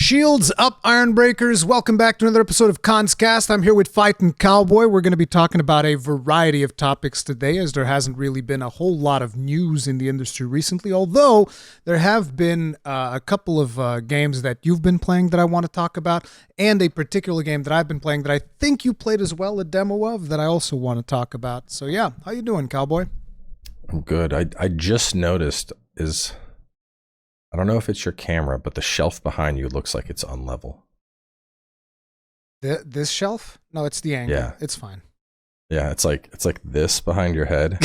Shields up, Iron Breakers. Welcome back to another episode of Kast. I'm here with FightinCowboy. We're going to be talking about a variety of topics today, as there hasn't really been a whole lot of news in the industry recently, although there have been a couple of games that you've been playing that I want to talk about, and a particular game that I've been playing that I think you played as well, a demo of, that I also want to talk about. So yeah, how you doing, Cowboy? I'm good. I just noticed I don't know if it's your camera, but the shelf behind you looks like it's unlevel. This shelf? No, it's the angle. Yeah. It's fine. Yeah, it's like this behind your head.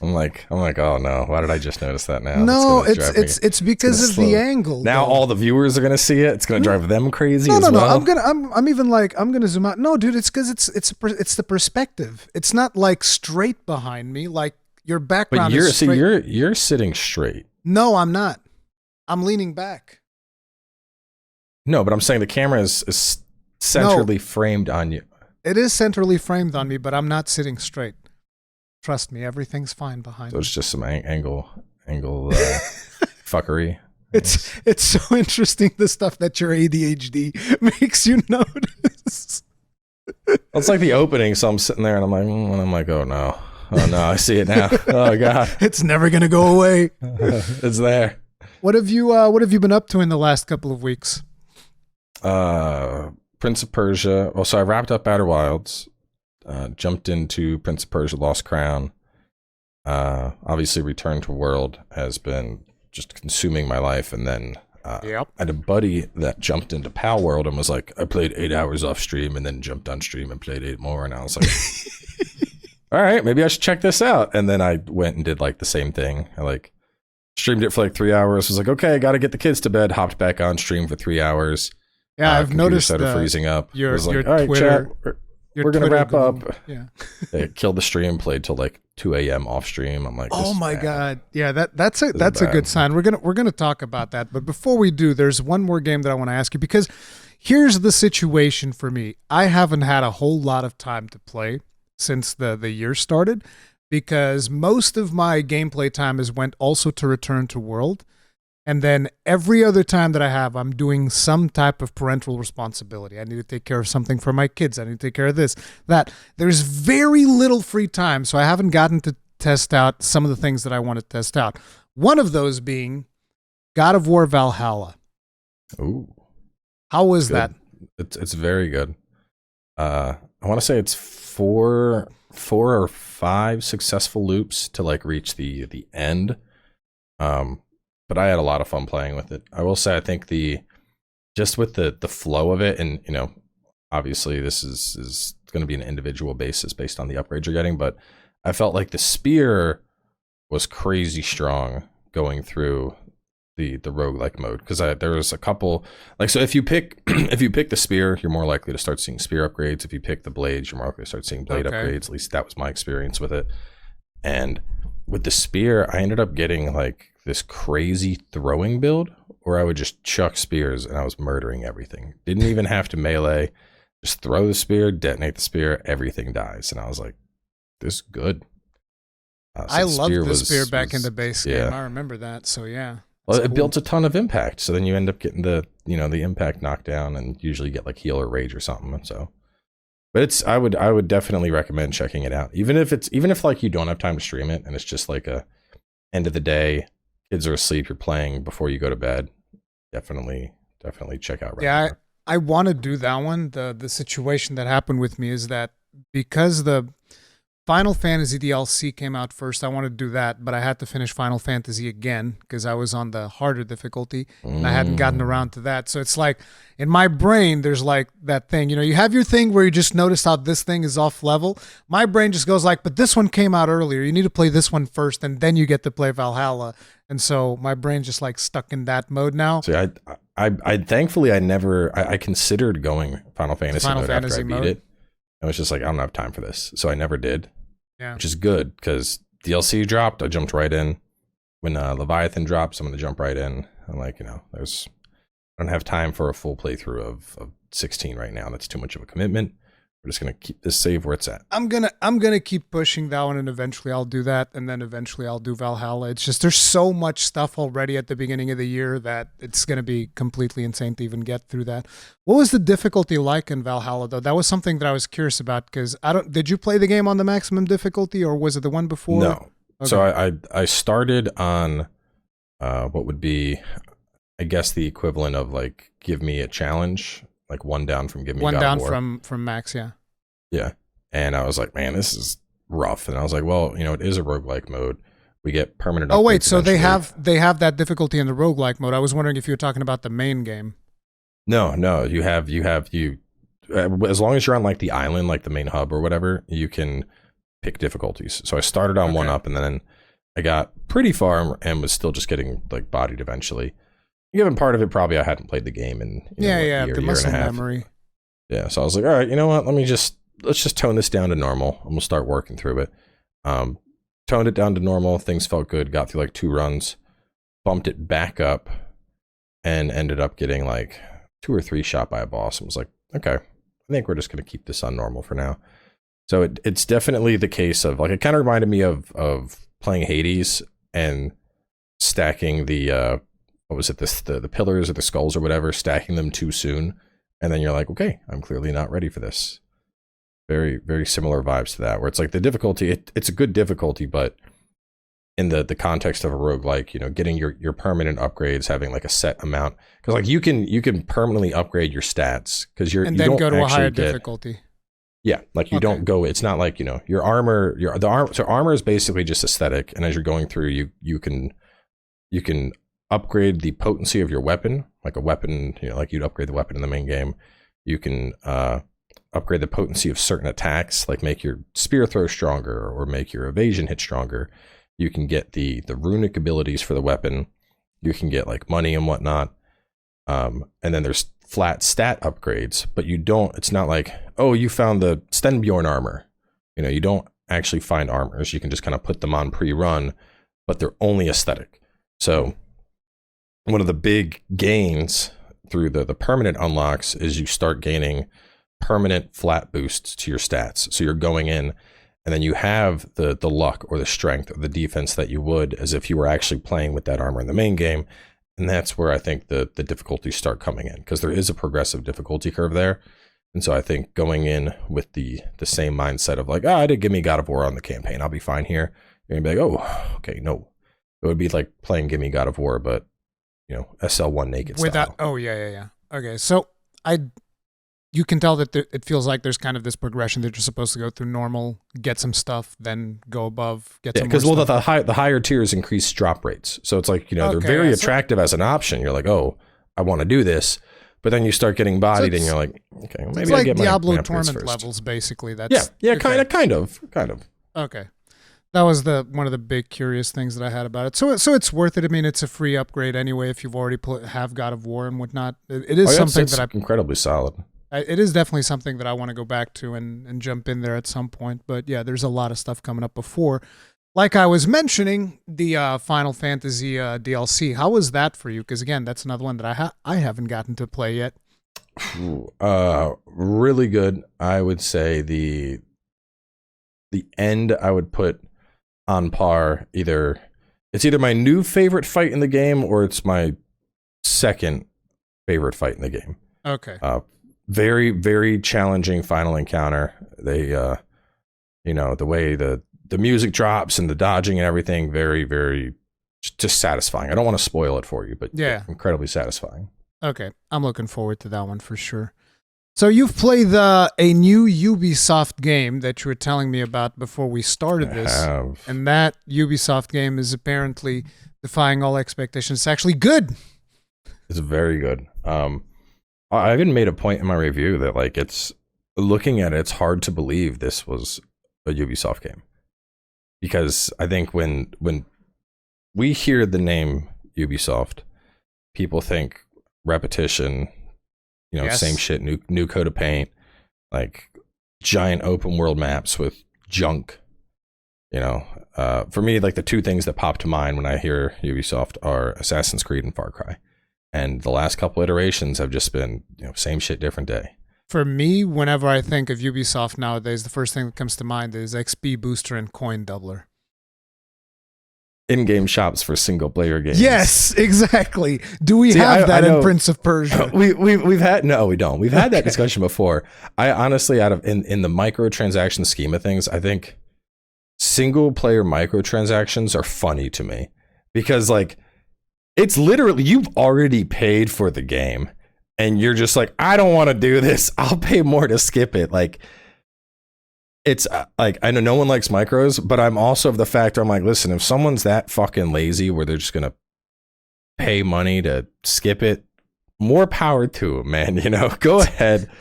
I'm like, oh no, why did I just notice that now? No, it's because of the angle. Now all the viewers are gonna see it. It's gonna drive them crazy. No, as well. I'm gonna zoom out. No, dude, it's because it's the perspective. It's not like straight behind me, like your background is straight. You're sitting straight. No, I'm not. I'm leaning back. No, but I'm saying the camera is centrally framed on you. It is centrally framed on me, but I'm not sitting straight. Trust me, everything's fine behind me. So it's just some angle fuckery. It's so interesting, the stuff that your ADHD makes you notice. It's like the opening, so I'm sitting there and I'm like, oh no. Oh no, I see it now. Oh god. It's never gonna go away. It's there. What have you been up to in the last couple of weeks? Prince of Persia. Well, so I wrapped up Outer Wilds, jumped into Prince of Persia Lost Crown. Obviously Return to World has been just consuming my life, and then I had a buddy that jumped into Palworld and was like, I played 8 hours off stream and then jumped on stream and played 8 more, and I was like all right, maybe I should check this out. And then I went and did like the same thing. I like streamed it for like 3 hours. Was like, okay, I got to get the kids to bed. Hopped back on stream for 3 hours. Yeah, I've noticed started freezing up. Your like, all right, Twitter. Chat, we're gonna wrap up. Yeah, they killed the stream. Played till like 2 a.m. off stream. I'm like, oh my god, yeah, that's a good sign. We're gonna talk about that. But before we do, there's one more game that I want to ask you, because here's the situation for me. I haven't had a whole lot of time to play since the year started, because most of my gameplay time has went also to Return to World, and then every other time that I have, I'm doing some type of parental responsibility. I need to take care of something for my kids. I need to take care of this, that. There's very little free time, so I haven't gotten to test out some of the things that I want to test out. One of those being God of War Valhalla. Ooh, how was that? It's very good. I want to say it's four or five successful loops to like reach the end. But I had a lot of fun playing with it. I will say, I think just with the flow of it, and you know, obviously this is going to be an individual basis based on the upgrades you're getting, but I felt like the spear was crazy strong going through the roguelike mode, because there was a couple, like, so if you pick the spear, you're more likely to start seeing spear upgrades. If you pick the blades, you're more likely to start seeing blade upgrades. At least that was my experience with it. And with the spear, I ended up getting like this crazy throwing build where I would just chuck spears and I was murdering everything. Didn't even have to melee. Just throw the spear, detonate the spear, everything dies. And I was like, this is good. So I loved the spear back in the base game. I remember that. So yeah. Well, it built a ton of impact, so then you end up getting the impact knockdown, and usually get like heal or rage or something. So, but I would definitely recommend checking it out, even if like you don't have time to stream it and it's just like a end of the day, kids are asleep, you're playing before you go to bed. Definitely check out. Yeah, I want to do that one. The situation that happened with me is that because the Final Fantasy DLC came out first, I wanted to do that, but I had to finish Final Fantasy again because I was on the harder difficulty and I hadn't gotten around to that. So it's like in my brain, there's like that thing, you have your thing where you just notice how this thing is off level. My brain just goes like, but this one came out earlier. You need to play this one first and then you get to play Valhalla. And so my brain's just like stuck in that mode now. See, I thankfully I considered going Final Fantasy mode after I beat it. I was just like, I don't have time for this. So I never did. Yeah. Which is good, because DLC dropped, I jumped right in. When Leviathan drops, I'm going to jump right in. I'm like, I don't have time for a full playthrough of 16 right now. That's too much of a commitment. We're just gonna keep this save where it's at. I'm gonna keep pushing that one, and eventually I'll do that, and then eventually I'll do Valhalla. It's just there's so much stuff already at the beginning of the year that it's gonna be completely insane to even get through that. What was the difficulty like in Valhalla though? That was something that I was curious about because did you play the game on the maximum difficulty or was it the one before? No. Okay. So I started on what would be, I guess, the equivalent of like give me a challenge. Like one down from Give Me one God down of War. from max, yeah. Yeah. And I was like, man, this is rough. And I was like, well, it is a roguelike mode. We get permanent upgrades. Oh wait, so eventually. they have that difficulty in the roguelike mode. I was wondering if you were talking about the main game. No, you have as long as you're on like the island, like the main hub or whatever, you can pick difficulties. So I started on one up and then I got pretty far and was still just getting like bodied eventually. Given part of it, probably I hadn't played the game in the muscle memory. Yeah, so I was like, all right, you know what? Let's just tone this down to normal, and we'll start working through it. Toned it down to normal. Things felt good. Got through like 2 runs, bumped it back up, and ended up getting like 2 or 3 shot by a boss. And was like, okay, I think we're just gonna keep this on normal for now. So it's definitely the case of like it kind of reminded me of playing Hades and stacking the what was it, the pillars or the skulls or whatever, stacking them too soon, and then you're like, okay, I'm clearly not ready for this. Very, very similar vibes to that, where it's like the difficulty, it's a good difficulty, but in the context of a roguelike, getting your permanent upgrades, having like a set amount, because like you can permanently upgrade your stats because you then don't go to a higher get, difficulty. Yeah, like you don't go. It's not like your armor. So armor is basically just aesthetic, and as you're going through, you can upgrade the potency of your weapon, like a weapon, like you'd upgrade the weapon in the main game. You can upgrade the potency of certain attacks, like make your spear throw stronger or make your evasion hit stronger. You can get the runic abilities for the weapon. You can get like money and whatnot. And then there's flat stat upgrades, but it's not like, oh, you found the Stenbjorn armor. You don't actually find armors. You can just kind of put them on pre-run, but they're only aesthetic. So one of the big gains through the permanent unlocks is you start gaining permanent flat boosts to your stats. So you're going in and then you have the luck or the strength or the defense that you would as if you were actually playing with that armor in the main game. And that's where I think the difficulties start coming in, because there is a progressive difficulty curve there. And so I think going in with the same mindset of like, I did Give Me God of War on the campaign, I'll be fine here. You're gonna be like, oh, okay, no. It would be like playing Give Me God of War, but SL1 naked style. Oh yeah. Okay, so you can tell that it feels like there's kind of this progression that you're supposed to go through normal, get some stuff, then go above, get some more because stuff. the higher tiers increase drop rates. So it's like, they're very attractive as an option. You're like, oh, I want to do this. But then you start getting bodied and you're like, okay, well, maybe I like get Diablo my tournament first. levels, basically. That's kind of. Okay. That was one of the big curious things that I had about it. So it's worth it. I mean, it's a free upgrade anyway if you've already have God of War and whatnot. It is something that incredibly solid. It is definitely something that I want to go back to and jump in there at some point. But yeah, there's a lot of stuff coming up before. Like I was mentioning, the Final Fantasy DLC. How was that for you? Because again, that's another one that I haven't gotten to play yet. Really good. I would say the end I would put on par. It's either my new favorite fight in the game or it's my second favorite fight in the game. Okay. Very, very challenging final encounter. They, the way the music drops and the dodging and everything, very, very just satisfying. I don't want to spoil it for you, but yeah, incredibly satisfying. Okay. I'm looking forward to that one for sure. So you've played a new Ubisoft game that you were telling me about before we started this. I have. And that Ubisoft game is apparently defying all expectations. It's actually good. It's very good. I even made a point in my review that like looking at it, it's hard to believe this was a Ubisoft game. Because I think when we hear the name Ubisoft, people think repetition, yes. Same shit, new coat of paint, like giant open world maps with junk. For me, like the two things that pop to mind when I hear Ubisoft are Assassin's Creed and Far Cry. And the last couple iterations have just been, same shit, different day. For me, whenever I think of Ubisoft nowadays, the first thing that comes to mind is XP Booster and Coin Doubler. In-game shops for single-player games. Yes, exactly. Do we have that in Prince of Persia? We've had we don't. We've had that discussion before. I honestly, in the microtransaction scheme of things, I think single-player microtransactions are funny to me because like it's literally you've already paid for the game and you're just like, I don't want to do this. I'll pay more to skip it. Like. It's like, I know no one likes micros, but I'm also of the factor, I'm like, listen, if someone's that fucking lazy where they're just going to pay money to skip it, more power to them, man. You know, go ahead.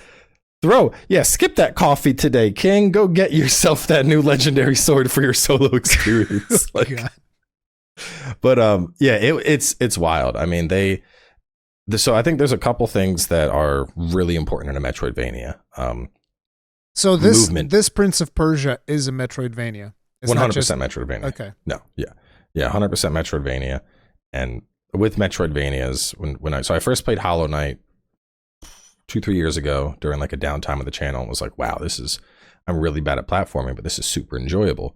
Skip that coffee today, King. Go get yourself that new legendary sword for your solo experience. It's wild. I mean, so I think there's a couple things that are really important in a Metroidvania. So this Prince of Persia is a Metroidvania. 100% Metroidvania. Okay. No, yeah, 100% Metroidvania. And with Metroidvanias, when I first played Hollow Knight 2-3 years ago during like a downtime of the channel, and was like, wow, I'm really bad at platforming, but this is super enjoyable.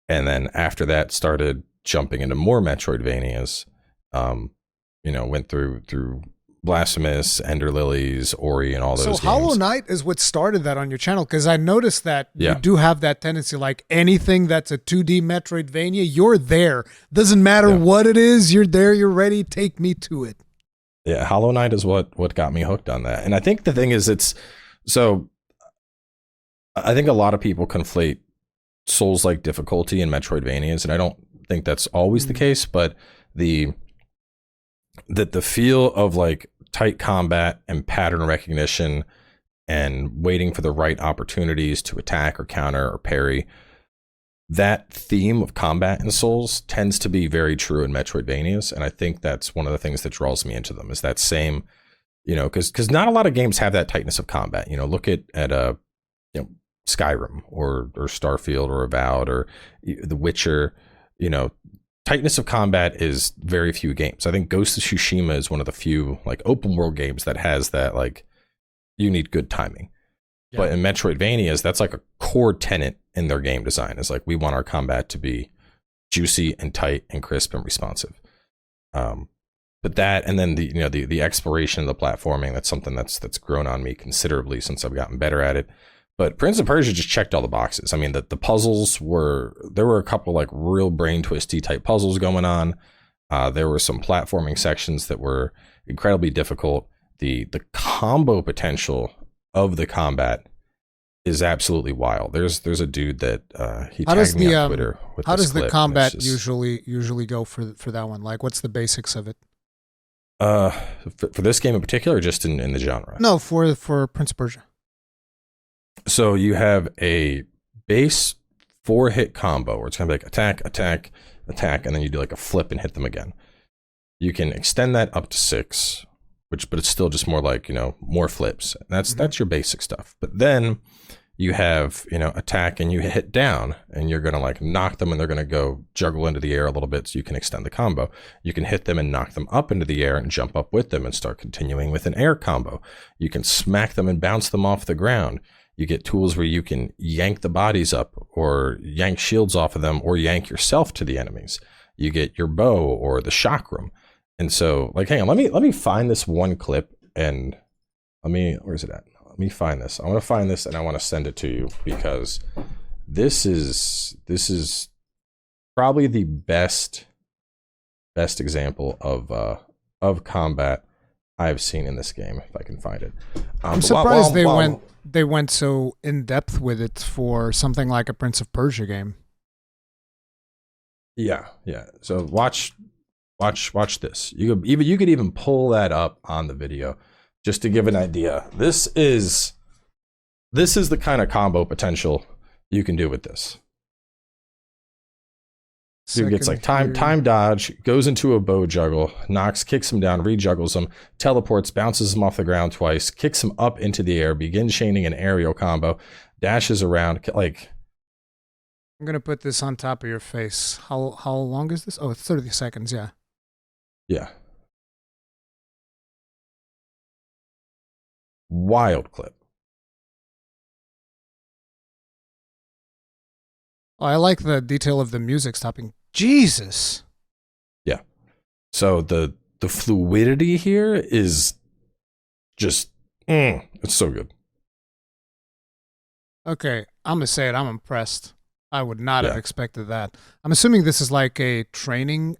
And then after that, started jumping into more Metroidvanias. Went through Blasphemous, Ender Lilies, Ori, and all those games. So Hollow Knight is what started that on your channel, because I noticed that you do have that tendency, like anything that's a 2D Metroidvania, you're there. Doesn't matter what it is, you're there, you're ready, take me to it. Yeah, Hollow Knight is what got me hooked on that. And I think the thing is, I think a lot of people conflate Souls-like difficulty in Metroidvanias, and I don't think that's always the case, but the feel of like tight combat and pattern recognition and waiting for the right opportunities to attack or counter or parry, that theme of combat in Souls tends to be very true in Metroidvanias. And I think that's one of the things that draws me into them, is that same, because not a lot of games have that tightness of combat. Look at Skyrim or Starfield or Avowed or The Witcher. Tightness of combat is very few games. I think Ghost of Tsushima is one of the few like open world games that has that, like, you need good timing. Yeah. But in Metroidvanias, that's like a core tenet in their game design, is like, we want our combat to be juicy and tight and crisp and responsive. But that, and then the exploration of the platforming, that's something that's grown on me considerably since I've gotten better at it. But Prince of Persia just checked all the boxes. I mean, the puzzles there were a couple like real brain twisty type puzzles going on. There were some platforming sections that were incredibly difficult. The combo potential of the combat is absolutely wild. There's a dude that he tagged me on Twitter with this clip. How does the combat usually go for that one? Like, what's the basics of it? For this game in particular, or just in the genre? No, for Prince of Persia. So you have a base 4-hit combo where it's going to be like attack, attack, attack, and then you do like a flip and hit them again. You can extend that up to 6, but it's still just more like, more flips. That's your basic stuff. But then you have, attack and you hit down, and you're going to like knock them and they're going to go juggle into the air a little bit so you can extend the combo. You can hit them and knock them up into the air and jump up with them and start continuing with an air combo. You can smack them and bounce them off the ground. You get tools where you can yank the bodies up or yank shields off of them or yank yourself to the enemies. You get your bow or the chakram. And so, like, hang on, let me find this one clip and where's it at? Let me find this. I want to find this and I want to send it to you, because this is probably the best example of combat I've seen in this game, if I can find it. I'm surprised they went so in depth with it for something like a Prince of Persia game. Yeah. So watch this. You could even pull that up on the video just to give an idea. This is the kind of combo potential you can do with this. Dude gets like time dodge, goes into a bow juggle, kicks him down, rejuggles him, teleports, bounces him off the ground twice, kicks him up into the air, begins chaining an aerial combo, dashes around. Like, I'm gonna put this on top of your face. How long is this? Oh, it's 30 seconds. Yeah. Yeah. Wild clip. Oh, I like the detail of the music stopping. Jesus. Yeah. So the fluidity here is just, it's so good. Okay, I'm gonna say it. I'm impressed. I would not have Yeah. expected that. I'm assuming this is like a training.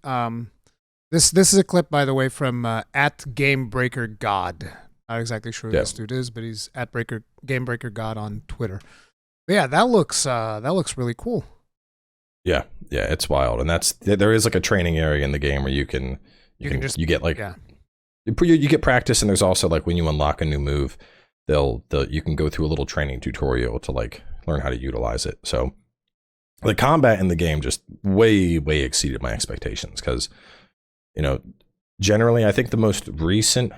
This is a clip, by the way, from at Gamebreaker God. Not exactly sure who this dude is, but he's at Gamebreaker God on Twitter. But yeah, that looks really cool. Yeah, it's wild, and there is like a training area in the game where you get practice, and there's also like when you unlock a new move, you can go through a little training tutorial to like learn how to utilize it. So the combat in the game just way exceeded my expectations because, generally I think the most recent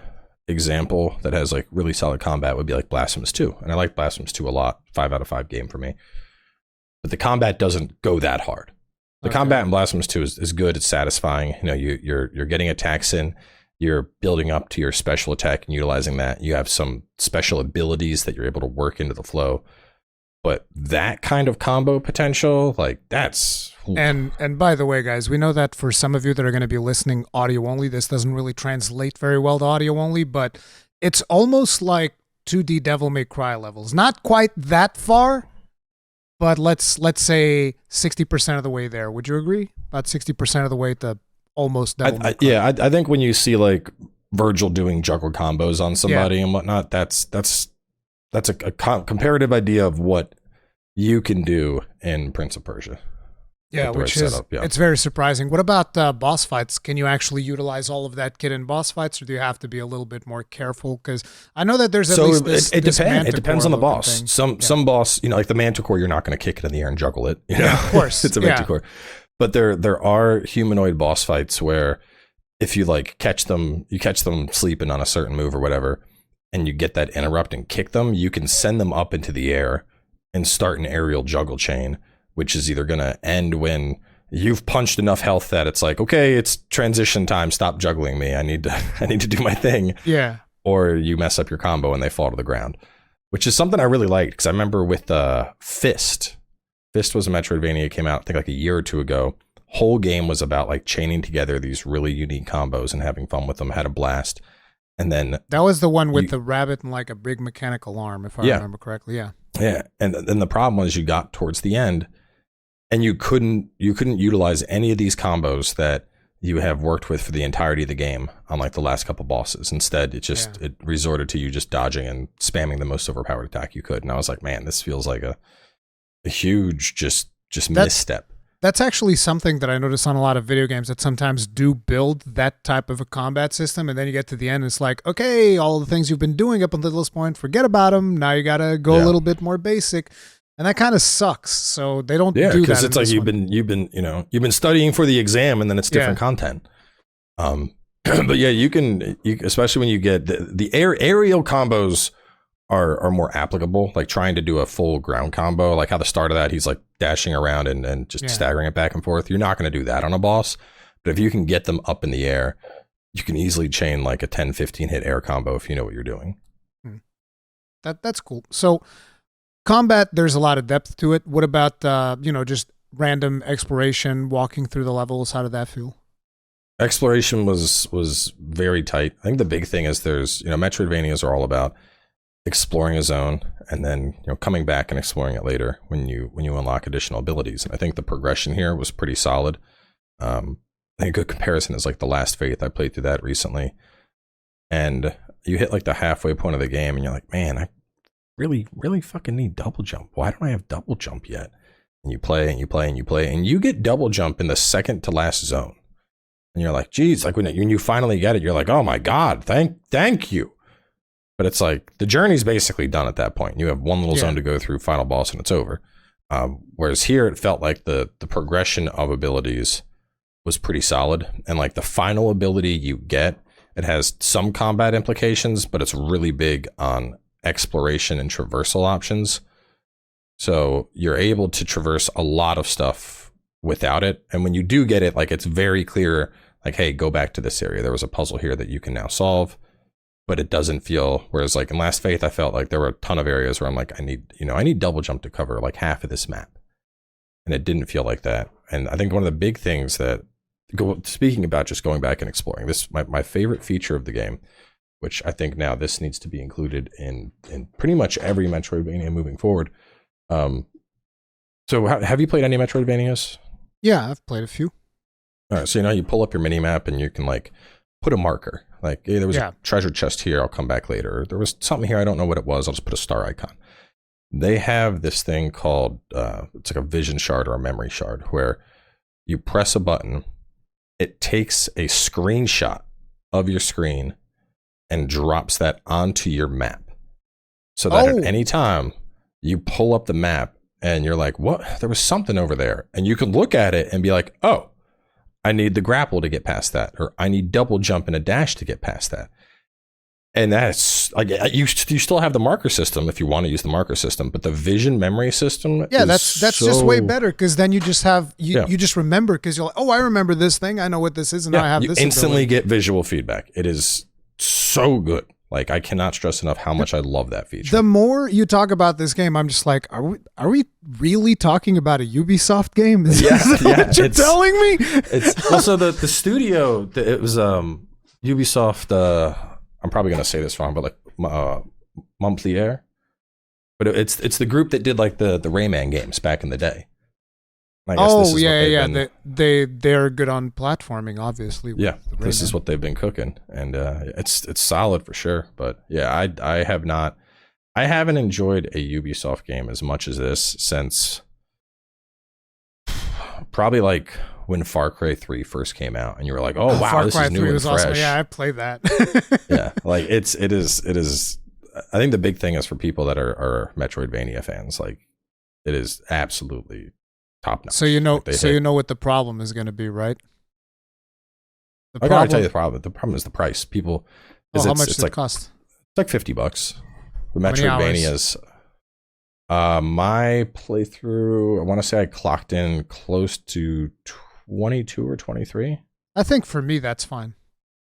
example that has like really solid combat would be like Blasphemous 2, and I like Blasphemous 2 a lot. 5 out of 5 game for me, but the combat doesn't go that hard. The combat in Blasphemous 2 is good. It's satisfying. You're getting attacks in. You're building up to your special attack and utilizing that. You have some special abilities that you're able to work into the flow. But that kind of combo potential, like that's... And by the way, guys, we know that for some of you that are going to be listening audio only, this doesn't really translate very well to audio only, but it's almost like 2D Devil May Cry levels. Not quite that far, but let's say 60% of the way there. Would you agree? About 60% of the way to almost Devil May Cry. Yeah, I think when you see like Virgil doing juggle combos on somebody and whatnot, that's a comparative idea of what you can do in Prince of Persia. Yeah, which is it's very surprising. What about boss fights? Can you actually utilize all of that kit in boss fights, or do you have to be a little bit more careful? Because I know that there's at least this. It depends. It depends on the boss. Some boss, like the Manticore, you're not going to kick it in the air and juggle it. Yeah, of course, it's a Manticore. But there are humanoid boss fights where if you catch them sleeping on a certain move or whatever, and you get that interrupt and kick them, you can send them up into the air and start an aerial juggle chain, which is either going to end when you've punched enough health that it's like, okay, it's transition time. Stop juggling me. I need to do my thing. Yeah. Or you mess up your combo and they fall to the ground, which is something I really liked because I remember with Fist. Fist was a Metroidvania. It came out, I think, like a year or two ago. Whole game was about chaining together these really unique combos and having fun with them. Had a blast. And then that was the one with the rabbit and a big mechanical arm, if I remember correctly. Yeah. Yeah. And then the problem was you got towards the end and you couldn't utilize any of these combos that you have worked with for the entirety of the game on the last couple bosses. Instead, it resorted to you just dodging and spamming the most overpowered attack you could. And I was like, man, this feels like a huge just misstep. That's actually something that I notice on a lot of video games that sometimes do build that type of a combat system, and then you get to the end and it's like, okay, all the things you've been doing up until this point, forget about them. Now you got to go a little bit more basic, and that kind of sucks. So they don't do that. Yeah, because it's like you've been studying for the exam, and then it's different content. But yeah, you can especially when you get the aerial combos are more applicable, trying to do a full ground combo, how the start of that, he's dashing around and just staggering it back and forth. You're not going to do that on a boss, but if you can get them up in the air, you can easily chain a 10-15 hit air combo if you know what you're doing. That's cool. So combat, there's a lot of depth to it. What about, just random exploration, walking through the levels? How did that feel? Exploration was very tight. I think the big thing is there's, Metroidvanias are all about exploring a zone and then coming back and exploring it later when you unlock additional abilities. And I think the progression here was pretty solid. I think a good comparison is The Last Faith. I played through that recently, and you hit the halfway point of the game and you're like, man, I really fucking need double jump. Why don't I have double jump yet? And you play and you play and you play and you get double jump in the second to last zone, and you're like, geez, when you finally get it, you're like, oh my god, thank you. But it's the journey's basically done at that point. You have one little zone to go through, final boss, and it's over. Whereas here, it felt like the progression of abilities was pretty solid. And the final ability you get, it has some combat implications, but it's really big on exploration and traversal options. So you're able to traverse a lot of stuff without it. And when you do get it, it's very clear, hey, go back to this area. There was a puzzle here that you can now solve. But it doesn't feel, whereas in Last Faith, I felt there were a ton of areas where I'm I need double jump to cover half of this map. and it didn't feel like that. And I think one of the big things that, speaking about just going back and exploring, this my favorite feature of the game, which I think now this needs to be included in pretty much every Metroidvania moving forward. So have you played any Metroidvanias? Yeah, I've played a few. All right, so you pull up your mini map and you can like put a marker, like, hey, there was a treasure chest here, I'll come back later. Or there was something here, I don't know what it was, I'll just put a star icon. They have this thing called it's like a vision shard or a memory shard, where you press a button, it takes a screenshot of your screen and drops that onto your map, so that at any time you pull up the map and you're like, what? There was something over there. And you can look at it and be like, oh, I need the grapple to get past that. Or I need double jump and a dash to get past that. And that's like, you still have the marker system if you want to use the marker system, but the vision memory system. Yeah, that's just way better, because then you just have, you just remember, because you're like, oh, I remember this thing. I know what this is. And now I have this. You instantly get visual feedback. It is so good. Like, I cannot stress enough how much I love that feature. The more you talk about this game, I'm just like, are we really talking about a Ubisoft game? Is that what you're telling me? It's also the studio. It was Ubisoft. I'm probably gonna say this wrong, but like Montpellier. But it's the group that did like the Rayman games back in the day. I guess they're good on platforming, obviously. Yeah, this is what they've been cooking, and it's solid for sure. But yeah, I haven't enjoyed a Ubisoft game as much as this since probably like when Far Cry 3 first came out, and you were like, oh wow, Far this Cry is new 3 and was fresh. Awesome. Yeah, I played that. Yeah, like it is. I think the big thing is for people that are Metroidvania fans, like it is absolutely top notch. So you know what the problem is going to be, right? I gotta tell you the problem. The problem is the price. People, how much does it cost? It's like $50. The Metroidvanias. My playthrough, I want to say I clocked in close to 22 or 23. I think for me that's fine.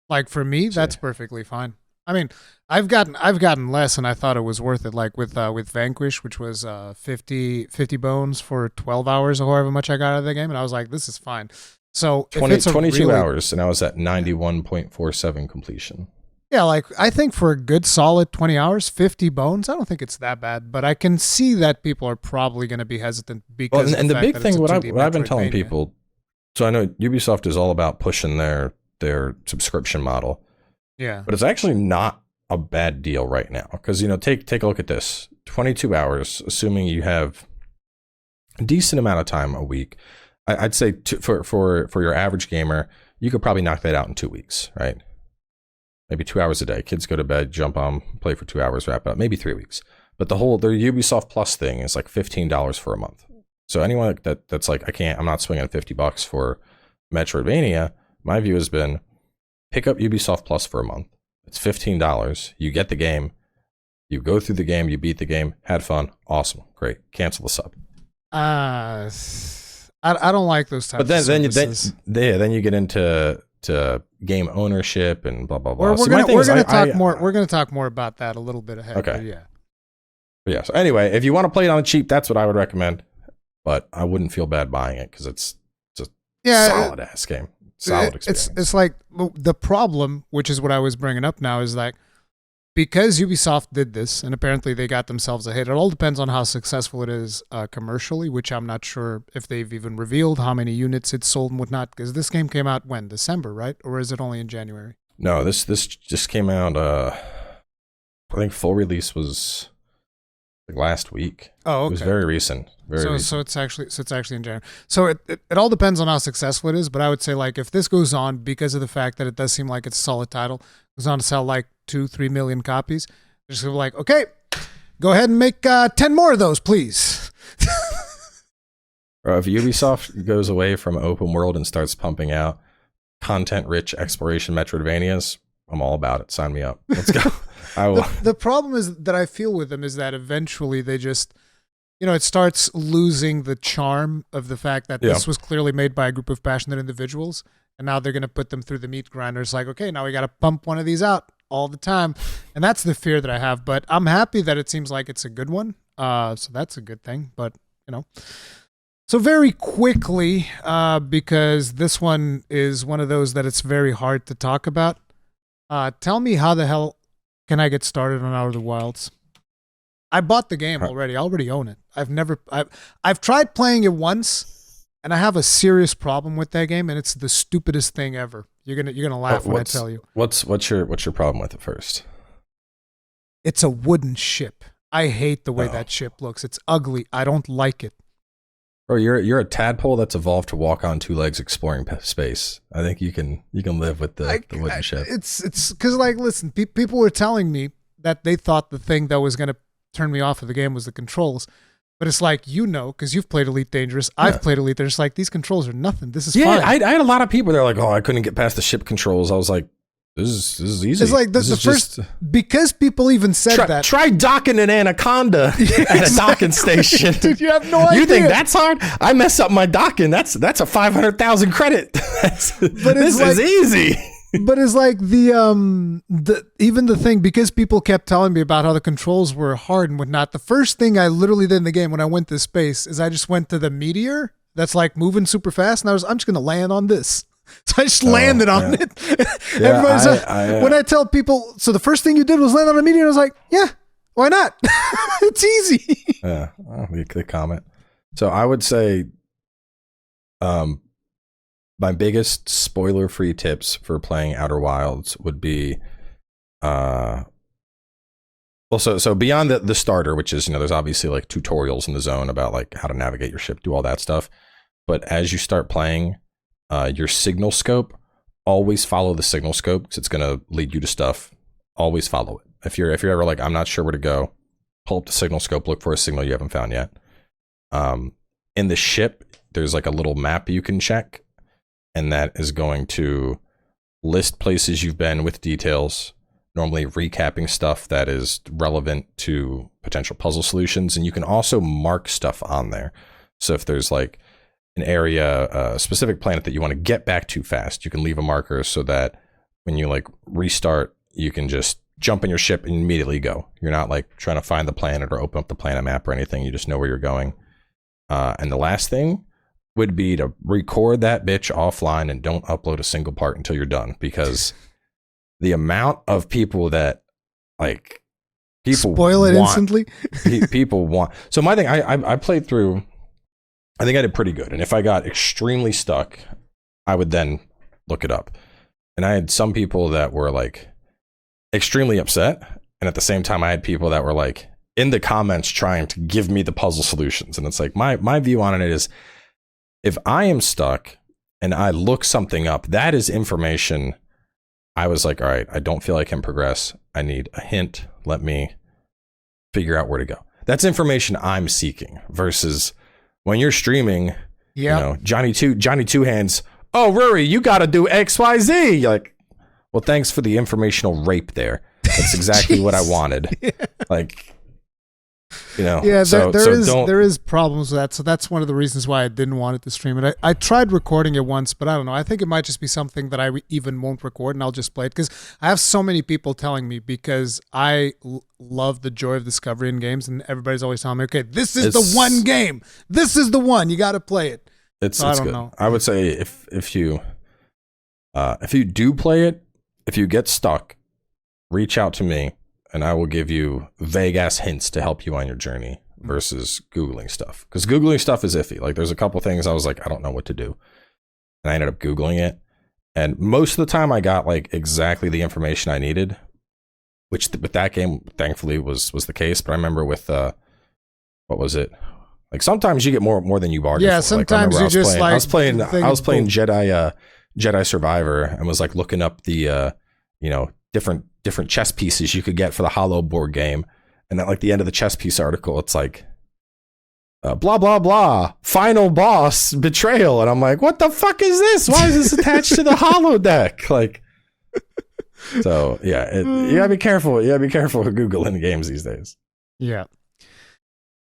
Like for me, that's perfectly fine. I mean, I've gotten less, and I thought it was worth it. Like with Vanquish, which was 50 bones for 12 hours or however much I got out of the game, and I was like, this is fine. So 22 hours, and I was at 91.47 completion. Yeah, like I think for a good solid 20 hours, 50 bones, I don't think it's that bad. But I can see that people are probably going to be hesitant because and the big thing, what I've been telling people. So I know Ubisoft is all about pushing their subscription model. Yeah. But it's actually not a bad deal right now, because take a look at this. 22 hours, assuming you have a decent amount of time a week. I'd say for your average gamer, you could probably knock that out in 2 weeks, right? Maybe 2 hours a day. Kids go to bed, jump on, play for 2 hours, wrap it up. Maybe 3 weeks. But their Ubisoft Plus thing is like $15 for a month. So anyone that's like, I'm not swinging $50 for Metroidvania. My view has been, pick up Ubisoft Plus for a month. It's $15. You get the game. You go through the game. You beat the game. Had fun. Awesome. Great. Cancel the sub. I don't like those types. But then you get into game ownership and blah blah blah. We're gonna talk more about that a little bit ahead. Okay. Yeah. So anyway, if you want to play it on the cheap, that's what I would recommend. But I wouldn't feel bad buying it, because it's just solid ass game. Solid experience. It's like the problem, which is what I was bringing up now, is like, because Ubisoft did this, and apparently they got themselves a hit. It all depends on how successful it is commercially, which I'm not sure if they've even revealed how many units it's sold and whatnot. Because this game came out when? December, right? Or is it only in January? No, this just came out. I think full release was like last week. Oh, okay. It was very recent. So it's actually in January. So it all depends on how successful it is. But I would say, like, if this goes on, because of the fact that it does seem like it's a solid title, goes on to sell like 2-3 million copies, they're just gonna be like, okay, go ahead and make 10 more of those, please. Or if Ubisoft goes away from open world and starts pumping out content-rich exploration Metroidvanias, I'm all about it. Sign me up. Let's go. I will. The problem is that I feel with them is that eventually they just, it starts losing the charm of the fact that this was clearly made by a group of passionate individuals, and now they're going to put them through the meat grinder. It's like, okay, now we got to pump one of these out all the time. And that's the fear that I have. But I'm happy that it seems like it's a good one. So that's a good thing. But, So very quickly, because this one is one of those that it's very hard to talk about. Tell me how the hell can I get started on Outer Wilds? I bought the game already. I already own it. I've tried playing it once, and I have a serious problem with that game, and it's the stupidest thing ever. You're gonna laugh when I tell you. What's your problem with it first? It's a wooden ship. I hate the way that ship looks. It's ugly. I don't like it. Bro, you're a tadpole that's evolved to walk on two legs exploring space. I think you can live with the wooden ship. It's because, like, listen, people were telling me that they thought the thing that was going to turn me off of the game was the controls. But it's like, because you've played Elite Dangerous. I've played Elite Dangerous. Like, these controls are nothing. This is fine. Yeah, I had a lot of people. They're like, oh, I couldn't get past the ship controls. I was like, this is easy. It's like the first, because people even said that. Try docking an anaconda at a docking station. Dude, you have no idea. You think that's hard? I mess up my docking. That's a 500,000 credit. This is easy. But it's like even the thing, because people kept telling me about how the controls were hard and whatnot. The first thing I literally did in the game when I went to space is I just went to the meteor that's like moving super fast, and I'm just gonna land on this. So I just landed on it. Everybody's when I tell people, so the first thing you did was land on a meteor, I was like, yeah, why not? It's easy. Yeah, the comment. So I would say, my biggest spoiler-free tips for playing Outer Wilds would be, so beyond the starter, which is, there's obviously like tutorials in the zone about like how to navigate your ship, do all that stuff. But as you start playing, your signal scope, always follow the signal scope because it's going to lead you to stuff. Always follow it. If you're ever like, I'm not sure where to go, pull up the signal scope, look for a signal you haven't found yet. In the ship, there's like a little map you can check, and that is going to list places you've been with details, normally recapping stuff that is relevant to potential puzzle solutions. And you can also mark stuff on there. So if there's like an area, a specific planet that you want to get back to fast, you can leave a marker so that when you like restart, you can just jump in your ship and immediately go. You're not like trying to find the planet or open up the planet map or anything. You just know where you're going. And the last thing would be to record that bitch offline and don't upload a single part until you're done, because the amount of people that like spoil it instantly. People want. So my thing, I played through. I think I did pretty good. And if I got extremely stuck, I would then look it up. And I had some people that were like extremely upset. And at the same time, I had people that were like in the comments trying to give me the puzzle solutions. And it's like, my view on it is, if I am stuck and I look something up, that is information. I was like, all right, I don't feel I can progress. I need a hint. Let me figure out where to go. That's information I'm seeking versus when you're streaming, Johnny Two Hands, oh, Ruri, you got to do XYZ. You're like, well, thanks for the informational rape there. That's exactly what I wanted. Yeah. Like, Yeah, there is problems with that. So that's one of the reasons why I didn't want it to stream it. I tried recording it once, but I don't know. I think it might just be something that I even won't record, and I'll just play it because I have so many people telling me, because I love the joy of discovery in games, and everybody's always telling me, okay, this is the one game. This is the one. You got to play it. I don't know. I would say if you do play it, if you get stuck, reach out to me. And I will give you vague ass hints to help you on your journey versus Googling stuff. Because Googling stuff is iffy. Like, there's a couple things I was like, I don't know what to do. And I ended up Googling it. And most of the time I got like exactly the information I needed, which with that game, thankfully, was the case. But I remember with, what was it? Like, sometimes you get more than you bargained for. Yeah, sometimes you just I was playing Jedi Survivor and was like looking up the, different chess pieces you could get for the Hollow board game. And at like the end of the chess piece article, it's like, blah, blah, blah, final boss betrayal. And I'm like, what the fuck is this? Why is this attached to the Hollow deck? Like, so yeah, you gotta be careful. You gotta be careful with Googling games these days. Yeah.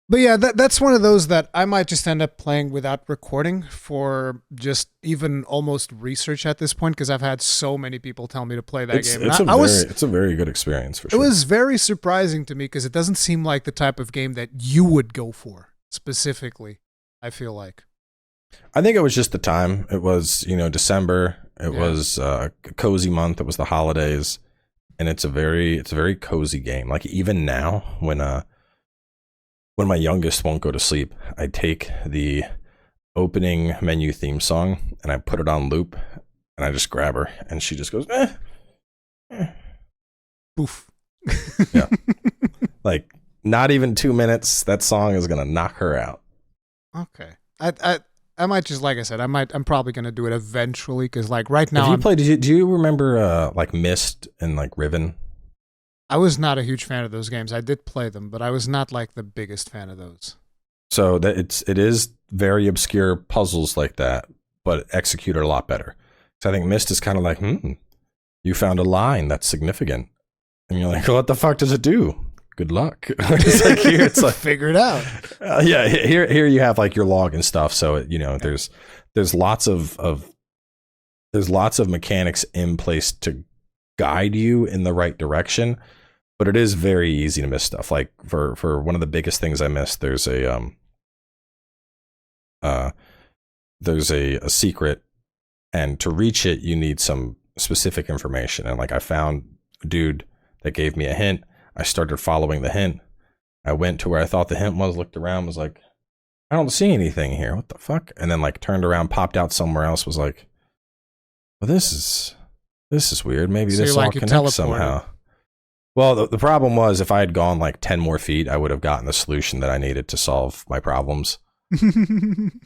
But yeah, that's one of those that I might just end up playing without recording for just even almost research at this point, because I've had so many people tell me to play that game. It's a very good experience for sure. It was very surprising to me because it doesn't seem like the type of game that you would go for specifically. I feel like. I think it was just the time. It was, December. It was a cozy month. It was the holidays, and it's a very cozy game. Like even now, when my youngest won't go to sleep, I take the opening menu theme song and I put it on loop, and I just grab her, and she just goes, Poof. Yeah. Like not even 2 minutes, that song is gonna knock her out. Okay. I might just, like I said, I'm probably gonna do it eventually, because like right now. Have you played? Do you remember like Myst and like Riven? I was not a huge fan of those games. I did play them, but I was not like the biggest fan of those. So that it is very obscure puzzles like that, but executed a lot better. So I think Myst is kind of like, you found a line that's significant, and you're like, what the fuck does it do? Good luck. It's like here, it's like figure it out. Yeah, here you have like your log and stuff. So there's lots of mechanics in place to guide you in the right direction, but it is very easy to miss stuff. Like for one of the biggest things I missed, there's a secret, and to reach it you need some specific information. And like I found a dude that gave me a hint. I started following the hint. I went to where I thought the hint was, looked around, was like, I don't see anything here. What the fuck? And then like turned around, popped out somewhere else, was like, well, this is weird. Maybe so this all connects somehow. Well, the problem was if I had gone like 10 more feet, I would have gotten the solution that I needed to solve my problems.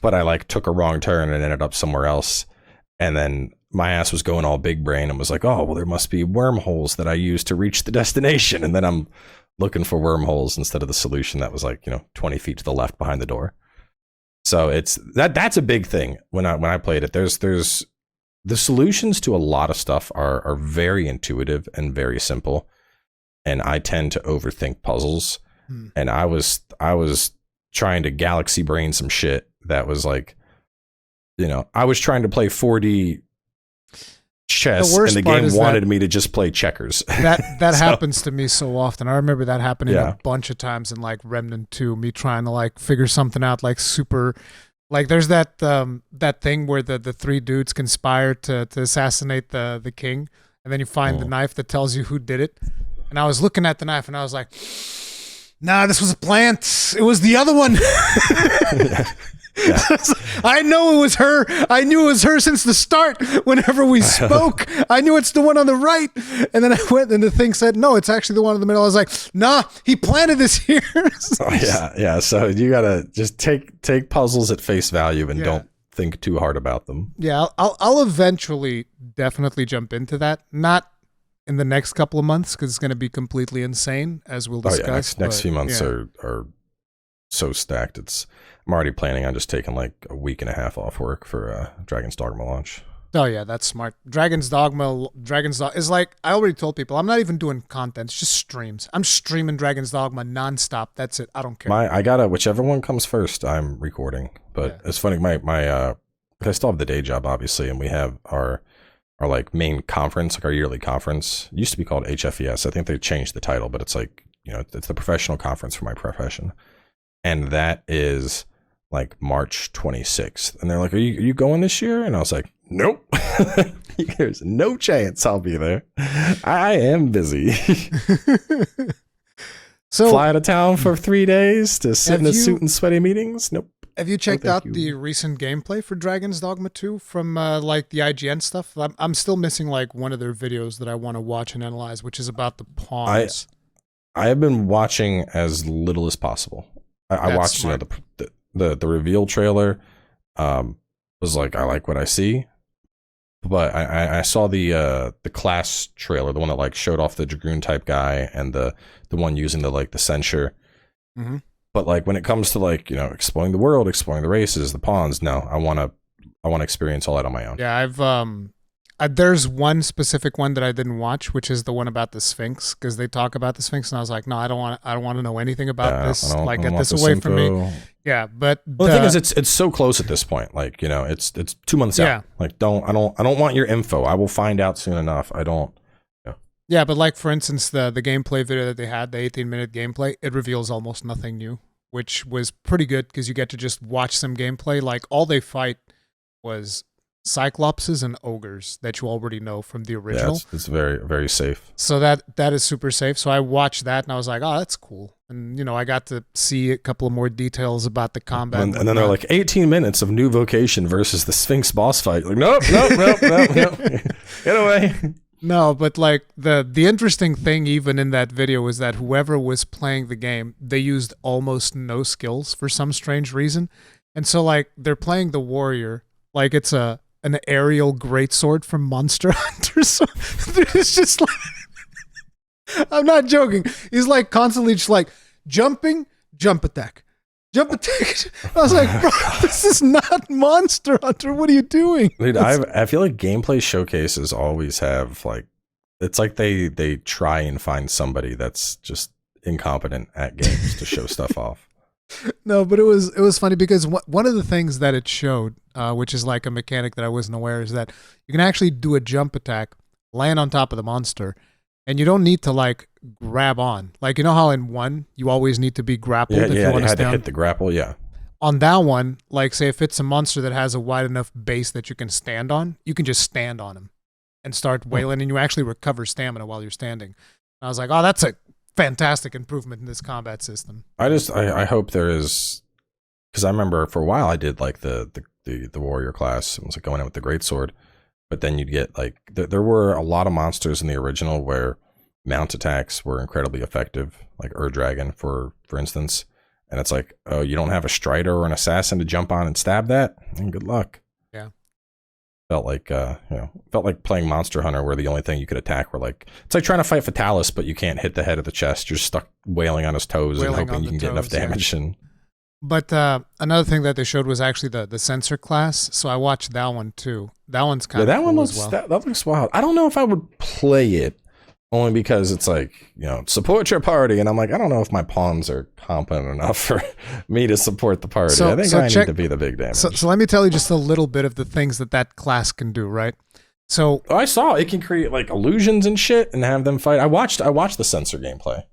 But I like took a wrong turn and ended up somewhere else. And then my ass was going all big brain and was like, oh, well, there must be wormholes that I use to reach the destination. And then I'm looking for wormholes instead of the solution that was like, 20 feet to the left behind the door. So that's a big thing when I played it. There's the solutions to a lot of stuff are very intuitive and very simple. And I tend to overthink puzzles. And I was trying to galaxy brain some shit that was like, I was trying to play 4D chess, and the game wanted me to just play checkers. That happens to me so often. I remember that happening a bunch of times in like Remnant 2, me trying to like figure something out like super, like there's that thing where the three dudes conspire to assassinate the king, and then you find the knife that tells you who did it. And I was looking at the knife and I was like, nah, this was a plant. It was the other one. Yeah. I know it was her. I knew it was her since the start. Whenever we spoke, I knew it's the one on the right. And then I went and the thing said, no, it's actually the one in the middle. I was like, nah, he planted this here. Yeah. So you gotta just take puzzles at face value and don't think too hard about them. Yeah, I'll eventually definitely jump into that. Not in the next couple of months, because it's going to be completely insane, as we'll discuss. Next few months are so stacked. I'm already planning on just taking like a week and a half off work for Dragon's Dogma launch. Oh yeah, that's smart. Dragon's Dogma is like, I already told people, I'm not even doing content. It's just streams. I'm streaming Dragon's Dogma nonstop. That's it. I don't care. I gotta, whichever one comes first, I'm recording. But it's funny, my I still have the day job, obviously, and we have our like main conference, like our yearly conference. It used to be called HFES. I think they changed the title, but it's like, it's the professional conference for my profession. And that is like March 26th. And they're like, are you going this year? And I was like, nope. There's no chance I'll be there. I am busy. So fly out of town for 3 days to sit in a suit and sweaty meetings? Nope. Have you checked out the recent gameplay for Dragon's Dogma 2 from like the IGN stuff? I'm still missing like one of their videos that I want to watch and analyze, which is about the pawns. I have been watching as little as possible. I watched the reveal trailer. Was like, I like what I see, but I saw the class trailer, the one that like showed off the Dragoon type guy and the one using the censure. Mm-hmm. But like when it comes to like exploring the world, exploring the races, the pawns, no, I want to experience all that on my own. Yeah, there's one specific one that I didn't watch, which is the one about the Sphinx, because they talk about the Sphinx, and I was like, no, I don't want to know anything about this. Like, get this away from me. Yeah, but the thing is, it's so close at this point. Like, it's 2 months out. Like, I don't want your info. I will find out soon enough. I don't. Yeah, but like for instance, the gameplay video that they had, the 18-minute gameplay, it reveals almost nothing new. which was pretty good because you get to just watch some gameplay. Like all they fight was cyclopses and ogres that you already know from the original. Yeah, it's very, very safe. So that is super safe. So I watched that and I was like, oh, that's cool. And, I got to see a couple of more details about the combat. And then they're like 18 minutes of new vocation versus the Sphinx boss fight. Like, nope. Get away. No, but like the interesting thing even in that video was that whoever was playing the game, they used almost no skills for some strange reason. And so like they're playing the warrior like it's an aerial greatsword from Monster Hunter. So it's just like I'm not joking. He's like constantly just like jumping, jump attack. Jump attack. I was like, bro, this is not Monster Hunter. What are you doing? Dude, I feel like gameplay showcases always have like, it's like they try and find somebody that's just incompetent at games to show stuff off. No, but it was funny because one of the things that it showed, which is like a mechanic that I wasn't aware, is that you can actually do a jump attack, land on top of the monster, and you don't need to like grab on. Like, you know how in one, you always need to be grappled if you want to had to hit the grapple, yeah. On that one, like say if it's a monster that has a wide enough base that you can stand on, you can just stand on him and start wailing, and you actually recover stamina while you're standing. And I was like, oh, that's a fantastic improvement in this combat system. I hope there is, because I remember for a while I did like the warrior class. It was like going in with the greatsword. But then you'd get like, there were a lot of monsters in the original where mount attacks were incredibly effective, like Ur-Dragon, for instance. And it's like, oh, you don't have a strider or an assassin to jump on and stab that? And good luck. Yeah. Felt like, playing Monster Hunter where the only thing you could attack were like, it's like trying to fight Fatalis, but you can't hit the head of the chest. You're stuck wailing on his toes and hoping you can get enough damage. Yeah. But another thing that they showed was actually the sensor class. So I watched that one too. That one's kind of cool as well. That looks wild. I don't know if I would play it only because it's like, support your party. And I'm like, I don't know if my pawns are competent enough for me to support the party. I think I need to be the big damage. So let me tell you just a little bit of the things that class can do, right? So I saw it can create like illusions and shit and have them fight. I watched the sensor gameplay.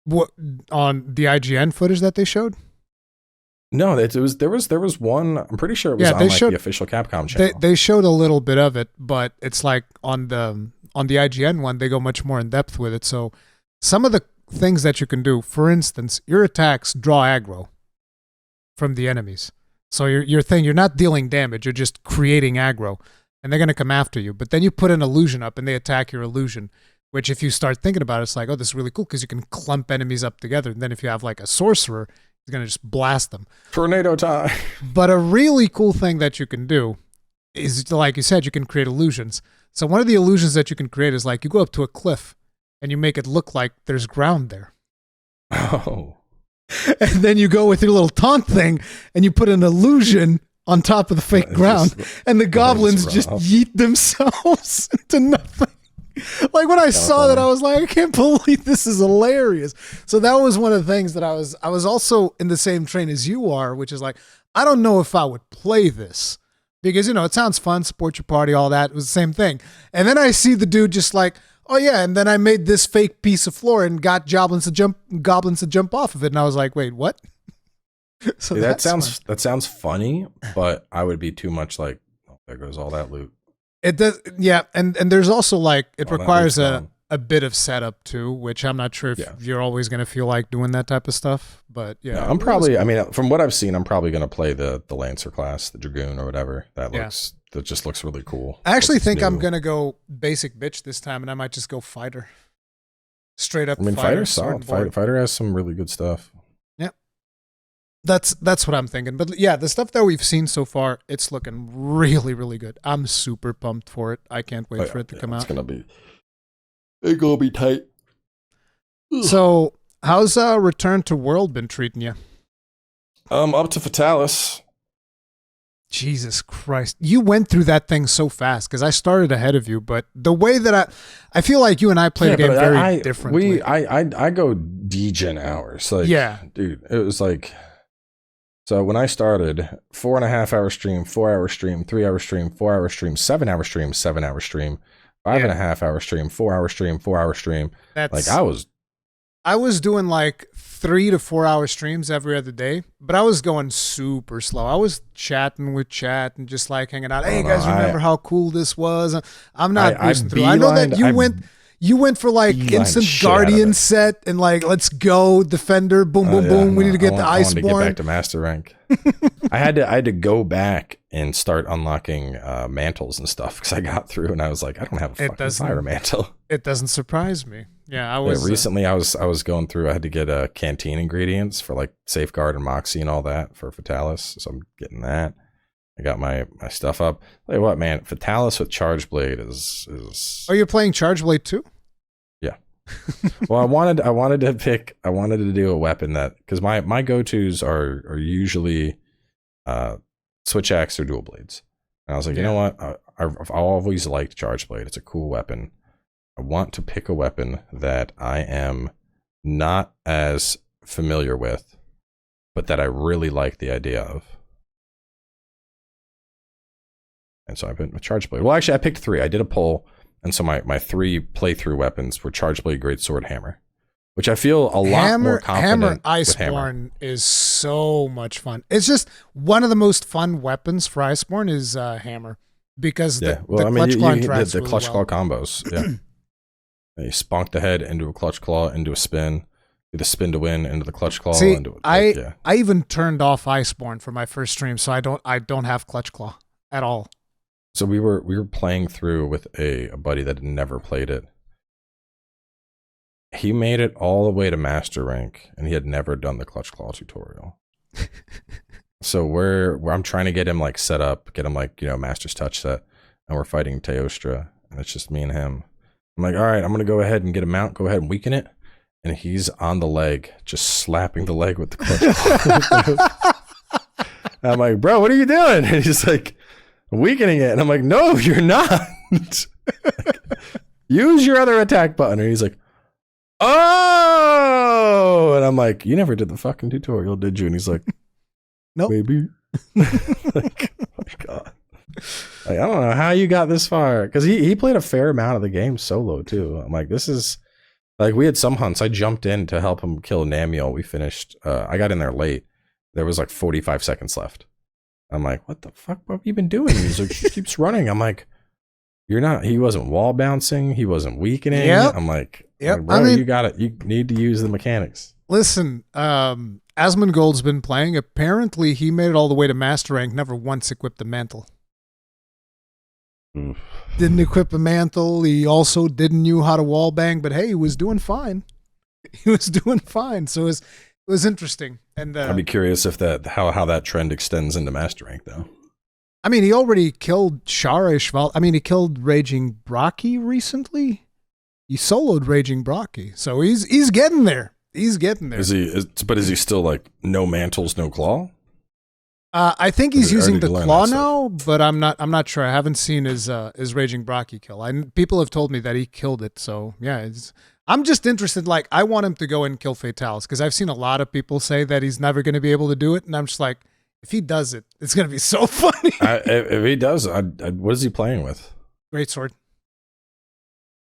What on the IGN footage that they showed? No, there was one. I'm pretty sure it was on the official Capcom channel. They showed a little bit of it, but it's like on the IGN one, they go much more in depth with it. So some of the things that you can do, for instance, your attacks draw aggro from the enemies. So you're not dealing damage, you're just creating aggro, and they're gonna come after you. But then you put an illusion up, and they attack your illusion. Which, if you start thinking about it, it's like, oh, this is really cool because you can clump enemies up together. And then if you have like a sorcerer, he's going to just blast them. Tornado time. But a really cool thing that you can do is, like you said, you can create illusions. So one of the illusions that you can create is like you go up to a cliff and you make it look like there's ground there. Oh. And then you go with your little taunt thing and you put an illusion on top of the fake ground. And the goblins just yeet themselves into nothing. Like when I saw that, I was like, I can't believe this is hilarious. So that was one of the things that I was also in the same train as you are, which is like, I don't know if I would play this because, it sounds fun, support your party, all that. It was the same thing. And then I see the dude just like, oh yeah, and then I made this fake piece of floor and got goblins to jump off of it. And I was like, wait, what? So yeah, that sounds funny, but I would be too much like, oh, there goes all that loot. It does, yeah, and there's also like it requires a bit of setup too, which I'm not sure if you're always going to feel like doing that type of stuff. But yeah, I'm probably. I mean, from what I've seen, I'm probably going to play the Lancer class, the Dragoon or whatever. That just looks really cool. I actually think I'm going to go basic bitch this time, and I might just go fighter. Straight up. I mean, fighter's solid. Fighter has some really good stuff. That's what I'm thinking. But yeah, the stuff that we've seen so far, it's looking really, really good. I'm super pumped for it. I can't wait for it to come out. It's gonna be tight. So, how's Return to World been treating you? Up to Fatalis. Jesus Christ. You went through that thing so fast because I started ahead of you, but the way that I feel like you and I played the game very differently. I go degen hours. Like, dude, it was like, so when I started, 4.5 hour stream, 4 hour stream, 3 hour stream, 4 hour stream, 7 hour stream, 7 hour stream, 5.5 hour stream, 4 hour stream, 4 hour stream. Like I was I was doing like 3 to 4 hour streams every other day, but I was going super slow. I was chatting with chat and just like hanging out. Hey guys, remember how cool this was? I'm not boosting through. I know that you went for like instant guardian set and like let's go defender, boom boom boom. We need to get the Iceborne. I wanted to get back to master rank. I had to go back and start unlocking mantles and stuff because I got through and I was like, I don't have a fucking fire mantle. It doesn't surprise me. Yeah, I was recently. I was going through. I had to get canteen ingredients for like Safeguard and Moxie and all that for Fatalis. So I'm getting that. I got my stuff up. Tell you what, man, Fatalis with Charge Blade is. Oh, you're playing Charge Blade too? Yeah. Well, I wanted to do a weapon that because my go-tos are usually switch axe or dual blades. And I was like, you know what? I've always liked Charge Blade. It's a cool weapon. I want to pick a weapon that I am not as familiar with, but that I really like the idea of. And so I picked my Charge Blade. Well, actually, I picked 3. I did a poll, and so my 3 playthrough weapons were Charge Blade, Greatsword, Hammer, which I feel a lot more confident with Iceborne is so much fun. It's just one of the most fun weapons for Iceborne is Hammer because the clutch claw interacts the clutch claw combos. Yeah. You spunk the head into a clutch claw, into a spin, do the spin to win, into the clutch claw. See, I even turned off Iceborne for my first stream, so I don't have clutch claw at all. So we were playing through with a buddy that had never played it. He made it all the way to master rank, and he had never done the clutch claw tutorial. So I'm trying to get him like set up, get him like master's touch set, and we're fighting Teostra, and it's just me and him. I'm like, all right, I'm gonna go ahead and get a mount, go ahead and weaken it, and he's on the leg, just slapping the leg with the clutch. I'm like, bro, what are you doing? And he's like, weakening it, and I'm like, no, you're not. Use your other attack button. And he's like, oh, and I'm like, you never did the fucking tutorial, did you? And he's like, nope. Maybe. Like, oh my god. Like, I don't know how you got this far because he played a fair amount of the game solo too. I'm like, this is like we had some hunts. I jumped in to help him kill Namiel. We finished. I got in there late. There was like 45 seconds left. I'm like, what the fuck? What have you been doing? He's like, she keeps running. I'm like, you're not. He wasn't wall bouncing. He wasn't weakening. Yep. I'm like, bro, you got it. You need to use the mechanics. Listen, Asmongold's been playing. Apparently, he made it all the way to master rank. Never once equipped the mantle. Oof. Didn't equip a mantle. He also didn't know how to wall bang, but hey, he was doing fine. He was doing fine. So it was interesting. And I'd be curious if how that trend extends into master rank though. I mean, he already killed Shara. I mean, he killed Raging Brocky recently. He soloed Raging Brocky, so he's getting there. He's getting there. Is he still like no mantles, no claw? I think he's using the claw now, but I'm not sure. I haven't seen his Raging Brocky kill. People have told me that he killed it, so yeah. I'm just interested. Like, I want him to go and kill Fatalis because I've seen a lot of people say that he's never going to be able to do it, and I'm just like, if he does it, it's going to be so funny. If he does, what is he playing with? Greatsword.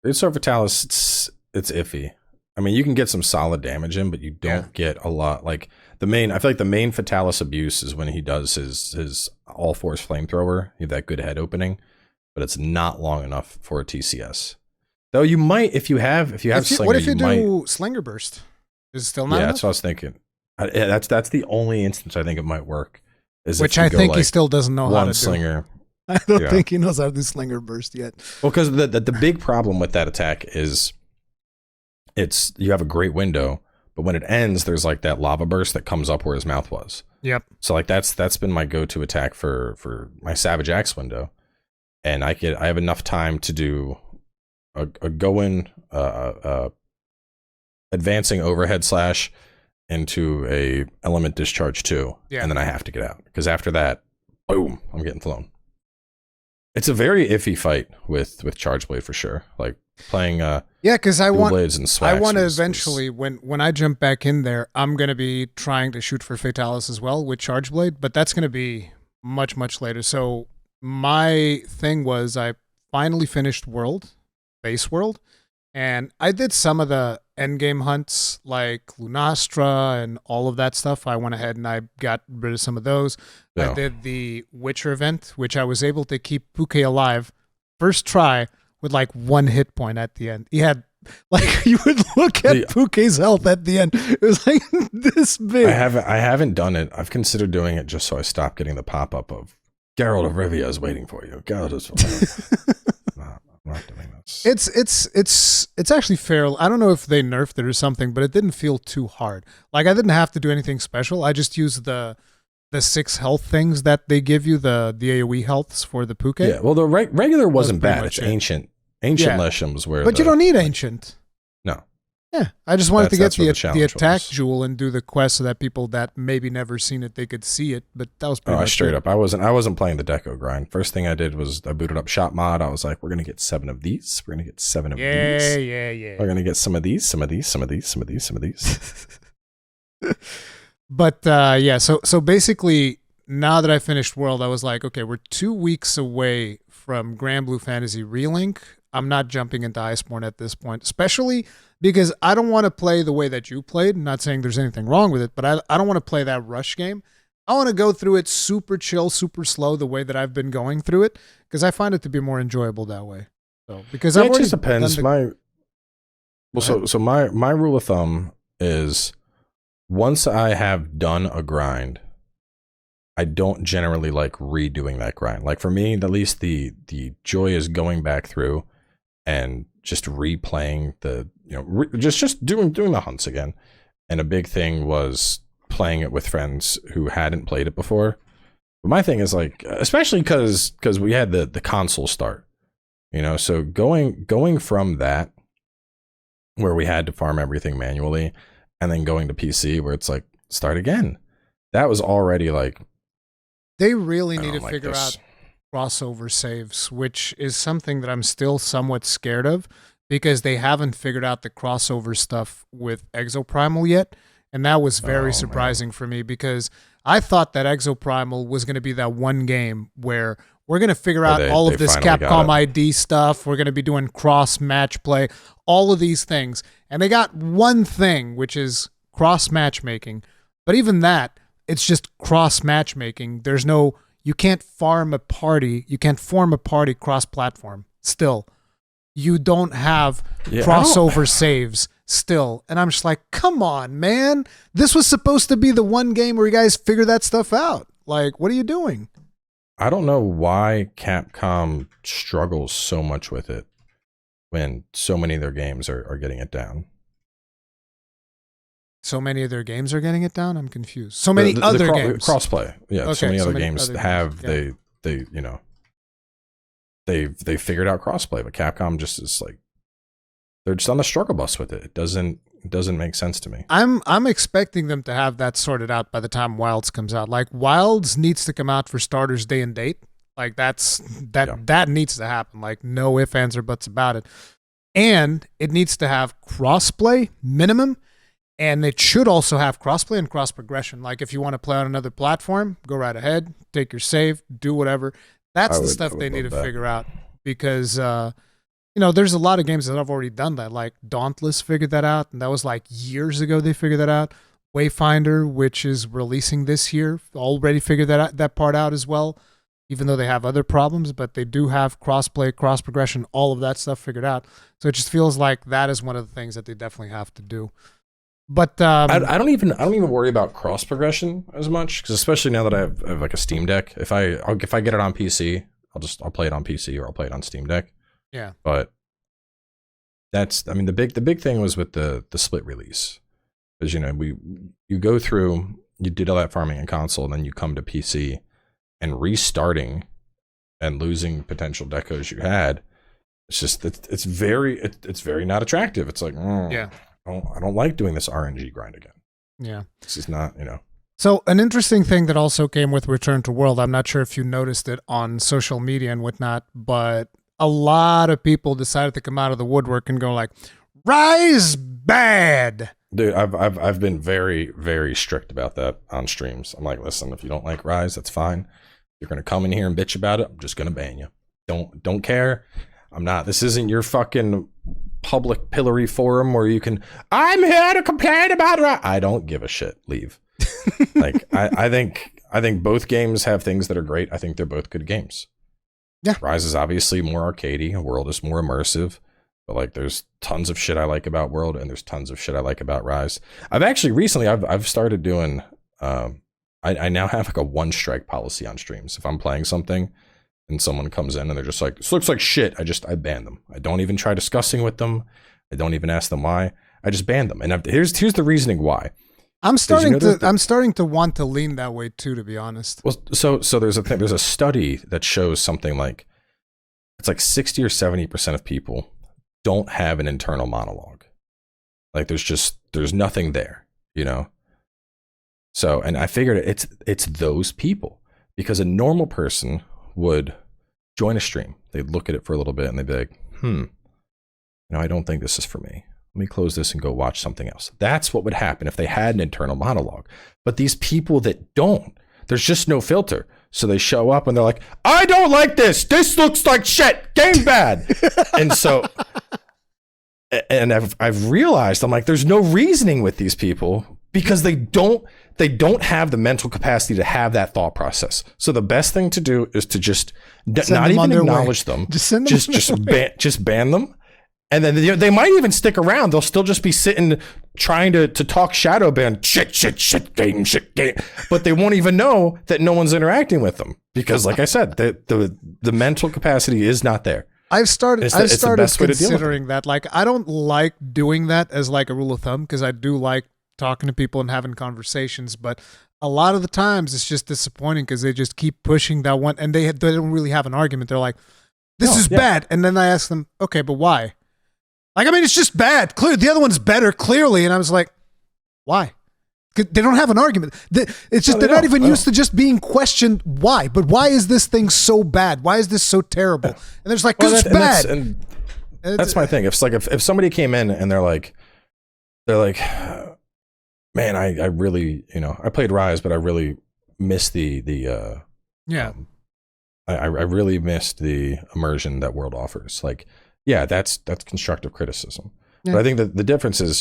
Greatsword Fatalis, it's iffy. I mean, you can get some solid damage in, but you don't get a lot. Like I feel like the main Fatalis abuse is when he does his all force flamethrower. You have that good head opening, but it's not long enough for a TCS. Though you might, if you have Slinger, what if you do Slinger Burst? Is it still not? Yeah, enough? that's what I was thinking. That's the only instance I think it might work. Which I think he still doesn't know how to do. Slinger. I don't think he knows how to do Slinger Burst yet. Well, because the big problem with that attack is you have a great window, but when it ends, there's like that lava burst that comes up where his mouth was. Yep. So like that's been my go-to attack for my Savage Axe window, and I have enough time to do a go in advancing overhead slash into a element discharge 2, and then I have to get out because after that, boom, I'm getting flown. It's a very iffy fight with Charge Blade for sure. Like playing because I want blades and Swax to eventually when I jump back in there, I'm gonna be trying to shoot for Fatalis as well with Charge Blade, but that's gonna be much later. So my thing was I finally finished Base World, And I did some of the endgame hunts like Lunastra and all of that stuff. I went ahead and I got rid of some of those. I did the Witcher event, which I was able to keep Puke alive first try with like 1 hit point at the end. He had like you would look at Puke's health at the end. It was like this big. I haven't done it. I've considered doing it just so I stop getting the pop up of Geralt of Rivia is waiting for you. Geralt is I'm not doing this. It's actually fair. I don't know if they nerfed it or something, but it didn't feel too hard. Like I didn't have to do anything special. I just used the 6 health things that they give you, the AoE healths for the Puke. Yeah, well the regular wasn't bad. It's ancient. Ancient Lesham's where but you don't need ancient. No. Yeah, I just wanted to get the attack jewel and do the quest so that people that maybe never seen it, they could see it. But that was pretty much straight up. I wasn't playing the deco grind. First thing I did was I booted up Shop Mod. I was like, we're gonna get 7 of these. We're gonna get 7 of these. Yeah. We're gonna get some of these, some of these, some of these, some of these, some of these. But yeah, so basically, now that I finished World, I was like, okay, we're 2 weeks away from Granblue Fantasy Relink. I'm not jumping into Iceborne at this point, especially because I don't want to play the way that you played. I'm not saying there's anything wrong with it, but I don't want to play that rush game. I want to go through it super chill, super slow, the way that I've been going through it, because I find it to be more enjoyable that way. So because it just depends. My rule of thumb is once I have done a grind, I don't generally like redoing that grind. Like for me, at least the joy is going back through and just replaying just doing the hunts again. And a big thing was playing it with friends who hadn't played it before. But my thing is like, especially because we had the console start, so going from that where we had to farm everything manually and then going to PC where it's like start again. That was already like, they really need to figure out crossover saves, which is something that I'm still somewhat scared of because they haven't figured out the crossover stuff with Exoprimal yet. And that was very surprising for me because I thought that Exoprimal was going to be that one game where we're going to figure out all of this Capcom ID stuff. We're going to be doing cross match play, all of these things. And they got one thing, which is cross matchmaking. But even that, it's just cross matchmaking. There's no, you can't form a party cross-platform still. You don't have crossover saves still. And I'm just like, come on, man. This was supposed to be the one game where you guys figure that stuff out. Like, what are you doing? I don't know why Capcom struggles so much with it when so many of their games are getting it down. So many of their games are getting it down? I'm confused. So many other games. Crossplay. Yeah, okay, so many other games have games. They figured out crossplay, but Capcom just is like they're just on the struggle bus with it. It doesn't make sense to me. I'm expecting them to have that sorted out by the time Wilds comes out. Like Wilds needs to come out for starters day and date. Like that needs to happen. Like no ifs, ands, or buts about it. And it needs to have crossplay minimum. And it should also have crossplay and cross progression. Like if you want to play on another platform, go right ahead, take your save, do whatever. That's the stuff they need to figure out because, there's a lot of games that have already done that. Like Dauntless figured that out, and that was like years ago they figured that out. Wayfinder, which is releasing this year, already figured that part out as well, even though they have other problems, but they do have crossplay, cross progression, all of that stuff figured out. So it just feels like that is one of the things that they definitely have to do. But I don't even worry about cross progression as much because especially now that I have like a Steam Deck, if I get it on PC, I'll play it on PC or I'll play it on Steam Deck. Yeah. But the big thing was with the split release because you go through, you did all that farming in console and then you come to PC and restarting and losing potential decos you had. It's just it's very not attractive. It's like yeah. I don't like doing this RNG grind again. Yeah. This is not, So an interesting thing that also came with Return to World, I'm not sure if you noticed it on social media and whatnot, but a lot of people decided to come out of the woodwork and go like, Rise bad. Dude, I've been very, very strict about that on streams. I'm like, listen, if you don't like Rise, that's fine. You're gonna come in here and bitch about it, I'm just gonna ban you. Don't care. I'm not. This isn't your fucking public pillory forum where you can, I'm here to complain about it. I don't give a shit. Leave. Like, I think both games have things that are great. I think they're both good games. Yeah. Rise is obviously more arcadey. World is more immersive. But like, there's tons of shit I like about World, and there's tons of shit I like about Rise. I've actually recently, I've started doing, I now have like a one strike policy on streams. If I'm playing something and someone comes in and they're just like, this looks like shit, I ban them. I don't even try discussing with them. I don't even ask them why. I just ban them. And here's the reasoning why. I'm starting to want to lean that way too, to be honest. Well, so there's a study that shows something like, it's like 60 or 70% of people don't have an internal monologue. Like there's nothing there, you know? So, and I figured it's those people, because a normal person would join a stream. They'd look at it for a little bit and they'd be like, I don't think this is for me. Let me close this and go watch something else. That's what would happen if they had an internal monologue. But these people that don't, there's just no filter. So they show up and they're like, I don't like this. This looks like shit. Game bad. And so, and I've realized, I'm like, there's no reasoning with these people, because they don't have the mental capacity to have that thought process. So the best thing to do is to just not even acknowledge them. Just ban them. And then they might even stick around. They'll still just be sitting trying to talk shadow ban shit game. But they won't even know that no one's interacting with them, because like I said, the mental capacity is not there. I've started considering that. Like, I don't like doing that as like a rule of thumb, because I do like talking to people and having conversations, but a lot of the times it's just disappointing because they just keep pushing that one, and they don't really have an argument. They're like, this is bad. And then I ask them, okay, but why? Like, I mean, it's just bad. Clearly, the other one's better, clearly. And I was like, why? They don't have an argument. It's just they're not even used to just being questioned why. But why is this thing so bad? Why is this so terrible? And they're just like, because it's bad. And that's my thing. If somebody came in and they're like, man, I really, I played Rise, but I really missed I really missed the immersion that World offers. Like, yeah, that's constructive criticism. Yeah. But I think that the difference is,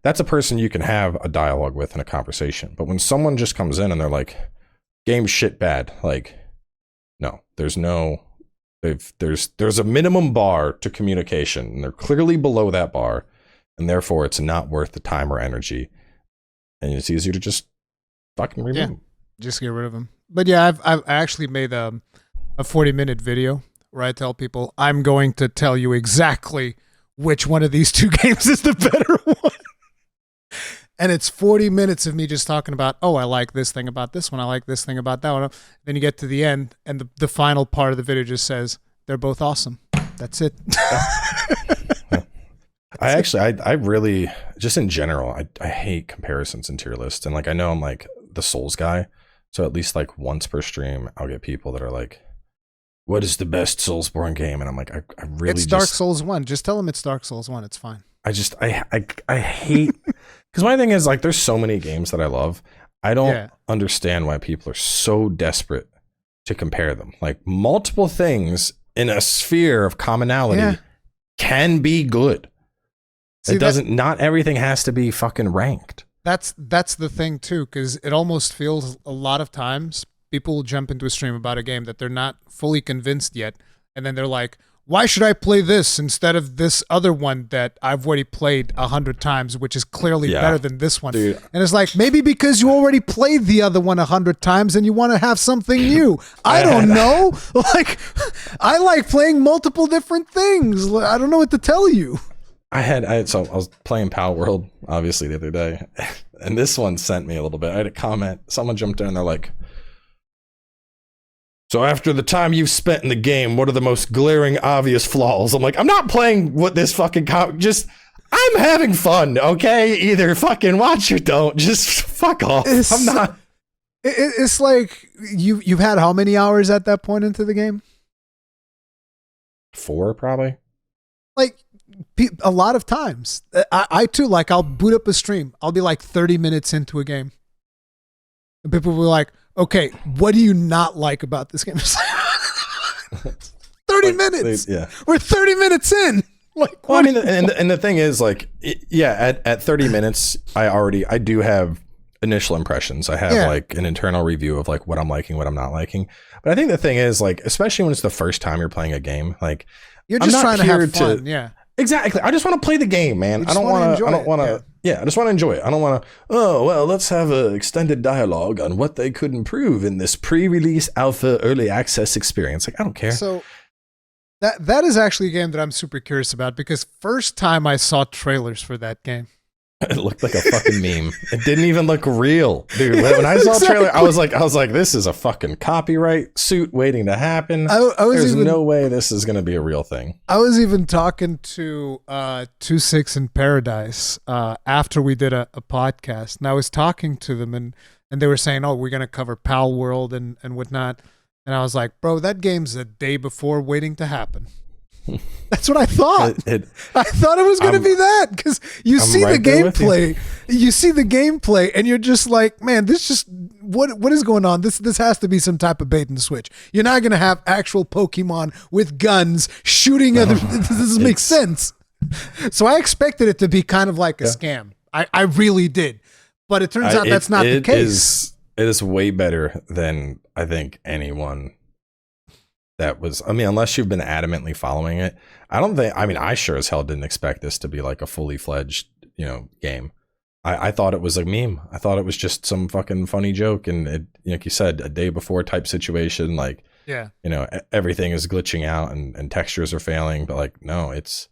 that's a person you can have a dialogue with and a conversation. But when someone just comes in and they're like, game shit bad, like, no, there's a minimum bar to communication, and they're clearly below that bar, and therefore it's not worth the time or energy, and it's easier to just fucking remove them. Just get rid of them. But yeah, I've actually made a 40-minute video where I tell people, I'm going to tell you exactly which one of these two games is the better one. And it's 40 minutes of me just talking about, oh, I like this thing about this one. I like this thing about that one. Then you get to the end, and the final part of the video just says, they're both awesome. That's it. I really, just in general, I hate comparisons in tier lists. And like, I know I'm like the Souls guy. So at least like once per stream, I'll get people that are like, what is the best Soulsborne game? And I'm like, I really It's Dark Souls 1. Just tell them it's Dark Souls 1. It's fine. I hate, because my thing is like, there's so many games that I love. I don't understand why people are so desperate to compare them. Like, multiple things in a sphere of commonality can be good. See, not everything has to be fucking ranked. That's the thing too, because it almost feels a lot of times people will jump into a stream about a game that they're not fully convinced yet, and then they're like, why should I play this instead of this other one that I've already played 100 times, which is clearly better than this one? Dude. And it's like, maybe because you already played the other one 100 times and you want to have something new. I don't know. Like, I like playing multiple different things. I don't know what to tell you. So I was playing Palworld, obviously, the other day, and this one sent me a little bit. I had a comment. Someone jumped in and they're like, so after the time you've spent in the game, what are the most glaring, obvious flaws? I'm like, I'm not playing what this fucking I'm having fun, okay? Either fucking watch or don't. Just fuck off. I'm not. It's like, you've had how many hours at that point into the game? 4, probably. Like, a lot of times. I too, like, I'll boot up a stream. I'll be like 30 minutes into a game. And people will be like, okay, what do you not like about this game? 30 minutes. We're 30 minutes in. Like, well, I mean, and the thing is, like, at 30 minutes, I do have initial impressions. I have like an internal review of like what I'm liking, what I'm not liking. But I think the thing is, like, especially when it's the first time you're playing a game, like, you're just trying to have fun. Exactly. I just want to play the game, man. I don't want to. I just want to enjoy it. I don't want to. Oh well, let's have an extended dialogue on what they could improve in this pre-release alpha early access experience. Like, I don't care. So that is actually a game that I'm super curious about, because first time I saw trailers for that game, it looked like a fucking meme. It didn't even look real, dude. When I saw the trailer, I was like, this is a fucking copyright suit waiting to happen. There's no way this is going to be a real thing. I was even talking to 26 in Paradise after we did a podcast, and I was talking to them, and they were saying, "Oh, we're going to cover Palworld and whatnot," and I was like, "Bro, that game's a day before waiting to happen." That's what I thought. I thought it was going to be that, because you see the gameplay, and you're just like, man, this just what is going on? This has to be some type of bait and switch. You're not going to have actual Pokemon with guns shooting other. This doesn't make sense. So I expected it to be kind of like a scam. I really did, but it turns out that's not the case. It is way better than I think anyone. That was, I mean, unless you've been adamantly following it, I sure as hell didn't expect this to be like a fully fledged, game. I thought it was a meme. I thought it was just some fucking funny joke. And it, like you said, a day before type situation, like, everything is glitching out and textures are failing. But like, no, it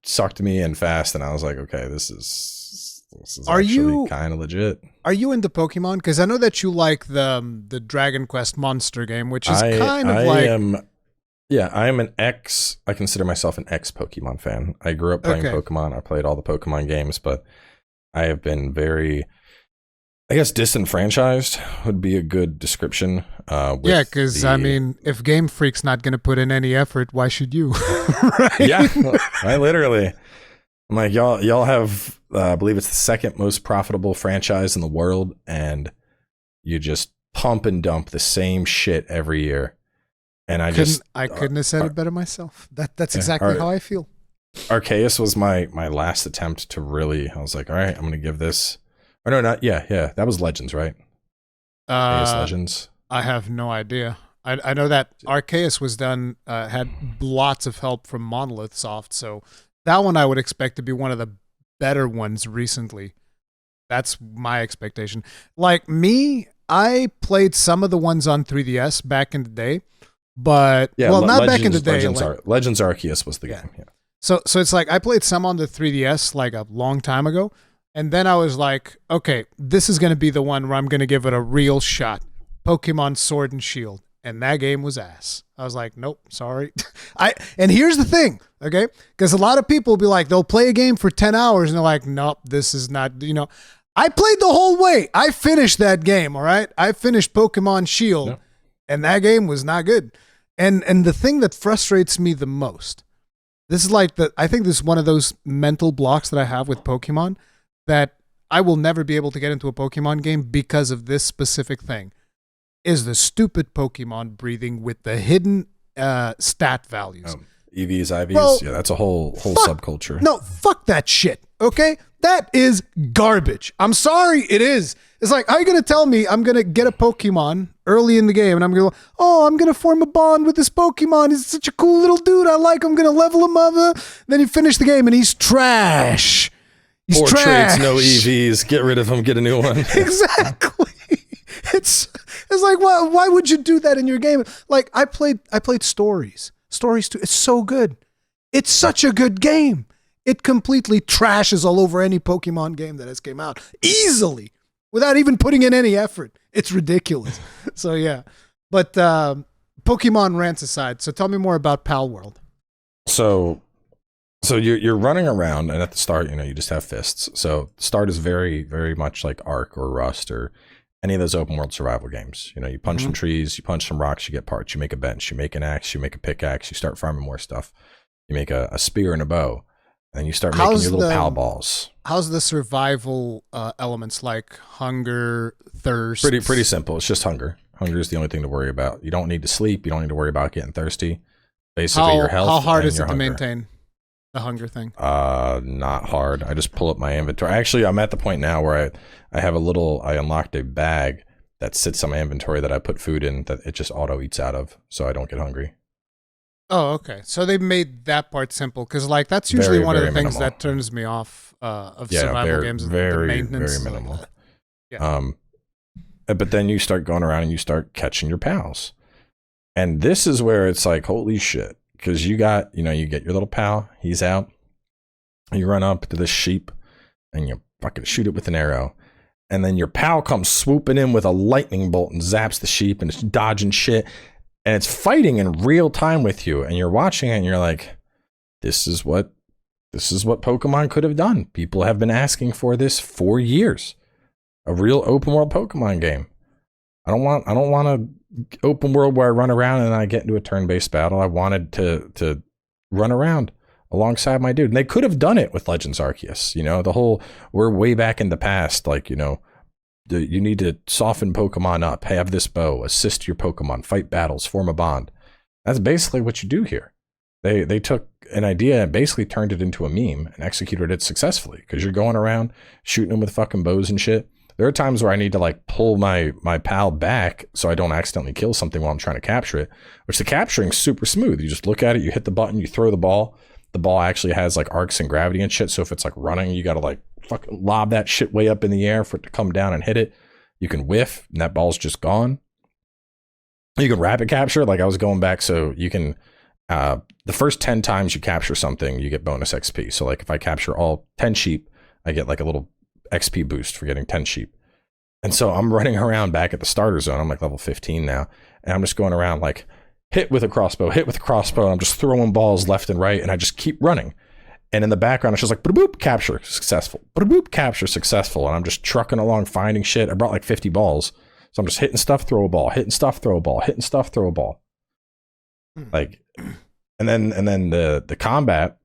sucked me in fast. And I was like, okay, this is actually kind of legit. Are you into Pokemon? Because I know that you like the Dragon Quest monster game, which is I consider myself an ex-Pokemon fan. I grew up playing Pokemon. I played all the Pokemon games, but I have been very, I guess, disenfranchised would be a good description. Because I mean, if Game Freak's not going to put in any effort, why should you? Right? Yeah, I literally. I'm like, y'all have, I believe it's the second most profitable franchise in the world, and you just pump and dump the same shit every year. And I couldn't have said it better myself. That's exactly how I feel. Arceus was my last attempt to really, I was like, all right, I'm going to give this, or no, not, that was Legends, right? Arceus Legends. I have no idea. I know that Arceus was done, had lots of help from Monolith Soft, so that one I would expect to be one of the better ones recently. That's my expectation. Like me, I played some of the ones on 3DS back in the day, but not back in the day. Legends Arceus was the game. Yeah. So it's like I played some on the 3DS like a long time ago, and then I was like, okay, this is going to be the one where I'm going to give it a real shot. Pokemon Sword and Shield. And that game was ass. I was like, nope, sorry. And here's the thing, okay? Because a lot of people will be like, they'll play a game for 10 hours and they're like, nope, this is not, I played the whole way. I finished that game, all right? I finished Pokemon Shield, and that game was not good. And the thing that frustrates me the most, this is like I think this is one of those mental blocks that I have with Pokemon, that I will never be able to get into a Pokemon game because of this specific thing. Is the stupid Pokemon breathing with the hidden stat values. EVs, IVs, that's a whole subculture. No, fuck that shit, okay? That is garbage. I'm sorry, it is. It's like, how are you going to tell me I'm going to get a Pokemon early in the game and I'm going to go, I'm going to form a bond with this Pokemon. He's such a cool little dude. I like him. I'm going to level him up. Then you finish the game and he's trash. He's trash. Trades, no EVs. Get rid of him. Get a new one. Exactly. It's like, why would you do that in your game? Like, I played Stories too. It's so good. It's such a good game. It completely trashes all over any Pokemon game that has came out easily without even putting in any effort. It's ridiculous. So yeah, but Pokemon rants aside. So tell me more about Palworld. So you're running around, and at the start, you just have fists. So start is very, very much like Ark or Rust or any of those open world survival games. You punch some trees, you punch some rocks, you get parts, you make a bench, you make an axe, you make a pickaxe, you start farming more stuff. You make a spear and a bow, and then you start making your little pal balls. How's the survival elements like hunger, thirst? Pretty simple. It's just hunger. Hunger is the only thing to worry about. You don't need to sleep. You don't need to worry about getting thirsty. basically your health. How hard and is your it to hunger. maintain the hunger thing? Not hard. I just pull up my inventory. Actually, I'm at the point now where I unlocked a bag that sits on my inventory that I put food in that it just auto eats out of, so I don't get hungry. Oh, okay. So they made that part simple, because like that's usually one of the things minimal. that turns me off of survival games. Very, the maintenance, very minimal. like yeah. But then you start going around and you start catching your pals, and this is where it's like, holy shit, because you get your little pal, he's out, you run up to this sheep, and you fucking shoot it with an arrow. And then your pal comes swooping in with a lightning bolt and zaps the sheep, and it's dodging shit. And it's fighting in real time with you. And you're watching it and you're like, this is what Pokemon could have done. People have been asking for this for years. A real open world Pokemon game. I don't want an open world where I run around and I get into a turn-based battle. I wanted to run around alongside my dude. And they could have done it with Legends Arceus. The whole, we're way back in the past, like, you need to soften Pokemon up, have this bow, assist your Pokemon, fight battles, form a bond. That's basically what you do here. They took an idea and basically turned it into a meme and executed it successfully, because you're going around shooting them with fucking bows and shit. There are times where I need to like pull my pal back so I don't accidentally kill something while I'm trying to capture it, which the capturing's super smooth. You just look at it, you hit the button, you throw the ball. The ball actually has like arcs and gravity and shit. So if it's like running, you got to like fucking lob that shit way up in the air for it to come down and hit it. You can whiff and that ball's just gone. You can rapid capture. Like I was going back. So you can, the first 10 times you capture something, you get bonus XP. So like if I capture all 10 sheep, I get like a little XP boost for getting 10 sheep. And so I'm running around back at the starter zone. I'm like level 15 now. And I'm just going around like, hit with a crossbow. I'm just throwing balls left and right, and I just keep running. And in the background, it's just like, boop, capture, successful. Boop, capture, successful. And I'm just trucking along, finding shit. I brought like 50 balls. So I'm just hitting stuff, throw a ball, hitting stuff, throw a ball, hitting stuff, throw a ball. Like, and then the combat.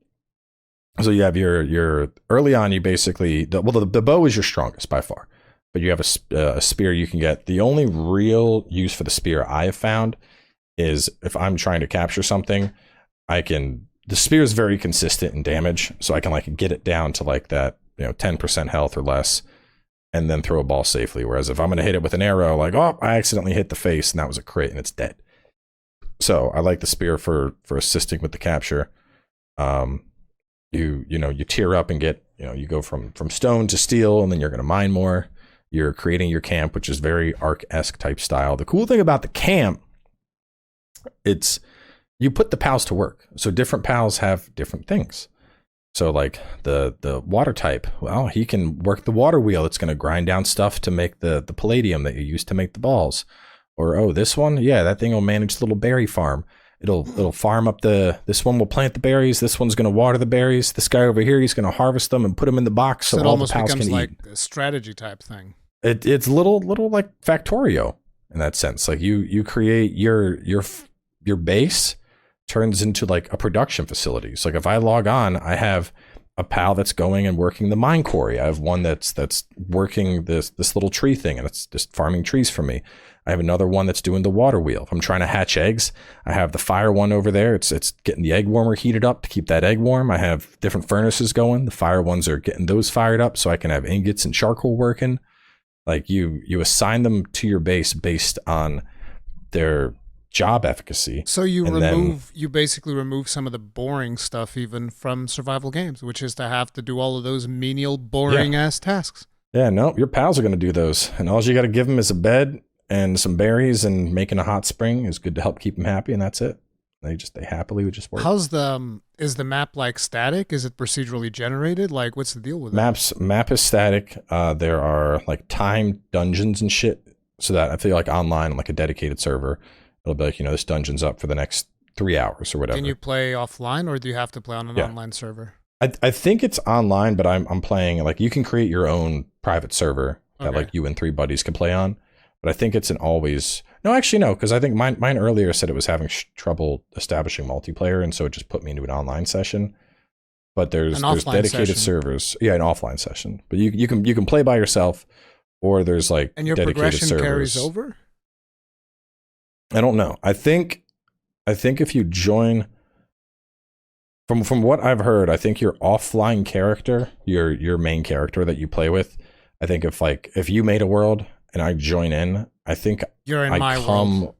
So you have your early on, you basically, the bow is your strongest by far, but you have a spear you can get. The only real use for the spear I have found is if I'm trying to capture something, the spear is very consistent in damage, so I can like get it down to like that, 10% health or less, and then throw a ball safely. Whereas if I'm going to hit it with an arrow, like, oh, I accidentally hit the face and that was a crit and it's dead. So I like the spear for assisting with the capture. You tier up and get, you go from stone to steel, and then you're going to mine more. You're creating your camp, which is very Ark-esque type style. The cool thing about the camp, it's you put the pals to work. So different pals have different things. So like the water type, well, he can work the water wheel. It's going to grind down stuff to make the palladium that you use to make the balls. Or this one, yeah, that thing will manage the little berry farm. It'll farm up this one will plant the berries. This one's going to water the berries. This guy over here, he's going to harvest them and put them in the box so all the pals can eat. It almost becomes like a strategy type thing. It's little like Factorio in that sense. Like you create your base turns into like a production facility. So like if I log on, I have a pal that's going and working the mine quarry. I have one that's working this little tree thing, and it's just farming trees for me. I have another one that's doing the water wheel. If I'm trying to hatch eggs, I have the fire one over there. It's getting the egg warmer heated up to keep that egg warm. I have different furnaces going. The fire ones are getting those fired up so I can have ingots and charcoal working. Like you assign them to your base based on their job efficacy. So you basically remove some of the boring stuff even from survival games, which is to have to do all of those menial, boring ass tasks. Yeah, no, your pals are going to do those, and all you got to give them is a bed and some berries, and making a hot spring is good to help keep them happy, and that's it. They happily would just work. Is the map like static? Is it procedurally generated? Like, what's the deal with it? Map is static. There are like timed dungeons and shit, so that I feel like online, like a dedicated server, it'll be like, this dungeon's up for the next 3 hours or whatever. Can you play offline, or do you have to play on an online server? I think it's online, but I'm playing, like, you can create your own private server that like you and 3 buddies can play on. But I think it's an always... No, actually, no, because I think mine earlier said it was having trouble establishing multiplayer, and so it just put me into an online session. But there's dedicated servers. Yeah, an offline session. But you can play by yourself, or there's like and your dedicated progression servers. Carries over? I don't know. I think if you join From what I've heard, I think your offline character, your main character that you play with, I think if you made a world and I join in, I think you're in my world.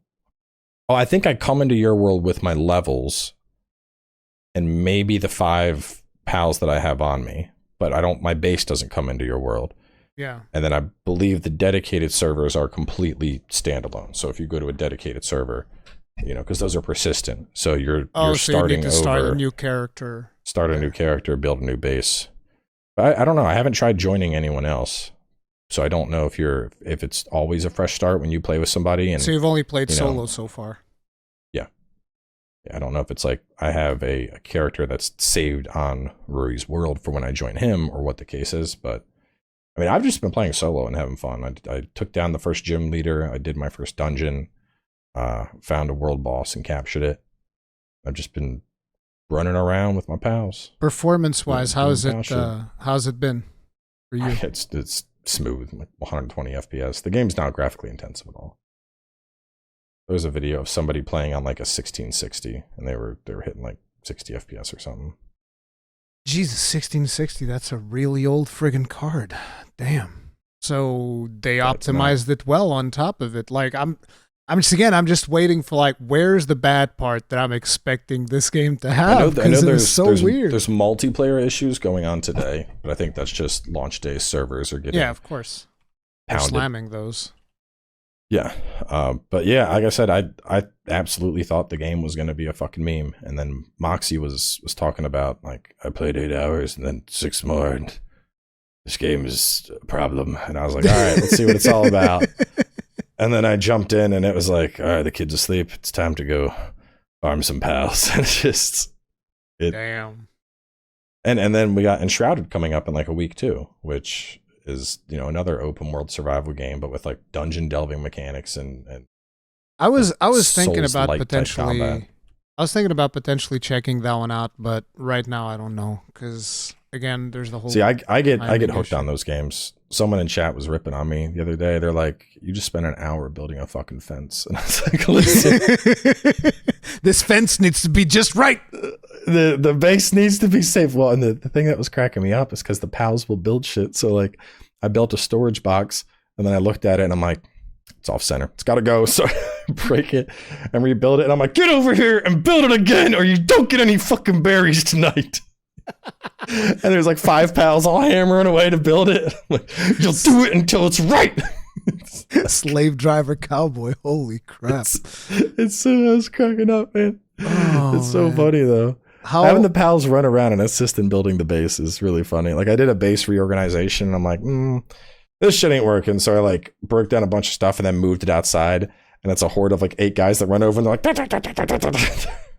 Oh, I think I come into your world with my levels and maybe the 5 pals that I have on me, but my base doesn't come into your world. Yeah. And then I believe the dedicated servers are completely standalone. So if you go to a dedicated server, because those are persistent. So you're starting you need to start a new character. Start a new character, build a new base. But I don't know. I haven't tried joining anyone else. So I don't know if it's always a fresh start when you play with somebody. And so you've only played solo so far. Yeah. I don't know if it's like I have a character that's saved on Ruri's world for when I join him or what the case is. But I mean, I've just been playing solo and having fun. I took down the first gym leader. I did my first dungeon. Found a world boss and captured it. I've just been running around with my pals. Performance-wise, how's it been for you? It's smooth, like 120 FPS. The game's not graphically intensive at all. There was a video of somebody playing on like a 1660, and they were hitting like 60 FPS or something. Jesus, 1660, that's a really old friggin' card. Damn. So they optimized it well on top of it. Like I'm just waiting for like, where's the bad part that I'm expecting this game to have? I know there's weird. There's multiplayer issues going on today, but I think that's just launch day servers are getting of course. They're slamming those. Yeah, but yeah, like I said, I absolutely thought the game was going to be a fucking meme, and then Moxie was talking about like I played 8 hours and then 6 more, and this game is a problem, and I was like, all right, let's see what it's all about. And then I jumped in, and it was like, all right, the kid's asleep. It's time to go farm some pals. And it's just damn. And then we got Enshrouded coming up in like a week too, which is another open world survival game, but with like dungeon delving mechanics and I was thinking about potentially checking that one out, but right now I don't know because again, there's the whole. See, I get hooked on those games. Someone in chat was ripping on me the other day. They're like, "You just spent an hour building a fucking fence," and I was like, "Listen, this fence needs to be just right. The base needs to be safe." Well, and the thing that was cracking me up is because the pals will build shit. So like, I built a storage box, and then I looked at it, and I'm like, "It's off center. It's got to go." So I break it and rebuild it, and I'm like, "Get over here and build it again, or you don't get any fucking berries tonight." And there's like 5 pals all hammering away to build it. Like, you'll do it until it's right. Slave driver cowboy. Holy crap. It's so, I was cracking up, man. It's so funny though. Having the pals run around and assist in building the base is really funny. Like I did a base reorganization and I'm like, this shit ain't working. So I like broke down a bunch of stuff and then moved it outside. And it's a horde of like 8 guys that run over and they're like,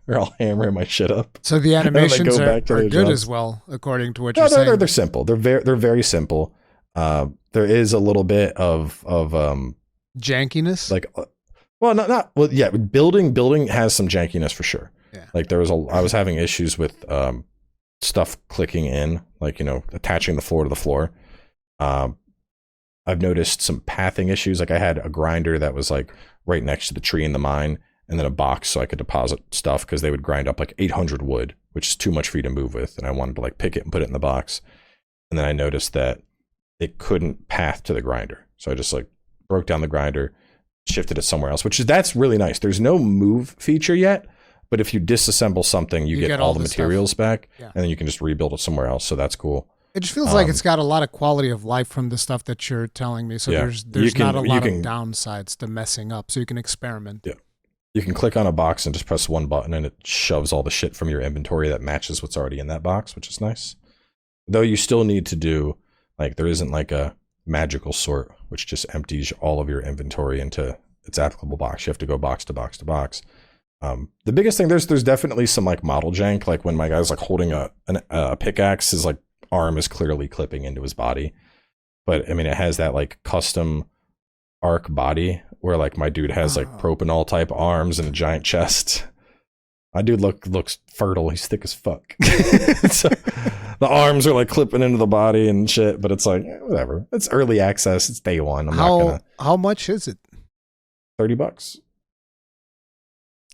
they're all hammering my shit up. So the animations are good as well, according to what you're saying. They're simple. They're very simple. There is a little bit of jankiness. Like, building has some jankiness for sure. Yeah. Like I was having issues with stuff clicking in, like attaching the floor to the floor. I've noticed some pathing issues. Like I had a grinder that was like right next to the tree in the mine, and then a box so I could deposit stuff because they would grind up like 800 wood, which is too much for you to move with. And I wanted to like pick it and put it in the box. And then I noticed that it couldn't path to the grinder. So I just like broke down the grinder, shifted it somewhere else, that's really nice. There's no move feature yet, but if you disassemble something, you get all the materials back, and then you can just rebuild it somewhere else. So that's cool. It just feels like it's got a lot of quality of life from the stuff that you're telling me. So there's not a lot of downsides to messing up. So you can experiment. Yeah. You can click on a box and just press one button and it shoves all the shit from your inventory that matches what's already in that box, which is nice. Though you still need to do, like, there isn't like a magical sort, which just empties all of your inventory into its applicable box. You have to go box to box to box. The biggest thing, there's definitely some like model jank, like when my guy's like holding a pickaxe, his like arm is clearly clipping into his body. But I mean, it has that like custom arc body where like my dude has like propanol type arms and a giant chest. My dude looks fertile. He's thick as fuck. So, the arms are like clipping into the body and shit, but it's like whatever. It's early access. It's day one. How much is it? $30.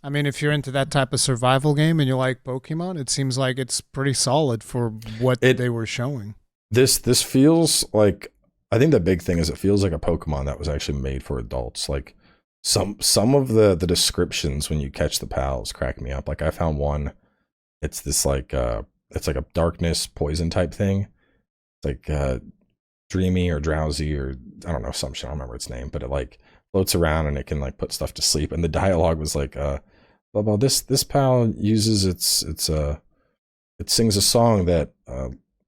I mean, if you're into that type of survival game and you like Pokemon, it seems like it's pretty solid for what they were showing. This feels like, I think the big thing is it feels like a Pokemon that was actually made for adults. Like some of the descriptions when you catch the pals crack me up. Like I found one, it's this like it's like a darkness poison type thing. It's like dreamy or drowsy or I don't know, some shit, I don't remember its name, but it like floats around and it can like put stuff to sleep. And the dialogue was like, well, this pal uses it sings a song that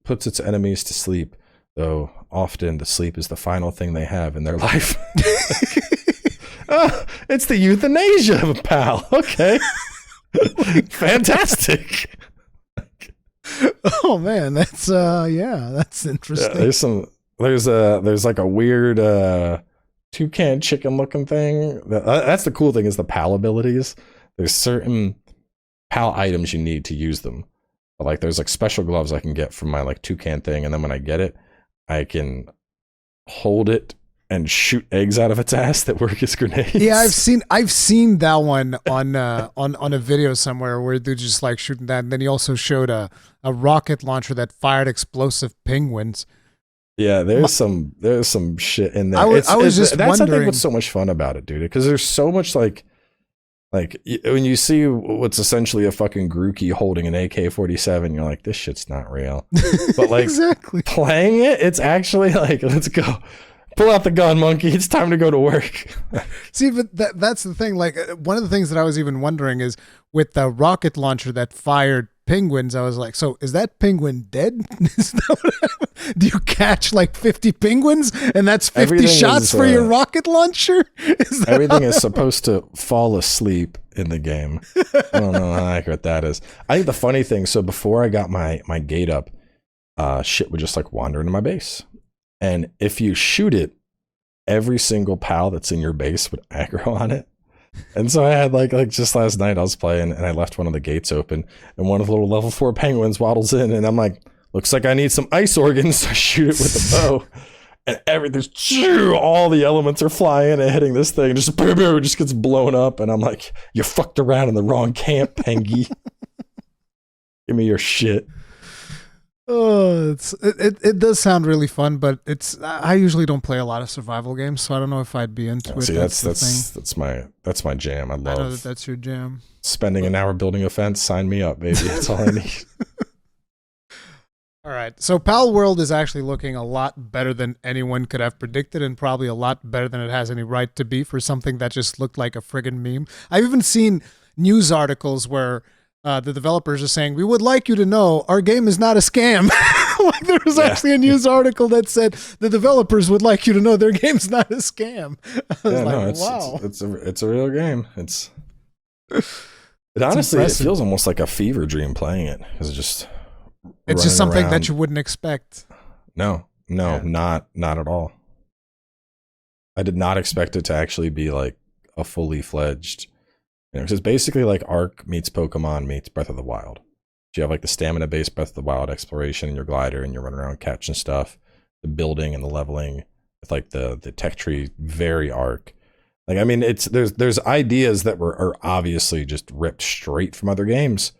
puts its enemies to sleep, though often the sleep is the final thing they have in their life. Oh, it's the euthanasia of a pal. Okay. Fantastic. Oh man, that's that's interesting. Yeah, there's like a weird toucan chicken looking thing. That's the cool thing is the pal abilities. There's certain pal items you need to use them. But like there's like special gloves I can get from my like toucan thing, and then when I get it, I can hold it and shoot eggs out of its ass that work as grenades. Yeah, I've seen that one on a video somewhere where they're just like shooting that, and then he also showed a rocket launcher that fired explosive penguins. Yeah, there's some shit in there. That's I think what's so much fun about it, dude, because there's so much like when you see what's essentially a fucking Grookey holding an AK-47, you're like, this shit's not real. But like exactly. Playing it, it's actually like, let's go. Pull out the gun, monkey. It's time to go to work. See, but that's the thing. Like one of the things that I was even wondering is with the rocket launcher that fired penguins, I was like, so is that penguin dead? Is that what happened? Do you catch like 50 penguins and that's 50 Everything shots for your rocket launcher? Everything is supposed to fall asleep in the game. I don't know how accurate that is. I think the funny thing, so before I got my gate up, shit would just like wander into my base. And if you shoot it, every single pal that's in your base would aggro on it. And so I had like just last night I was playing and I left one of the gates open and one of the little level 4 penguins waddles in and I'm like, looks like I need some ice organs. So I shoot it with a bow and everything, all the elements are flying and hitting this thing. Just boom, boom, it just gets blown up. And I'm like, you fucked around in the wrong camp, Pengy. Give me your shit. Oh, it does sound really fun, but I usually don't play a lot of survival games, so I don't know if I'd be into it. See, that's my jam. I know that's your jam. Spending an hour building a fence. Sign me up, baby. That's all I need. All right, so Palworld is actually looking a lot better than anyone could have predicted, and probably a lot better than it has any right to be for something that just looked like a friggin' meme. I've even seen news articles where the developers are saying, we would like you to know our game is not a scam. Like there was actually a news article that said the developers would like you to know their game's not a scam. I was like, wow. It's a real game. It honestly, it feels almost like a fever dream playing it. It's just something around. that you wouldn't expect. No, not at all. I did not expect it to actually be like a fully fledged. It's basically like Ark meets Pokemon meets Breath of the Wild. You have like the stamina-based Breath of the Wild exploration and your glider and you're running around catching stuff, the building and the leveling with like the tech tree, very Ark. Like, I mean, there's ideas that are obviously just ripped straight from other games.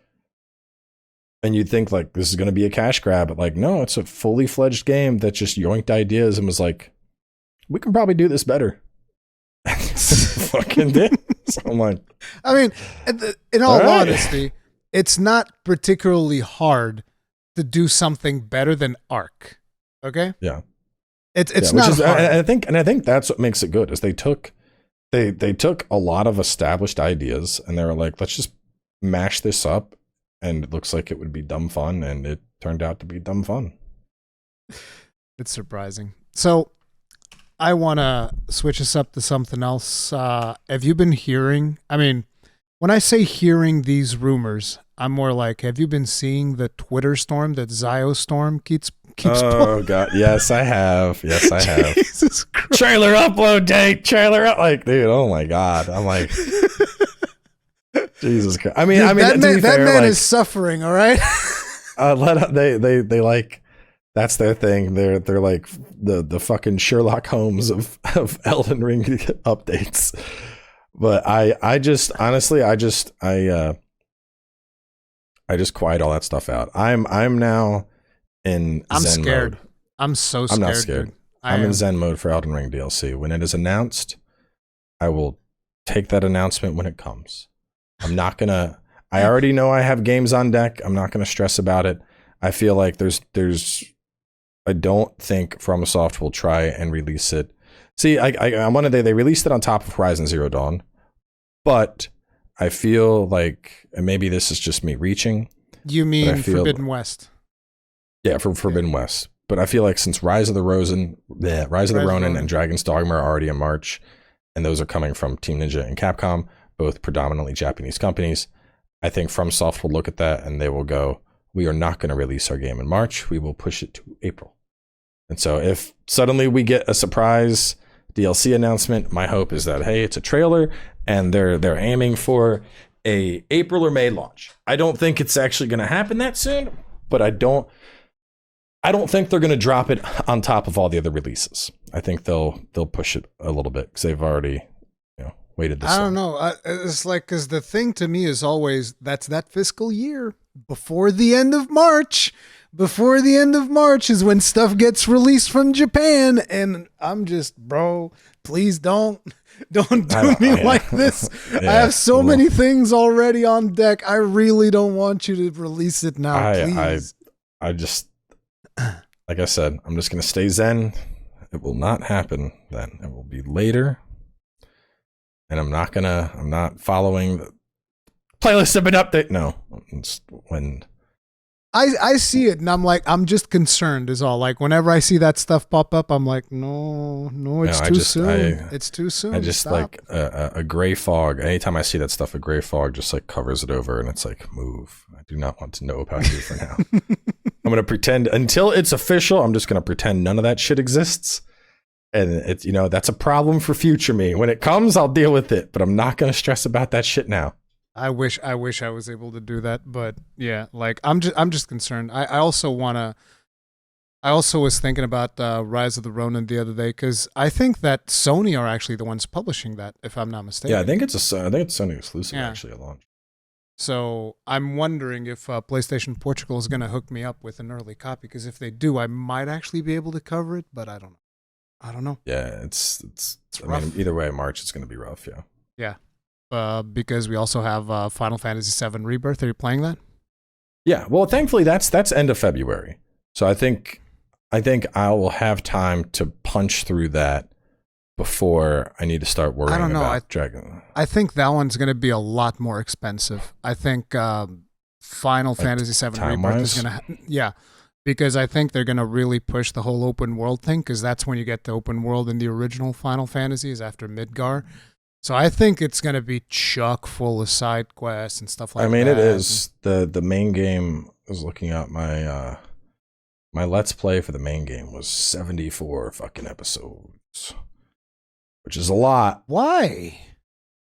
And you'd think like this is going to be a cash grab, but like, no, it's a fully fledged game that just yoinked ideas and was like, we can probably do this better. Fucking did. So I'm like, I mean, in all honesty, it's not particularly hard to do something better than Ark. Okay. Yeah. It's not hard. I think that's what makes it good is they took a lot of established ideas and they were like, let's just mash this up and it looks like it would be dumb fun, and it turned out to be dumb fun. It's surprising. So I want to switch us up to something else. Have you been hearing? I mean, when I say hearing these rumors, I'm more like, have you been seeing the Twitter storm that Ziostorm keeps Oh God, yes I have. Yes I have. Jesus Christ. Trailer upload date. Trailer up. Like, dude, oh my God. I'm like, Jesus Christ. I mean, that man like, is suffering. All right. They like. That's their thing. They're like the fucking Sherlock Holmes of Elden Ring updates. But I just honestly, I just quiet all that stuff out. I'm now in Zen scared. mode. I'm so scared. I'm not scared. I'm in Zen mode for Elden Ring DLC. When it is announced, I will take that announcement when it comes. I'm not gonna. I already know I have games on deck. I'm not gonna stress about it. I feel like there's. I don't think FromSoft will try and release it. See, I wanted they released it on top of Horizon Zero Dawn, but I feel like, and maybe this is just me reaching. You mean Forbidden West? Yeah, for Forbidden West. But I feel like since Rise of the Ronin and Dragon's Dogma are already in March, and those are coming from Team Ninja and Capcom, both predominantly Japanese companies, I think FromSoft will look at that and they will go, we are not going to release our game in March. We will push it to April. And so if suddenly we get a surprise DLC announcement, my hope is that, hey, it's a trailer and they're aiming for a April or May launch. I don't think it's actually going to happen that soon, but I don't think they're going to drop it on top of all the other releases. I think they'll push it a little bit because they've already waited this long. I don't know. It's like, because the thing to me is always, that's that fiscal year before the end of March. Before the end of March is when stuff gets released from Japan, and I'm just, bro, please don't do me like this. Yeah, I have so many things already on deck. I really don't want you to release it now, please. I just, like I said, I'm just going to stay zen. It will not happen then. It will be later. And I'm not following the playlist have been updated. No, it's when I see it and I'm just concerned is all. Like whenever I see that stuff pop up, I'm like, no, it's too soon. It's too soon. I just stop. Like a gray fog. Anytime I see that stuff, a gray fog just like covers it over, and it's like, move. I do not want to know about you for now. I'm gonna pretend until it's official. I'm just gonna pretend none of that shit exists. And it's, that's a problem for future me. When it comes, I'll deal with it, but I'm not going to stress about that shit now. I wish I was able to do that, but yeah, like I'm just concerned. I also was thinking about Rise of the Ronin the other day, because I think that Sony are actually the ones publishing that, if I'm not mistaken. Yeah, I think it's Sony exclusive actually at launch. So I'm wondering if PlayStation Portugal is going to hook me up with an early copy, because if they do, I might actually be able to cover it, but I don't know. Yeah, it's I mean, either way, March it's going to be rough. Yeah. Because we also have Final Fantasy VII Rebirth. Are you playing that? Yeah. Well, thankfully that's end of February. So I think I will have time to punch through that before I need to start worrying about Dragon. I think that one's going to be a lot more expensive. I think Final Fantasy VII Rebirth is going to because I think they're going to really push the whole open world thing, because that's when you get the open world in the original Final Fantasy is after Midgar. So I think it's going to be chock full of side quests and stuff like that. I mean, it is. The main game, I was looking up my Let's Play for the main game was 74 fucking episodes, which is a lot. Why?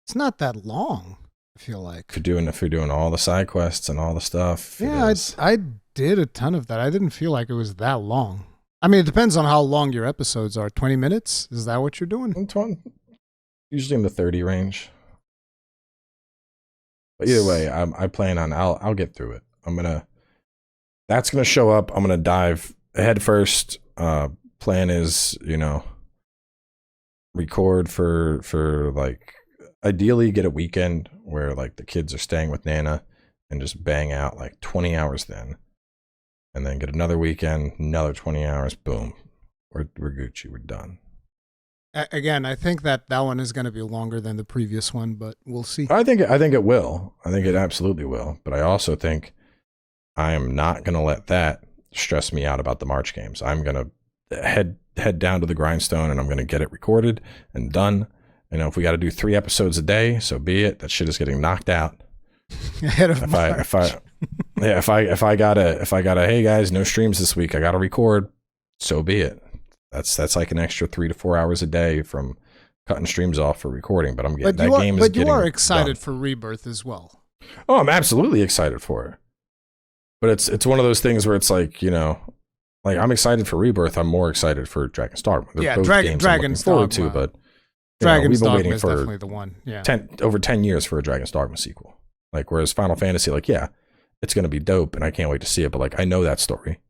It's not that long, I feel like. If you're doing all the side quests and all the stuff. Yeah, I did a ton of that. I didn't feel like it was that long. I mean, it depends on how long your episodes are. 20 minutes? Is that what you're doing? Usually in the 30 range. But either way, I plan on I'll get through it. That's gonna show up. I'm gonna dive head first. Plan is, record for like ideally get a weekend where like the kids are staying with Nana and just bang out like 20 hours then. And then get another weekend, another 20 hours, boom. We're Gucci, we're done. Again, I think that one is going to be longer than the previous one, but we'll see. I think it will. I think it absolutely will. But I also think I am not going to let that stress me out about the March games. I'm going to head down to the grindstone, and I'm going to get it recorded and done. If we got to do 3 episodes a day, so be it. That shit is getting knocked out. Ahead of March. If I gotta, hey guys, no streams this week, I gotta record, so be it. That's like an extra 3 to 4 hours a day from cutting streams off for recording. But I'm getting that game. But you are excited done. for Rebirth as well. Oh, I'm absolutely excited for it. But it's one of those things where it's like, like I'm excited for Rebirth. I'm more excited for Dragon's Dogma. They're both games I'm looking forward to, but Dragon's been Dogma waiting is for definitely the one. Yeah. over 10 years for a Dragon's Dogma sequel. Like, whereas Final Fantasy, like, yeah, it's going to be dope and I can't wait to see it. But like, I know that story.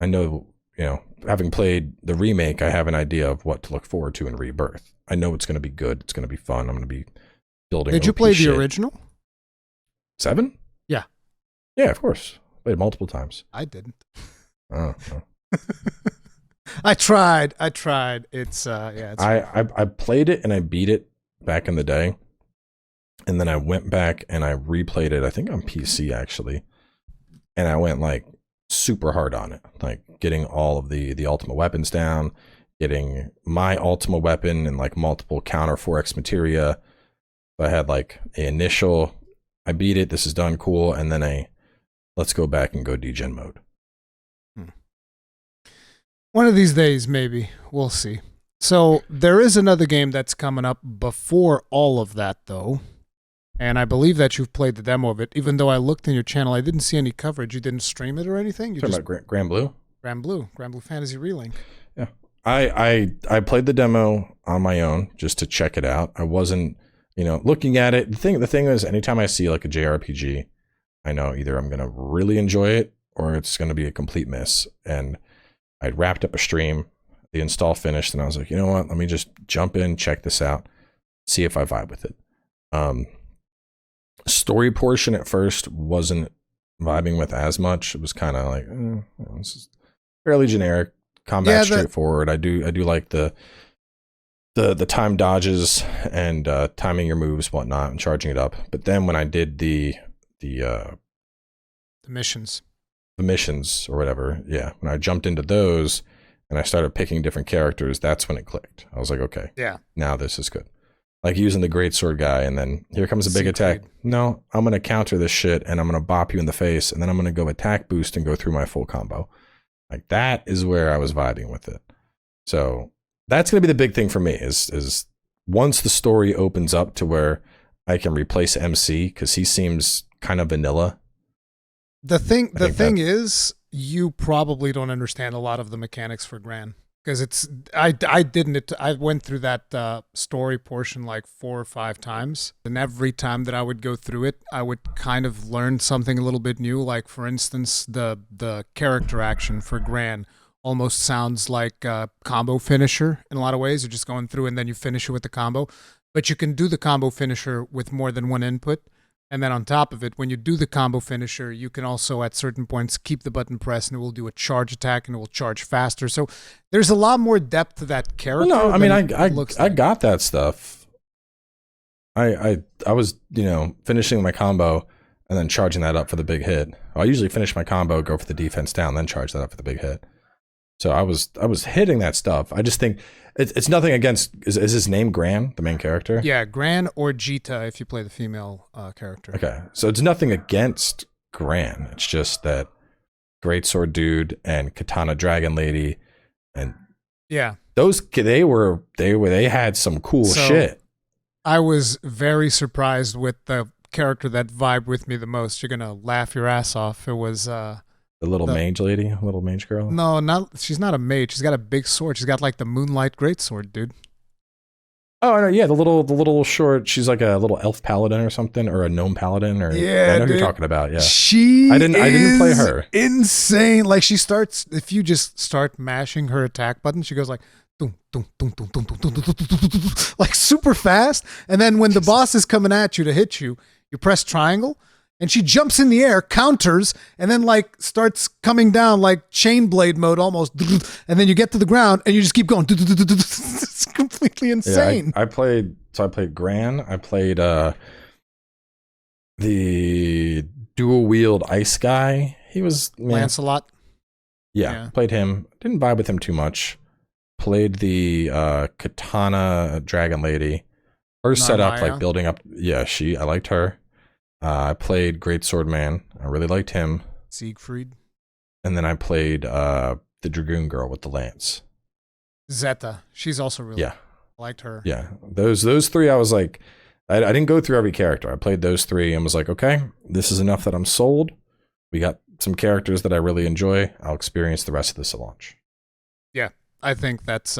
I know, having played the remake, I have an idea of what to look forward to in Rebirth. I know it's going to be good. It's going to be fun. I'm going to be building. Did you play the original? 7? Yeah. Yeah, of course. Played it multiple times. I didn't. Oh. I tried. It's I played it and I beat it back in the day. And then I went back and I replayed it, I think on PC actually. And I went like super hard on it. Like getting all of the ultimate weapons down, getting my ultimate weapon and like multiple counter 4x materia. So I had like an initial, I beat it, this is done, cool, and then let's go back and go degen mode. One of these days, maybe. We'll see. So there is another game that's coming up before all of that, though. And I believe that you've played the demo of it. Even though I looked in your channel, I didn't see any coverage. You didn't stream it or anything? You talking about Granblue? Granblue Fantasy Relink. Yeah. I played the demo on my own just to check it out. I wasn't, looking at it. The thing is, anytime I see like a JRPG, I know either I'm going to really enjoy it or it's going to be a complete miss. And I'd wrapped up a stream, the install finished, and I was like, you know what? Let me just jump in, check this out, see if I vibe with it. Story portion at first wasn't vibing with as much. It was kind of like, this is fairly generic. Combat straightforward. I do like the time dodges and timing your moves, whatnot, and charging it up. But then when I did the missions. The missions or whatever, yeah. When I jumped into those and I started picking different characters, that's when it clicked. I was like, okay, yeah, now this is good. Like using the greatsword guy, and then here comes a big attack. No, I'm going to counter this shit, and I'm going to bop you in the face, and then I'm going to go attack boost and go through my full combo. Like that is where I was vibing with it. So that's going to be the big thing for me is once the story opens up to where I can replace MC, because he seems kind of vanilla. The thing is, you probably don't understand a lot of the mechanics for Gran, because I went through that story portion like 4 or 5 times, and every time that I would go through it, I would kind of learn something a little bit new. Like for instance, the character action for Gran almost sounds like a combo finisher in a lot of ways. You're just going through and then you finish it with the combo, but you can do the combo finisher with more than one input. And then on top of it, when you do the combo finisher, you can also at certain points keep the button pressed and it will do a charge attack and it will charge faster. So there's a lot more depth to that character. Well, no, I mean, I got that stuff. I was, finishing my combo and then charging that up for the big hit. I usually finish my combo, go for the defense down, then charge that up for the big hit. So I was hitting that stuff. I just think it's nothing against. Is his name Gran, the main character? Yeah, Gran or Jita if you play the female character. Okay, so it's nothing against Gran. It's just that greatsword dude and katana dragon lady, and yeah, they had some cool shit. I was very surprised with the character that vibed with me the most. You're gonna laugh your ass off. It was the little mage lady, little mage girl. No, she's not a mage. She's got a big sword. She's got like the Moonlight Greatsword, dude. Oh no, yeah, the little short. She's like a little elf paladin or something, or a gnome paladin, or yeah, I know who you're talking about. Yeah, I didn't play her. Insane. Like she starts, if you just start mashing her attack button, she goes like, dum, dum, dum, dum, dum, dum, dum, dum, dum, dum, like super fast. And then when the boss is coming at you to hit you, you press triangle. And she jumps in the air, counters, and then like starts coming down like chain blade mode almost. And then you get to the ground and you just keep going. It's completely insane. Yeah, I played Gran. I played the dual wield ice guy. He was Lancelot. Yeah, played him. Didn't vibe with him too much. Played the katana dragon lady. Her setup, like building up. Yeah, I liked her. I played Greatsword Man. I really liked him. Siegfried. And then I played the Dragoon girl with the lance. Zeta. She's also really I liked her. Yeah. Those 3, I was like, I didn't go through every character. I played those 3 and was like, okay, this is enough that I'm sold. We got some characters that I really enjoy. I'll experience the rest of this at launch. Yeah. I think that's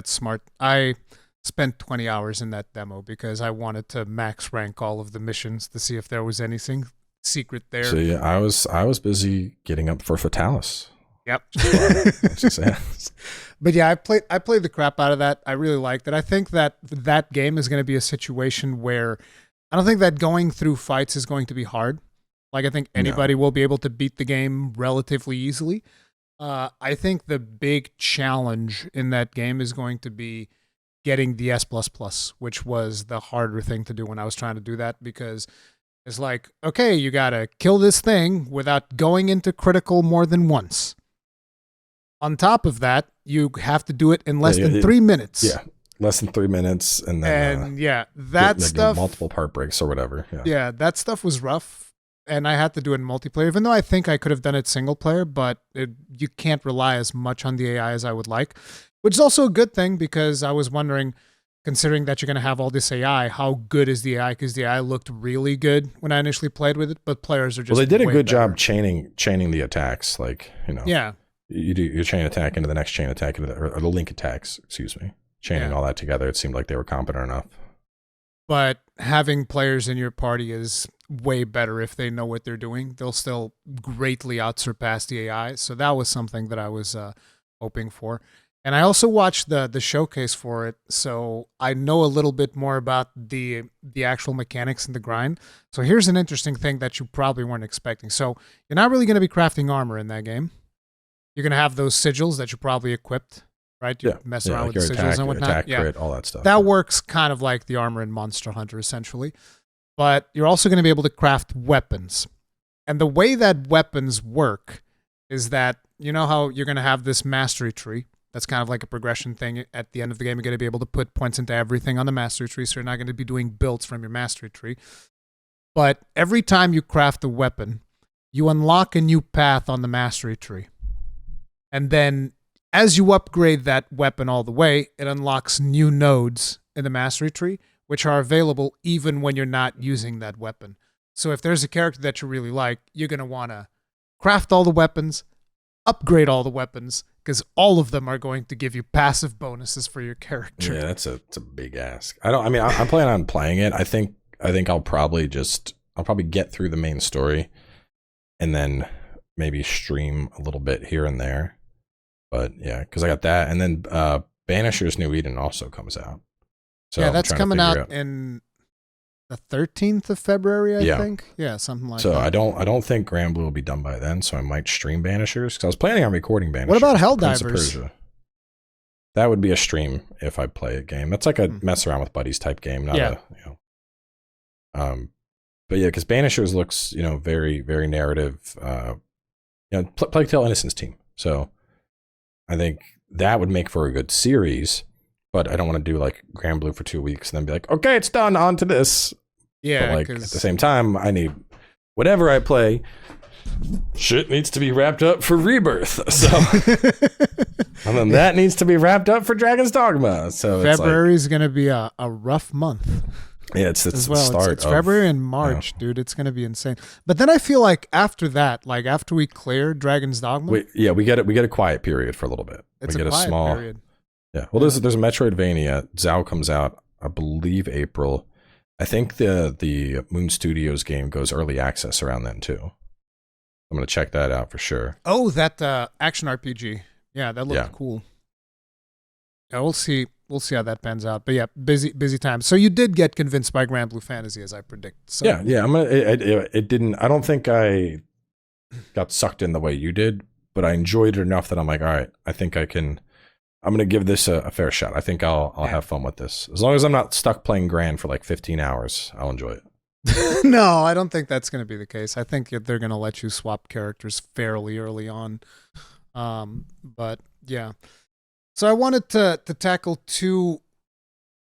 smart. I spent 20 hours in that demo because I wanted to max rank all of the missions to see if there was anything secret there. So yeah, I was busy getting up for Fatalis. Yep. But yeah, I played the crap out of that. I really liked it. I think that game is going to be a situation where I don't think that going through fights is going to be hard. Like, I think anybody will be able to beat the game relatively easily. I think the big challenge in that game is going to be getting the S++, which was the harder thing to do when I was trying to do that, because it's like, okay, you got to kill this thing without going into critical more than once. On top of that, you have to do it in less than 3 minutes. Yeah, less than 3 minutes. And then that stuff. Multiple part breaks or whatever. Yeah, that stuff was rough. And I had to do it in multiplayer, even though I think I could have done it single player, but you can't rely as much on the AI as I would like, which is also a good thing, because I was wondering, considering that you're going to have all this AI, how good is the AI? Because the AI looked really good when I initially played with it, but players are just Well, they did a good better job chaining the attacks. Like, yeah. You do your chain attack into the next chain attack, or the link attacks, excuse me. Chaining all that together, it seemed like they were competent enough. But having players in your party is way better if they know what they're doing. They'll still greatly outsurpass the AI. So that was something that I was hoping for. And I also watched the showcase for it, so I know a little bit more about the actual mechanics and the grind. So here's an interesting thing that you probably weren't expecting. So you're not really going to be crafting armor in that game. You're going to have those sigils that you probably equipped, right? You mess around like with the sigils and whatnot. Attack, crit, all that stuff. That works kind of like the armor in Monster Hunter, essentially. But you're also going to be able to craft weapons. And the way that weapons work is that, you know how you're going to have this mastery tree. That's kind of like a progression thing. At the end of the game, you're going to be able to put points into everything on the mastery tree, so you're not going to be doing builds from your mastery tree. But every time you craft a weapon, you unlock a new path on the mastery tree. And then as you upgrade that weapon all the way, it unlocks new nodes in the mastery tree, which are available even when you're not using that weapon. So if there's a character that you really like, you're going to want to craft all the weapons, upgrade all the weapons, because all of them are going to give you passive bonuses for your character. Yeah, that's a big ask. I'm planning on playing it. I think I'll probably get through the main story and then maybe stream a little bit here and there. But yeah, because I got that, and then Banisher's New Eden also comes out. So yeah, that's coming out in the 13th of February, I think. Yeah, something like that. So I don't think Granblue will be done by then, so I might stream Banishers, because I was planning on recording Banishers. What about Helldivers? That would be a stream if I play a game. That's like a mess around with buddies type game, not but yeah, because Banishers looks, very, very narrative, Plague Tale Innocence team. So I think that would make for a good series, but I don't want to do like Granblue for 2 weeks and then be like, okay, it's done, on to this. Yeah, but at the same time, I need whatever I play, shit needs to be wrapped up for Rebirth. So and then that needs to be wrapped up for Dragon's Dogma. So February is going to be a rough month. Yeah, it's the start. It's February and March, dude. It's going to be insane. But then I feel like after that, like after we clear Dragon's Dogma, we get a quiet period for a little bit. It's we get a quiet period. Yeah. Well, there's a Metroidvania. Zao comes out, I believe, April. I think the Moon Studios game goes early access around then too. I'm gonna check that out for sure. Oh, that action RPG. Yeah, that looks cool. Yeah, we'll see how that pans out. But yeah, busy time. So you did get convinced by Granblue Fantasy, as I predict. So. Yeah. It didn't. I don't think I got sucked in the way you did, but I enjoyed it enough that I'm like, all right, I think I can. I'm gonna give this a fair shot. I think I'll have fun with this, as long as I'm not stuck playing Gran for like 15 hours. I'll enjoy it. No, I don't think that's going to be the case. I think they're going to let you swap characters fairly early on. But yeah. So I wanted to tackle two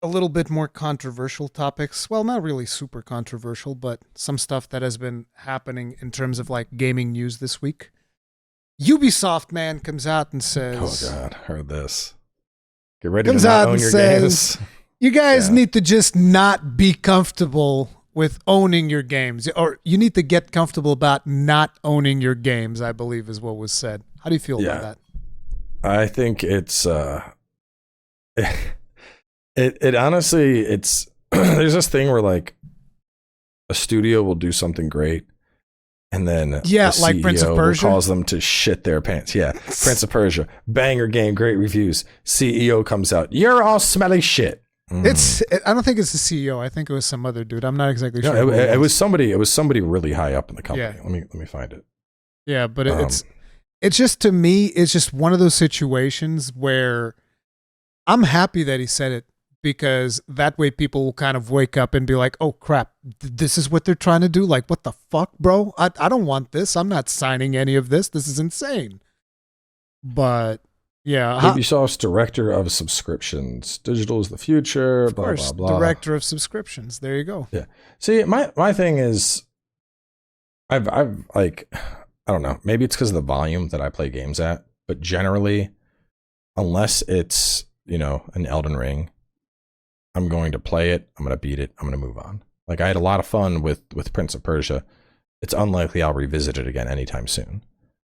a little bit more controversial topics. Well, not really super controversial, but some stuff that has been happening in terms of like gaming news this week. Ubisoft, man, comes out and says... Oh, God, heard this. Get ready to not own your games. You guys need to just not be comfortable with owning your games. Or you need to get comfortable about not owning your games, I believe is what was said. How do you feel about that? I think it's it honestly, it's there's this thing where like a studio will do something great, and then the like CEO Prince of Persia will cause them to shit their pants. Yeah, Prince of Persia, banger game, great reviews. CEO comes out, you're all smelly shit. I don't think it's the CEO. I think it was some other dude. I'm not exactly sure. No, it was somebody. It was somebody really high up in the company. Yeah. Let me find it. Yeah, but it's just, to me, it's just one of those situations where I'm happy that he said it, because that way people will kind of wake up and be like, oh crap, this is what they're trying to do? Like, what the fuck, bro? I don't want this. I'm not signing any of this. This is insane. But yeah. Ubisoft's director of subscriptions. Digital is the future, of blah, course, blah, blah. Director of subscriptions. There you go. Yeah. See, my thing is, I've like, I don't know, maybe it's because of the volume that I play games at, but generally, unless it's, an Elden Ring, I'm going to play it, I'm going to beat it, I'm going to move on. Like, I had a lot of fun with Prince of Persia. It's unlikely I'll revisit it again anytime soon.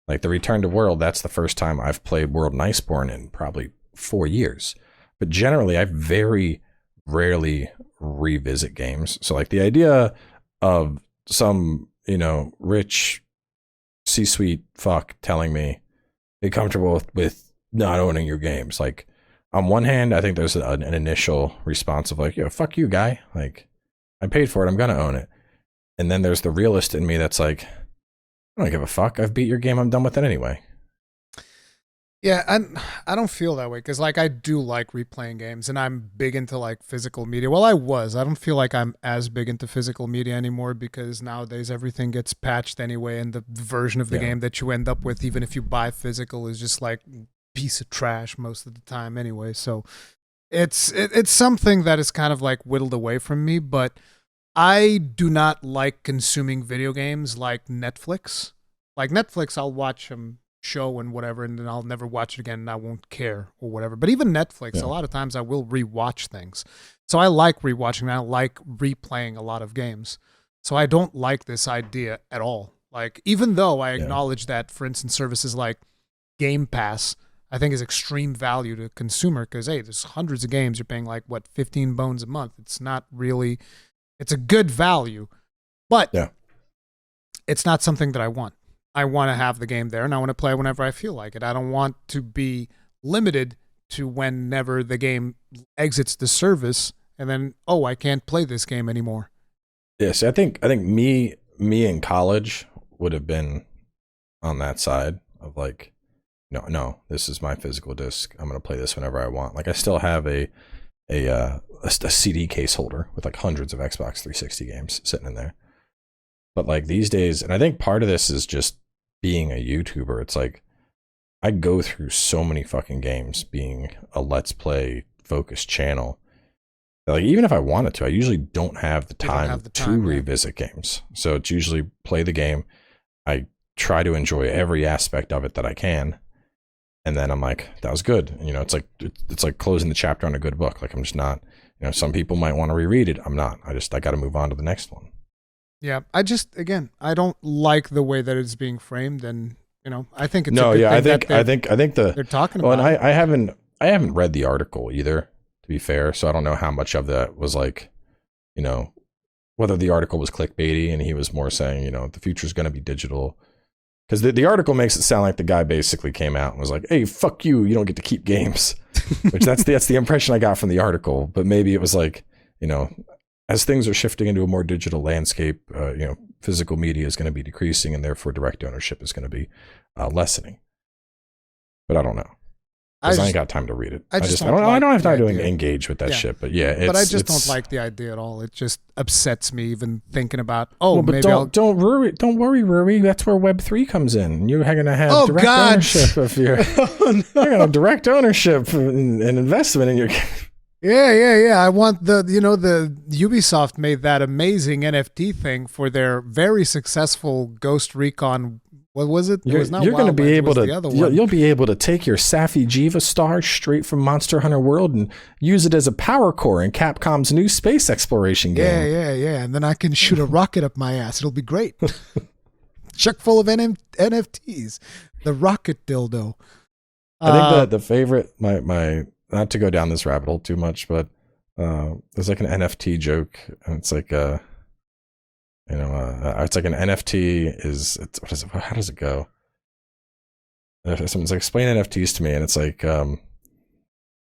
Like, the Return to World, that's the first time I've played World and Iceborne in probably 4 years. But generally, I very rarely revisit games. So, like, the idea of some, rich C-suite fuck telling me, be comfortable with not owning your games. Like, on one hand, I think there's an initial response of like, yo, fuck you, guy. Like, I paid for it, I'm going to own it. And then there's the realist in me that's like, I don't give a fuck. I've beat your game. I'm done with it anyway. Yeah, I don't feel that way, because like I do like replaying games, and I'm big into like physical media. Well, I was. I don't feel like I'm as big into physical media anymore, because nowadays everything gets patched anyway, and the version of the game that you end up with, even if you buy physical, is just like piece of trash most of the time anyway. So it's something that is kind of like whittled away from me, but I do not like consuming video games like Netflix. Like Netflix, I'll watch them show and whatever, and then I'll never watch it again, and I won't care or whatever. But even Netflix, a lot of times I will rewatch things. So I like rewatching, and I like replaying a lot of games. So I don't like this idea at all. Like, even though I acknowledge that, for instance, services like Game Pass, I think is extreme value to consumer, because hey, there's hundreds of games. You're paying like 15 bones a month. It's not really. It's a good value, but it's not something that I want. I want to have the game there, and I want to play whenever I feel like it. I don't want to be limited to whenever the game exits the service, and then, I can't play this game anymore. Yes, I think me in college would have been on that side of like, no, this is my physical disc. I'm going to play this whenever I want. Like, I still have a CD case holder with like hundreds of Xbox 360 games sitting in there. But like these days, and I think part of this is just being a YouTuber. It's like I go through so many fucking games being a Let's Play focused channel. Like, even if I wanted to, I usually don't have the time to revisit games. So it's usually play the game. I try to enjoy every aspect of it that I can. And then I'm like, that was good. And, it's like closing the chapter on a good book. Like, I'm just not, some people might want to reread it. I'm not. I got to move on to the next one. Yeah. I don't like the way that it's being framed. And, I think it's a good thing. I think they're talking about. And I haven't read the article either, to be fair. So I don't know how much of that was like, whether the article was clickbaity and he was more saying, the future is going to be digital. Because the article makes it sound like the guy basically came out and was like, hey, fuck you, you don't get to keep games. Which that's the impression I got from the article. But maybe it was like, as things are shifting into a more digital landscape, physical media is going to be decreasing, and therefore direct ownership is going to be lessening. But I don't know. Because I ain't got time to read it. I don't have time to engage with that shit. But but I just don't like the idea at all. It just upsets me even thinking about. Don't worry, Ruri. That's where Web3 comes in. You're going to have direct ownership of your. You're going to have direct ownership and investment in your. Yeah. I want the Ubisoft made that amazing NFT thing for their very successful Ghost Recon. What was it? You're going to be able to. You'll be able to take your Safi Jiva star straight from Monster Hunter World and use it as a power core in Capcom's new space exploration game. Yeah. And then I can shoot a rocket up my ass. It'll be great. Chuck full of NFTs. The rocket dildo. I think that the favorite, my not to go down this rabbit hole too much, but there's like an NFT joke, and it's like it's like an NFT is what is it? How does it go? Someone's like, explain NFTs to me, and it's like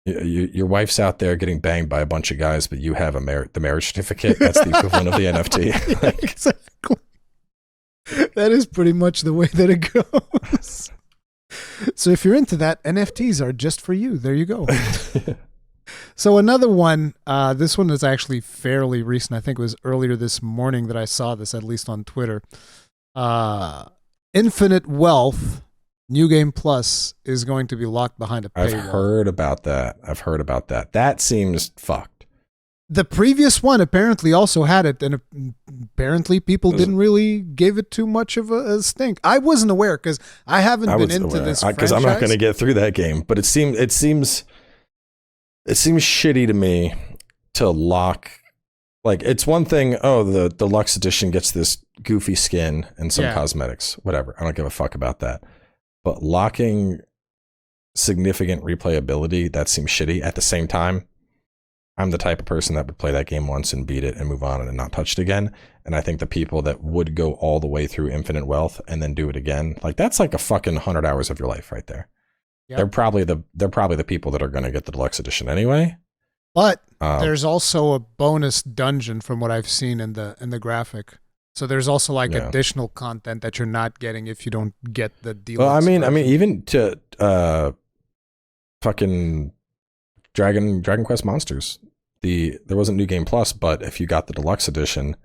your wife's out there getting banged by a bunch of guys, but you have the marriage certificate. That's the equivalent of the NFT. Like, exactly. That is pretty much the way that it goes. So if you're into that, NFTs are just for you. There you go. So another one, this one is actually fairly recent. I think it was earlier this morning that I saw this, at least on Twitter. Infinite Wealth, New Game Plus, is going to be locked behind a paywall. I've heard about that. That seems fucked. The previous one apparently also had it, and apparently people didn't really give it too much of a stink. I wasn't aware because I haven't been into this franchise. Because I'm not going to get through that game. But it seems shitty to me to lock. Like, it's one thing. Oh, the deluxe edition gets this goofy skin and some cosmetics. Whatever. I don't give a fuck about that. But locking significant replayability, that seems shitty. At the same time, I'm the type of person that would play that game once and beat it and move on and not touch it again. And I think the people that would go all the way through Infinite Wealth and then do it again, like, that's like a fucking 100 hours of your life right there. Yep. They're probably the people that are going to get the deluxe edition anyway. But there's also a bonus dungeon from what I've seen in the graphic. So there's also like additional content that you're not getting if you don't get the deluxe. Well, I mean, even to fucking Dragon Quest Monsters. There wasn't New Game Plus, but if you got the deluxe edition,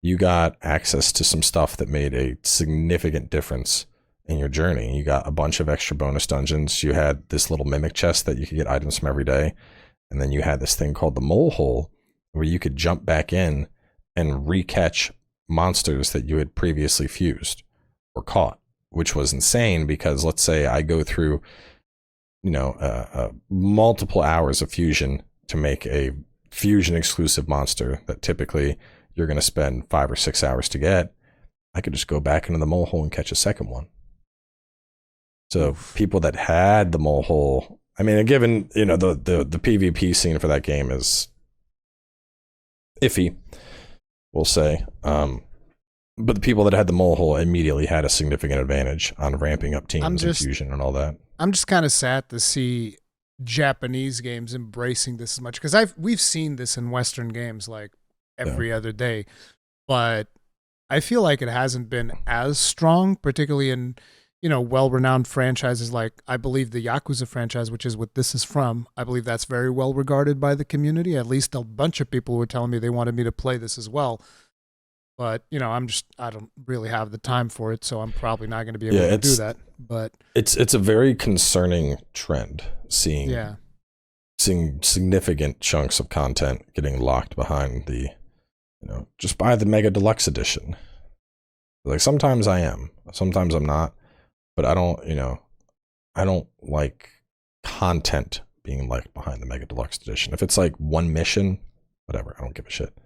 you got access to some stuff that made a significant difference in your journey. You got a bunch of extra bonus dungeons. You had this little mimic chest that you could get items from every day. And then you had this thing called the Mole Hole, where you could jump back in and recatch monsters that you had previously fused or caught, which was insane because let's say I go through multiple hours of fusion to make a fusion exclusive monster that typically you're going to spend 5 or 6 hours to get. I could just go back into the mole hole and catch a second one. So people that had the mole hole, I mean, given the PvP scene for that game is iffy, we'll say. But the people that had the mole hole immediately had a significant advantage on ramping up teams and fusion and all that. I'm just kind of sad to see Japanese games embracing this as much because we've seen this in Western games like every other day, but I feel like it hasn't been as strong, particularly in well-renowned franchises like I believe the Yakuza franchise, which is what this is from. I believe that's very well regarded by the community. At least a bunch of people were telling me they wanted me to play this as well. But, I don't really have the time for it, so I'm probably not going to be able to do that. But it's a very concerning trend, seeing significant chunks of content getting locked behind the, just buy the Mega Deluxe Edition. Like, sometimes I am, sometimes I'm not, but I don't like content being locked behind the Mega Deluxe Edition. If it's like one mission, whatever, I don't give a shit.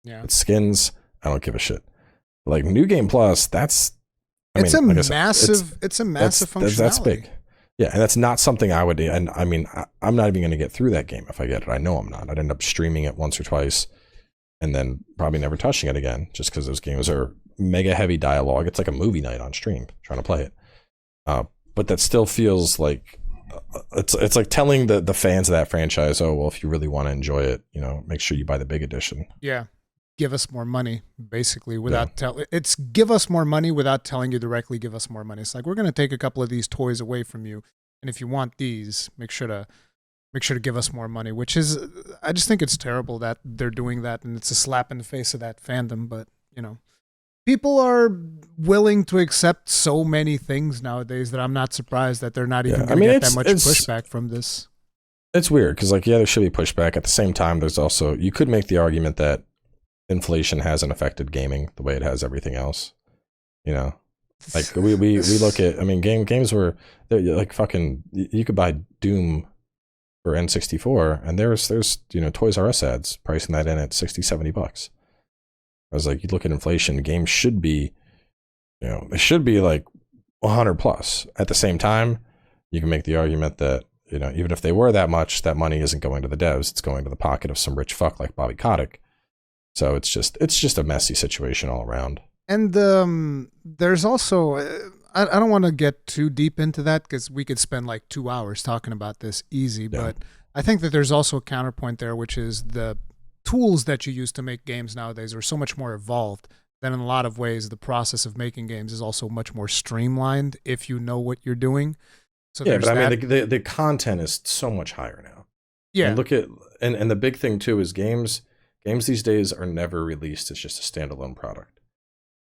Yeah. It's skins, I don't give a shit. Like New Game Plus, it's a massive functionality. That's big. Yeah, and that's not something I would. And I mean, I'm not even going to get through that game if I get it. I know I'm not. I'd end up streaming it once or twice, and then probably never touching it again, just because those games are mega heavy dialogue. It's like a movie night on stream trying to play it. But that still feels like it's like telling the fans of that franchise, oh well, if you really want to enjoy it, make sure you buy the big edition. Yeah. Give us more money, basically, without it's give us more money without telling you directly give us more money. It's like, we're going to take a couple of these toys away from you, and if you want these, make sure to give us more money, which is, I just think it's terrible that they're doing that, and it's a slap in the face of that fandom. But people are willing to accept so many things nowadays that I'm not surprised that they're not even going to get that much pushback from this. It's weird because there should be pushback. At the same time, there's also, you could make the argument that inflation hasn't affected gaming the way it has everything else. Like we look at, games were like fucking, you could buy Doom for N64 and there's Toys R Us ads pricing that in at $60-$70. I was like, you look at inflation, games should be, it should be like 100 plus. At the same time, you can make the argument that, you know, even if they were that much, that money isn't going to the devs. It's going to the pocket of some rich fuck like Bobby Kotick. So it's just a messy situation all around. And there's also, I don't want to get too deep into that because we could spend like 2 hours talking about this easy. Yeah. But I think that there's also a counterpoint there, which is the tools that you use to make games nowadays are so much more evolved that in a lot of ways the process of making games is also much more streamlined if you know what you're doing. So yeah, but I mean, the content is so much higher now. Yeah. And look at, and the big thing too is games these days are never released as just a standalone product.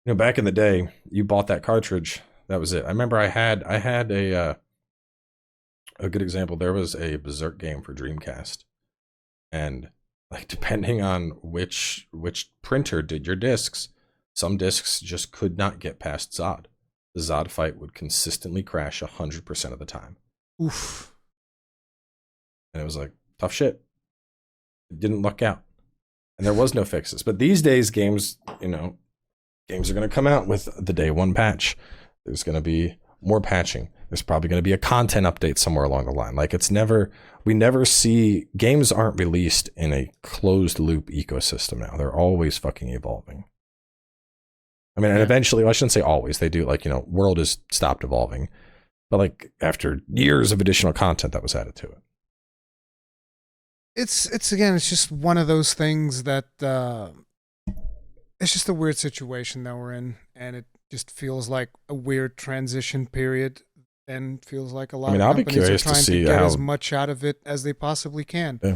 You know, back in the day, you bought that cartridge, that was it. I remember I had a good example. There was a Berserk game for Dreamcast, and like depending on which printer did your discs, some discs just could not get past Zod. The Zod fight would consistently crash 100% of the time. Oof. And it was like, tough shit. It didn't luck out. And there was no fixes. But these days, games are going to come out with the day one patch. There's going to be more patching. There's probably going to be a content update somewhere along the line. Like we never see, games aren't released in a closed loop ecosystem now. They're always fucking evolving. I mean, and eventually, well, I shouldn't say always, they do, like, you know, World has stopped evolving, but like after years of additional content that was added to it. It's just one of those things that it's just a weird situation that we're in, and it just feels like a weird transition period, and feels like a lot of companies are trying to get as much out of it as they possibly can. Yeah.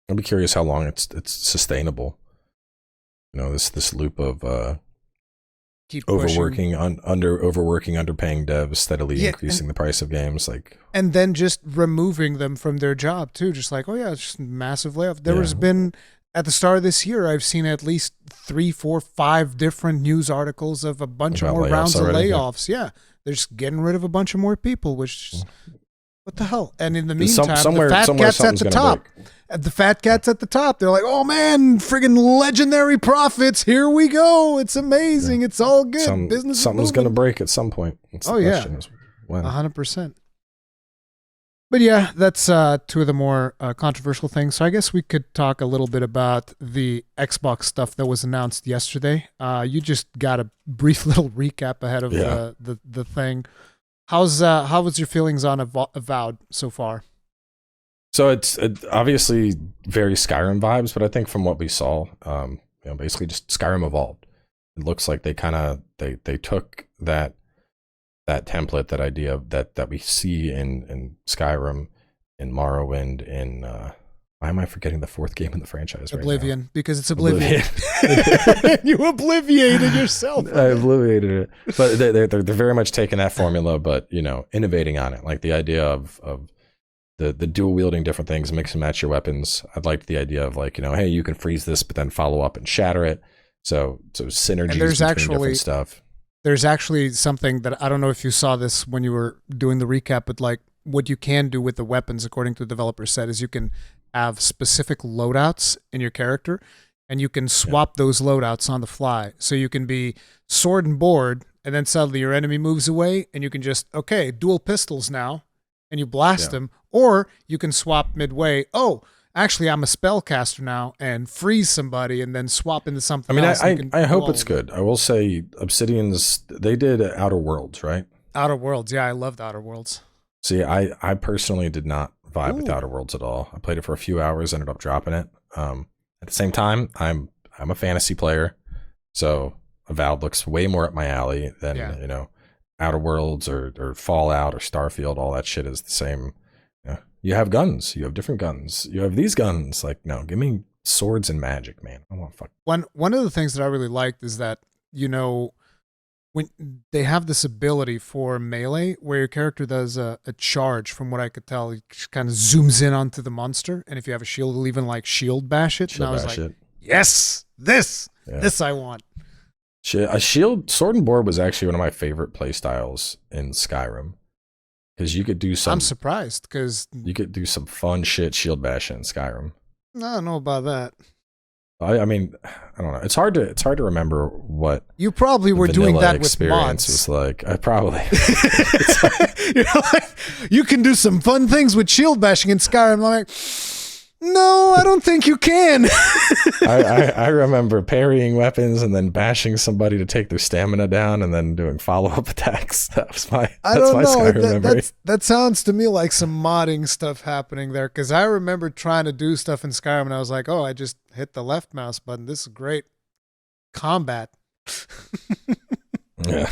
I'll be curious how long it's sustainable. You know, this loop of overworking, underpaying devs, steadily increasing the price of games, like, and then just removing them from their job too. Just like, oh yeah, it's just massive layoff. There has been at the start of this year, I've seen at least 3, 4, 5 different news articles of a bunch of more rounds of layoffs. Yeah, they're just getting rid of a bunch of more people, which. What the hell? And in the meantime, the fat cat's at the top. The fat cat's at the top. They're like, oh man, friggin' legendary profits. Here we go. It's amazing. Yeah. It's all good. Business something's going to break at some point. Oh, yeah. 100%. But yeah, that's two of the more controversial things. So I guess we could talk a little bit about the Xbox stuff that was announced yesterday. You just got a brief little recap ahead of the thing. How was your feelings on Avowed so far? So it's obviously very Skyrim vibes, but I think from what we saw, basically just Skyrim evolved. It looks like they took that template, that idea that we see in Skyrim, in Morrowind, in why am I forgetting the fourth game in the franchise? Oblivion, right now? Because it's Oblivion. You obliviated yourself. I obliviated it, but they're very much taking that formula, but innovating on it, like the idea of the dual wielding different things, mix and match your weapons. I'd like the idea of like, hey, you can freeze this, but then follow up and shatter it. So synergies between different stuff. There's actually something that I don't know if you saw this when you were doing the recap, but like what you can do with the weapons, according to the developer said, is you can have specific loadouts in your character, and you can swap those loadouts on the fly. So you can be sword and board, and then suddenly your enemy moves away, and you can just, dual pistols now, and you blast them. Or you can swap midway. Oh, actually, I'm a spellcaster now, and freeze somebody, and then swap into something else. I hope it's good. I will say, Obsidian's, they did Outer Worlds, right? Outer Worlds, yeah, I loved Outer Worlds. See, I personally did not vibe with Outer Worlds at all. I played it for a few hours, ended up dropping it. At the same time, I'm a fantasy player, so Avowed looks way more up my alley than Outer Worlds or Fallout or Starfield. All that shit is the same. You have guns, you have different guns, you have these guns. Like, no, give me swords and magic, man. I want fuck. One of the things that I really liked is that when they have this ability for melee where your character does a charge, from what I could tell, he kind of zooms in onto the monster, and if you have a shield, it'll even like shield bash it. And I was like, yes, this I want. A shield, sword and board was actually one of my favorite play styles in Skyrim, because you could do some. I'm surprised because you could do some fun shit shield bashing in Skyrim. I don't know about that. I mean, I don't know. It's hard to remember what you probably were doing that with experience mods. was like. I probably. You can do some fun things with shield bashing in Skyrim. I'm like, no, I don't think you can. I remember parrying weapons and then bashing somebody to take their stamina down and then doing follow-up attacks. That's my Skyrim memory. That sounds to me like some modding stuff happening there, because I remember trying to do stuff in Skyrim and I was like, oh, I just hit the left mouse button. This is great combat. Yeah.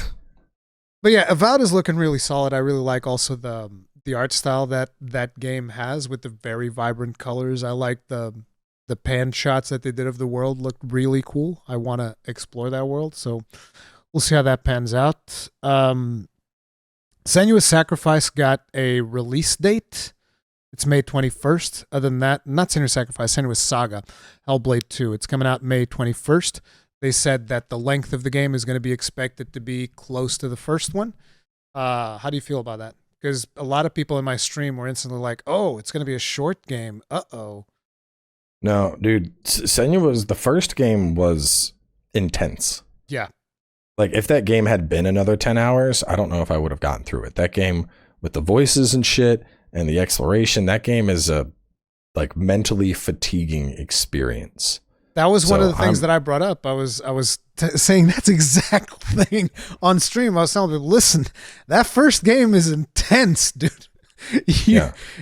But yeah, Avowed is looking really solid. I really like also the art style that game has with the very vibrant colors. I like the pan shots that they did of the world looked really cool. I want to explore that world, so we'll see how that pans out. Senua's Sacrifice got a release date. It's May 21st. Other than that, not Senua's Sacrifice, Senua's Saga, Hellblade 2. It's coming out May 21st. They said that the length of the game is going to be expected to be close to the first one. How do you feel about that? Because a lot of people in my stream were instantly like, oh, it's going to be a short game. Uh-oh. No, dude, Senua's the first game was intense. Yeah. Like, if that game had been another 10 hours, I don't know if I would have gotten through it. That game with the voices and shit and the exploration, that game is a like mentally fatiguing experience. That was one of the things that I brought up. I was saying that's exact thing on stream. I was telling people, listen, that first game is intense, dude.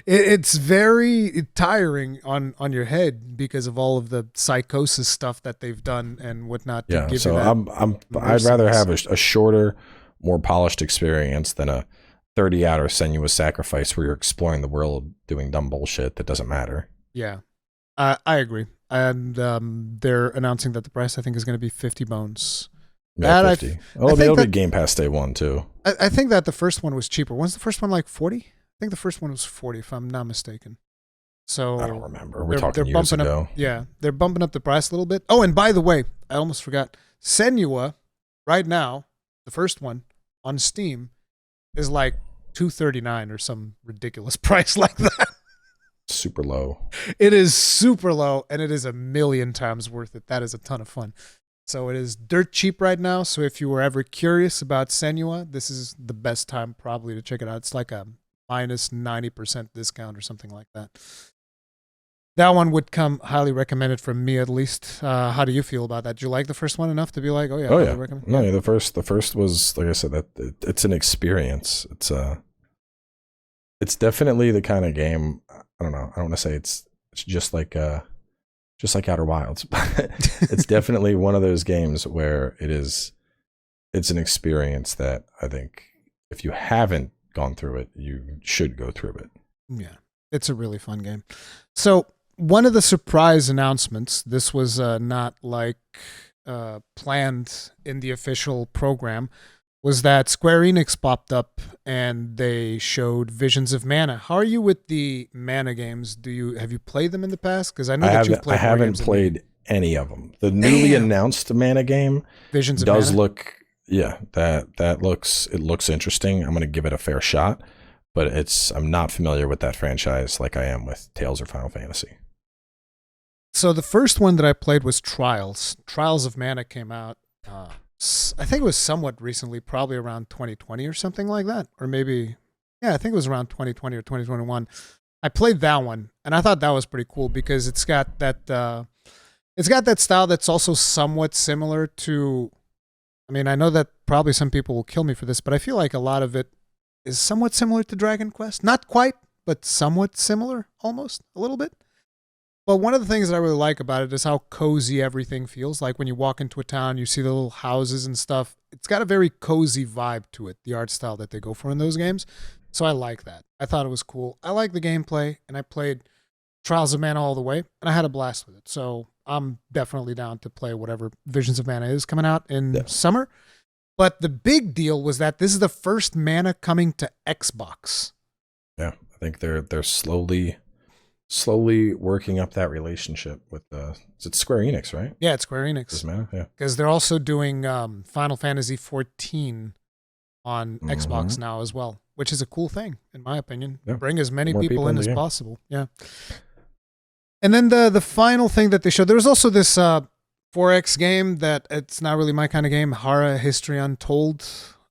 It's very tiring on your head because of all of the psychosis stuff that they've done and whatnot. I'd rather have a shorter, more polished experience than a 30-hour Senua's Sacrifice where you're exploring the world doing dumb bullshit that doesn't matter. Yeah, I agree. And they're announcing that the price, I think, is going to be 50 bones. Yeah, 50. It'll be Game Pass Day 1, too. I think that the first one was cheaper. Wasn't the first one like 40? I think the first one was 40, if I'm not mistaken. So I don't remember. We're talking years ago. They're bumping up the price a little bit. Oh, and by the way, I almost forgot. Senua, right now, the first one, on Steam, is like $239 or some ridiculous price like that. Super low. It is super low, and it is a million times worth it. That is a ton of fun. So it is dirt cheap right now. So if you were ever curious about Senua, this is the best time probably to check it out. It's like a minus 90% discount or something like that. That one would come highly recommended from me, at least. How do you feel about that? Did you like the first one enough to be like, oh yeah, recommend? No, yeah, the first was, like I said, that it's an experience. It's definitely the kind of game. I don't know. I don't want to say it's just like Outer Wilds, but it's definitely one of those games where it's an experience that I think if you haven't gone through it, you should go through it. Yeah, it's a really fun game. So one of the surprise announcements, this was not like planned in the official program, was that Square Enix popped up and they showed Visions of Mana. How are you with the Mana games? Have you played them in the past? Because I know you've played. I haven't played any of them. The newly announced Mana game Visions of does Mana? Look. Yeah, it looks interesting. I'm going to give it a fair shot, but I'm not familiar with that franchise like I am with Tales or Final Fantasy. So the first one that I played was Trials. Trials of Mana came out. I think it was somewhat recently, probably around 2020 or something like that. Or maybe, I think it was around 2020 or 2021. I played that one, and I thought that was pretty cool because it's got that style that's also somewhat similar to, I mean, I know that probably some people will kill me for this, but I feel like a lot of it is somewhat similar to Dragon Quest. Not quite, but somewhat similar, almost, a little bit. But one of the things that I really like about it is how cozy everything feels. Like when you walk into a town, you see the little houses and stuff. It's got a very cozy vibe to it, the art style that they go for in those games. So I like that. I thought it was cool. I like the gameplay, and I played Trials of Mana all the way, and I had a blast with it. So I'm definitely down to play whatever Visions of Mana is coming out in summer. But the big deal was that this is the first Mana coming to Xbox. Yeah, I think they're slowly working up that relationship with it's Square Enix, right? Yeah, it's Square Enix. Yeah, because they're also doing Final Fantasy XIV on Xbox now as well, which is a cool thing in my opinion. Yeah. Bring as many people in as possible. Yeah. And then the final thing that they showed, there was also this 4X game that it's not really my kind of game, Hara History Untold.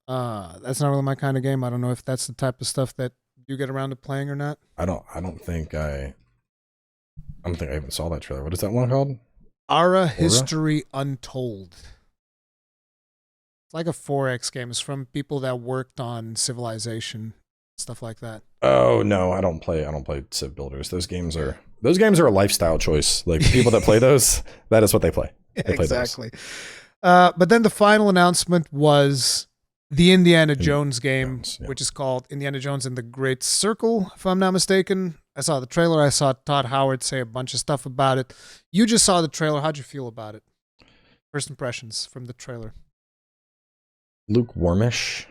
That's not really my kind of game. I don't know if that's the type of stuff that you get around to playing or not. I don't think I even saw that trailer. What is that one called? Hara History Untold. It's like a 4X game. It's from people that worked on Civilization, stuff like that. Oh no, I don't play Civ builders. Those games are a lifestyle choice. Like people that play those, that is what they play. They play exactly. But then the final announcement was the Indiana Jones game, which is called Indiana Jones and the Great Circle, if I'm not mistaken. I saw the trailer. I saw Todd Howard say a bunch of stuff about it. You just saw the trailer. How'd you feel about it? First impressions from the trailer. Lukewarmish.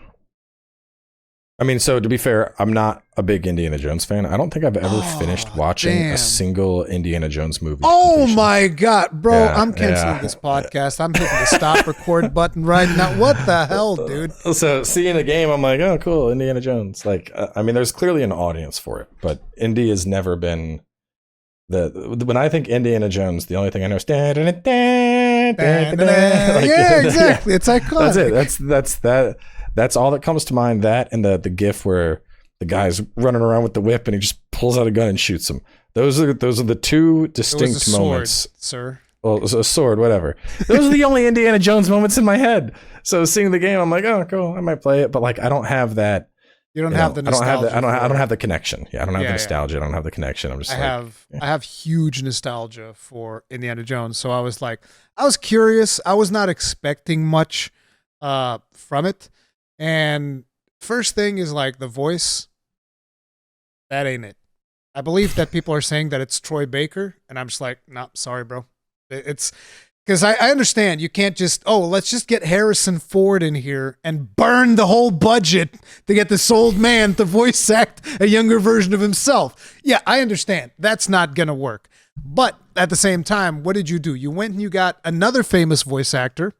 I mean, so to be fair, I'm not a big Indiana Jones fan. I don't think I've ever finished watching a single Indiana Jones movie. Oh my God, bro. Yeah, I'm canceling this podcast. I'm hitting the stop record button right now. What the hell, dude? So seeing the game, I'm like, oh, cool, Indiana Jones. Like, I mean, there's clearly an audience for it, but Indy has never been when I think Indiana Jones, the only thing I know is yeah, exactly. It's iconic. That's it. That's all that comes to mind. That and the gif where the guy's running around with the whip and he just pulls out a gun and shoots him. Those are the two distinct moments, sir. Well, a sword, whatever. Those are the only Indiana Jones moments in my head. So seeing the game, I'm like, oh, cool, I might play it, but like, I don't have that. You don't have the nostalgia. I don't have the connection. Yeah, I don't have the nostalgia. I don't have the connection. I'm just. I have huge nostalgia for Indiana Jones. So I was curious. I was not expecting much from it. And first thing is like the voice. That ain't it. I believe that people are saying that it's Troy Baker, and I'm just like, nah, sorry, bro. It's because I understand you can't just, let's just get Harrison Ford in here and burn the whole budget to get this old man to voice act a younger version of himself. Yeah, I understand. That's not going to work. But at the same time, what did you do? You went and you got another famous voice actor,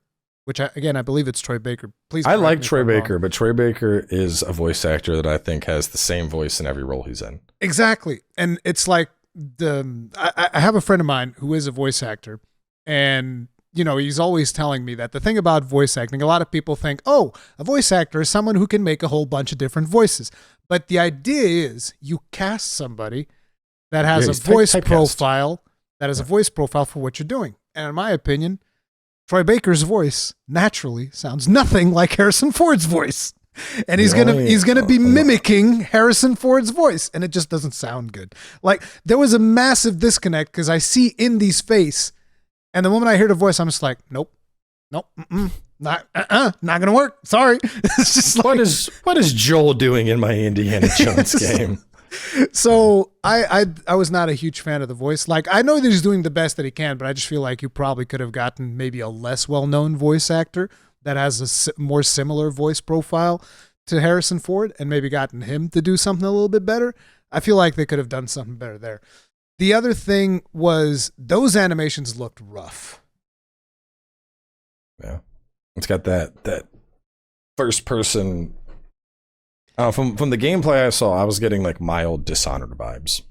which, I believe it's Troy Baker. Please. I like Troy Baker, but Troy Baker is a voice actor that I think has the same voice in every role he's in. Exactly. And it's like I have a friend of mine who is a voice actor, and he's always telling me that the thing about voice acting, a lot of people think, a voice actor is someone who can make a whole bunch of different voices. But the idea is you cast somebody that has a voice profile, for what you're doing. And in my opinion, Troy Baker's voice naturally sounds nothing like Harrison Ford's voice. And he's gonna be mimicking Harrison Ford's voice, and it just doesn't sound good. Like, there was a massive disconnect because I see Indy's face, and the moment I hear the voice, I'm just like, nope, not gonna work. Sorry. It's just like, what is Joel doing in my Indiana Jones game? So I was not a huge fan of the voice. Like, I know that he's doing the best that he can, but I just feel like you probably could have gotten maybe a less well-known voice actor that has a more similar voice profile to Harrison Ford and maybe gotten him to do something a little bit better. I feel like they could have done something better there. The other thing was those animations looked rough. Yeah. It's got that first person. From the gameplay I saw, I was getting like mild Dishonored vibes.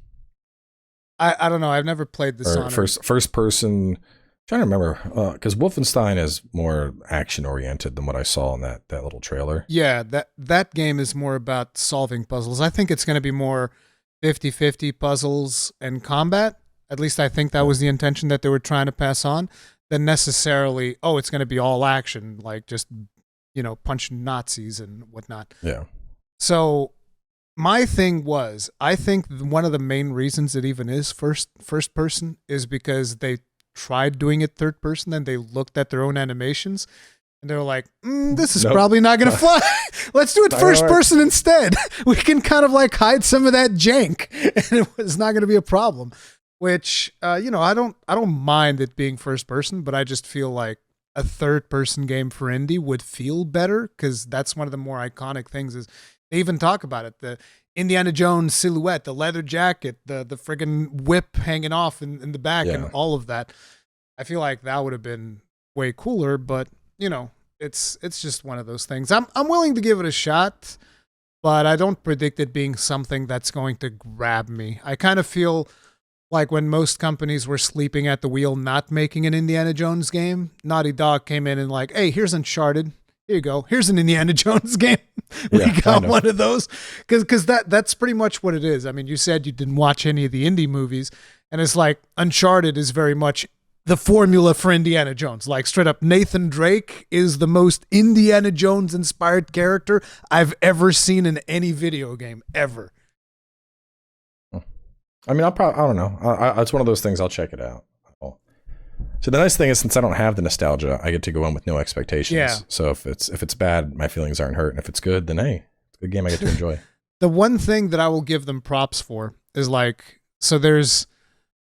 I don't know. I've never played Dishonored. First person. I'm trying to remember, because Wolfenstein is more action oriented than what I saw in that little trailer. Yeah, that game is more about solving puzzles. I think it's going to be more 50-50 puzzles and combat. At least I think that was the intention that they were trying to pass on. Than necessarily, it's going to be all action, like just punching Nazis and whatnot. Yeah. So my thing was, I think one of the main reasons it even is first person is because they tried doing it third person, then they looked at their own animations and they were like, this is probably not going to fly. Let's do it first person instead. We can kind of like hide some of that jank and it was not going to be a problem, which, I don't mind it being first person, but I just feel like a third person game for indie would feel better because that's one of the more iconic things is they even talk about it. The Indiana Jones silhouette, the leather jacket, the friggin' whip hanging off in the back and all of that. I feel like that would have been way cooler, but it's just one of those things. I'm willing to give it a shot, but I don't predict it being something that's going to grab me. I kind of feel Like when most companies were sleeping at the wheel, not making an Indiana Jones game, Naughty Dog came in and like, hey, here's Uncharted. Here you go. Here's an Indiana Jones game. We got one of those. Because that's pretty much what it is. I mean, you said you didn't watch any of the indie movies, and it's like Uncharted is very much the formula for Indiana Jones. Like straight up, Nathan Drake is the most Indiana Jones inspired character I've ever seen in any video game, ever. I mean, I don't know. It's one of those things. I'll check it out. So the nice thing is, since I don't have the nostalgia, I get to go in with no expectations. Yeah. So if it's bad, my feelings aren't hurt, and if it's good, then hey, it's a good game I get to enjoy. The one thing that I will give them props for is like, so there's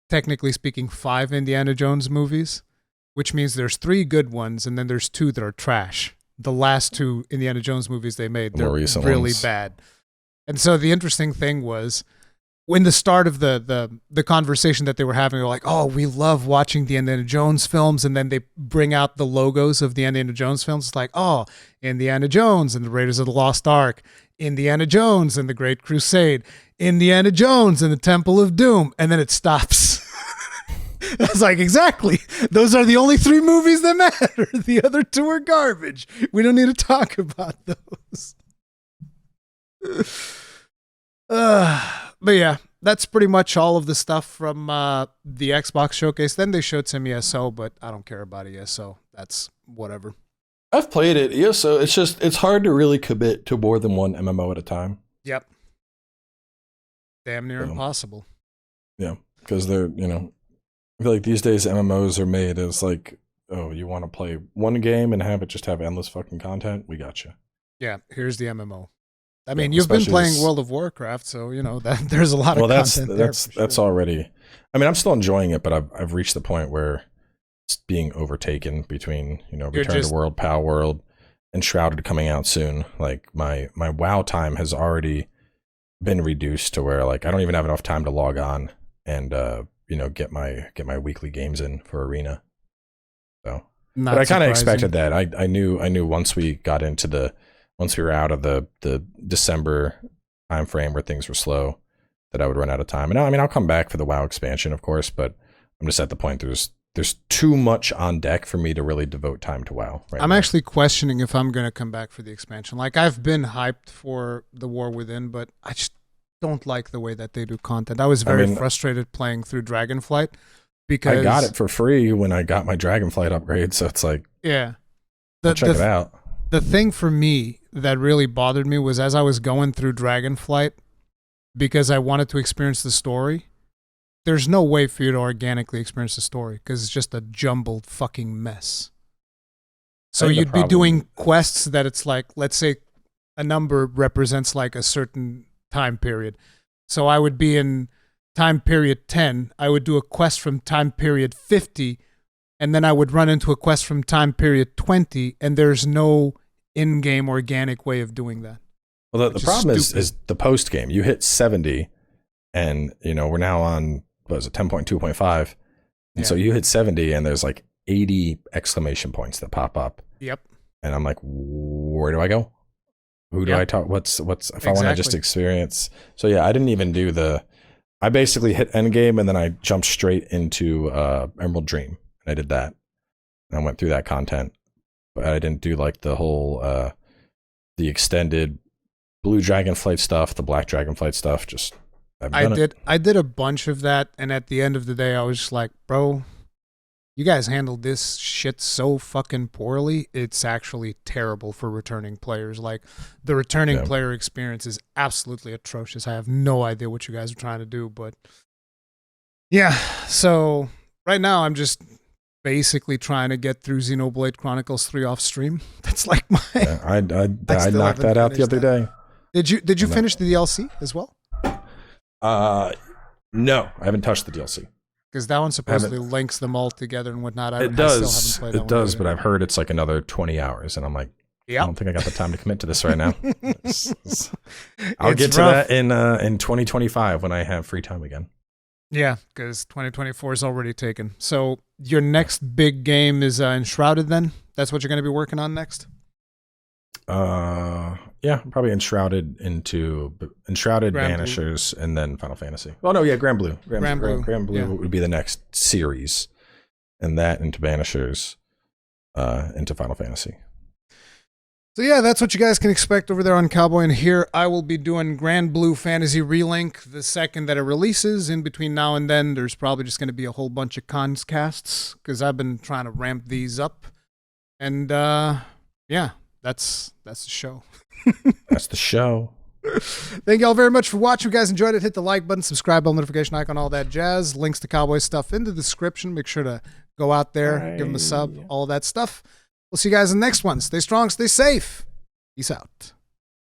technically speaking 5 Indiana Jones movies, which means there's 3 good ones, and then there's 2 that are trash. The last 2 Indiana Jones movies they made, they're really bad. And so the interesting thing was, when the start of the conversation that they were having, they were like, oh, we love watching the Indiana Jones films. And then they bring out the logos of the Indiana Jones films. It's like, oh, Indiana Jones and the Raiders of the Lost Ark, Indiana Jones and the Great Crusade, Indiana Jones and the Temple of Doom. And then it stops. I was like, exactly. Those are the only 3 movies that matter. The other 2 are garbage. We don't need to talk about those. But yeah, that's pretty much all of the stuff from the Xbox showcase. Then they showed some ESO, but I don't care about ESO. That's whatever. I've played it. ESO, it's hard to really commit to more than one MMO at a time. Yep. Damn near impossible. Yeah, because they're, I feel like these days MMOs are made as like, oh, you want to play one game and have it just have endless fucking content? We got you. Yeah, here's the MMO. I mean, you've been playing World of Warcraft, so that there's a lot of content there. That's already. I mean, I'm still enjoying it, but I've reached the point where it's being overtaken between Return to World, Palworld, and Shrouded coming out soon. Like my WoW time has already been reduced to where like I don't even have enough time to log on and get my weekly games in for Arena. So, but I kind of expected that. I knew once we were out of the December time frame where things were slow, that I would run out of time. And I mean, I'll come back for the WoW expansion, of course, but I'm just at the point there's too much on deck for me to really devote time to WoW. I'm actually questioning if I'm going to come back for the expansion. Like, I've been hyped for the War Within, but I just don't like the way that they do content. I was very frustrated playing through Dragonflight because I got it for free when I got my Dragonflight upgrade, so it's like, yeah, check it out. The thing for me that really bothered me was as I was going through Dragonflight, because I wanted to experience the story, there's no way for you to organically experience the story because it's just a jumbled fucking mess. So you'd be doing quests that it's like, let's say a number represents like a certain time period. So I would be in time period 10. I would do a quest from time period 50, and then I would run into a quest from time period 20, and there's no in-game organic way of doing that. Well, the problem is the post game. You hit 70, and we're now on 10.2.5, and so you hit 70, and there's like 80 exclamation points that pop up. Yep. And I'm like, where do I go? Who do I talk? What's if I want to just experience? So yeah, I didn't even do I basically hit endgame, and then I jumped straight into Emerald Dream, and I did that, and I went through that content. But I didn't do like the whole the extended Blue Dragonflight stuff, the Black Dragonflight stuff. Just I did a bunch of that, and at the end of the day, I was just like, bro, you guys handled this shit so fucking poorly. It's actually terrible for returning players. Like, the returning player experience is absolutely atrocious. I have no idea what you guys are trying to do, but yeah. So right now, I'm just basically trying to get through Xenoblade Chronicles 3 off stream. That's like my. Yeah, I knocked that out the other day. Did you finish the DLC as well? No, I haven't touched the DLC. Because that one supposedly links them all together and whatnot. It does, but I've heard it's like another 20 hours, and I'm like, I don't think I got the time to commit to this right now. I'll get to that in 2025 when I have free time again. Yeah, because 2024 is already taken. So your next big game is Enshrouded then? That's what you're going to be working on next? Yeah, probably Enshrouded, Granblue. Banishers, and then Final Fantasy. Oh no, yeah, Granblue. Granblue yeah. would be the next series, and that into Banishers, into Final Fantasy. So yeah, that's what you guys can expect over there on Cowboy. And here I will be doing Granblue Fantasy Relink the second that it releases. In between now and then, there's probably just going to be a whole bunch of casts because I've been trying to ramp these up. And yeah, that's the show. That's the show. Thank you all very much for watching. If you guys enjoyed it, hit the like button, subscribe, bell notification icon, all that jazz. Links to Cowboy stuff in the description. Make sure to go out there, give them a sub, all that stuff. We'll see you guys in the next one. Stay strong, stay safe. Peace out.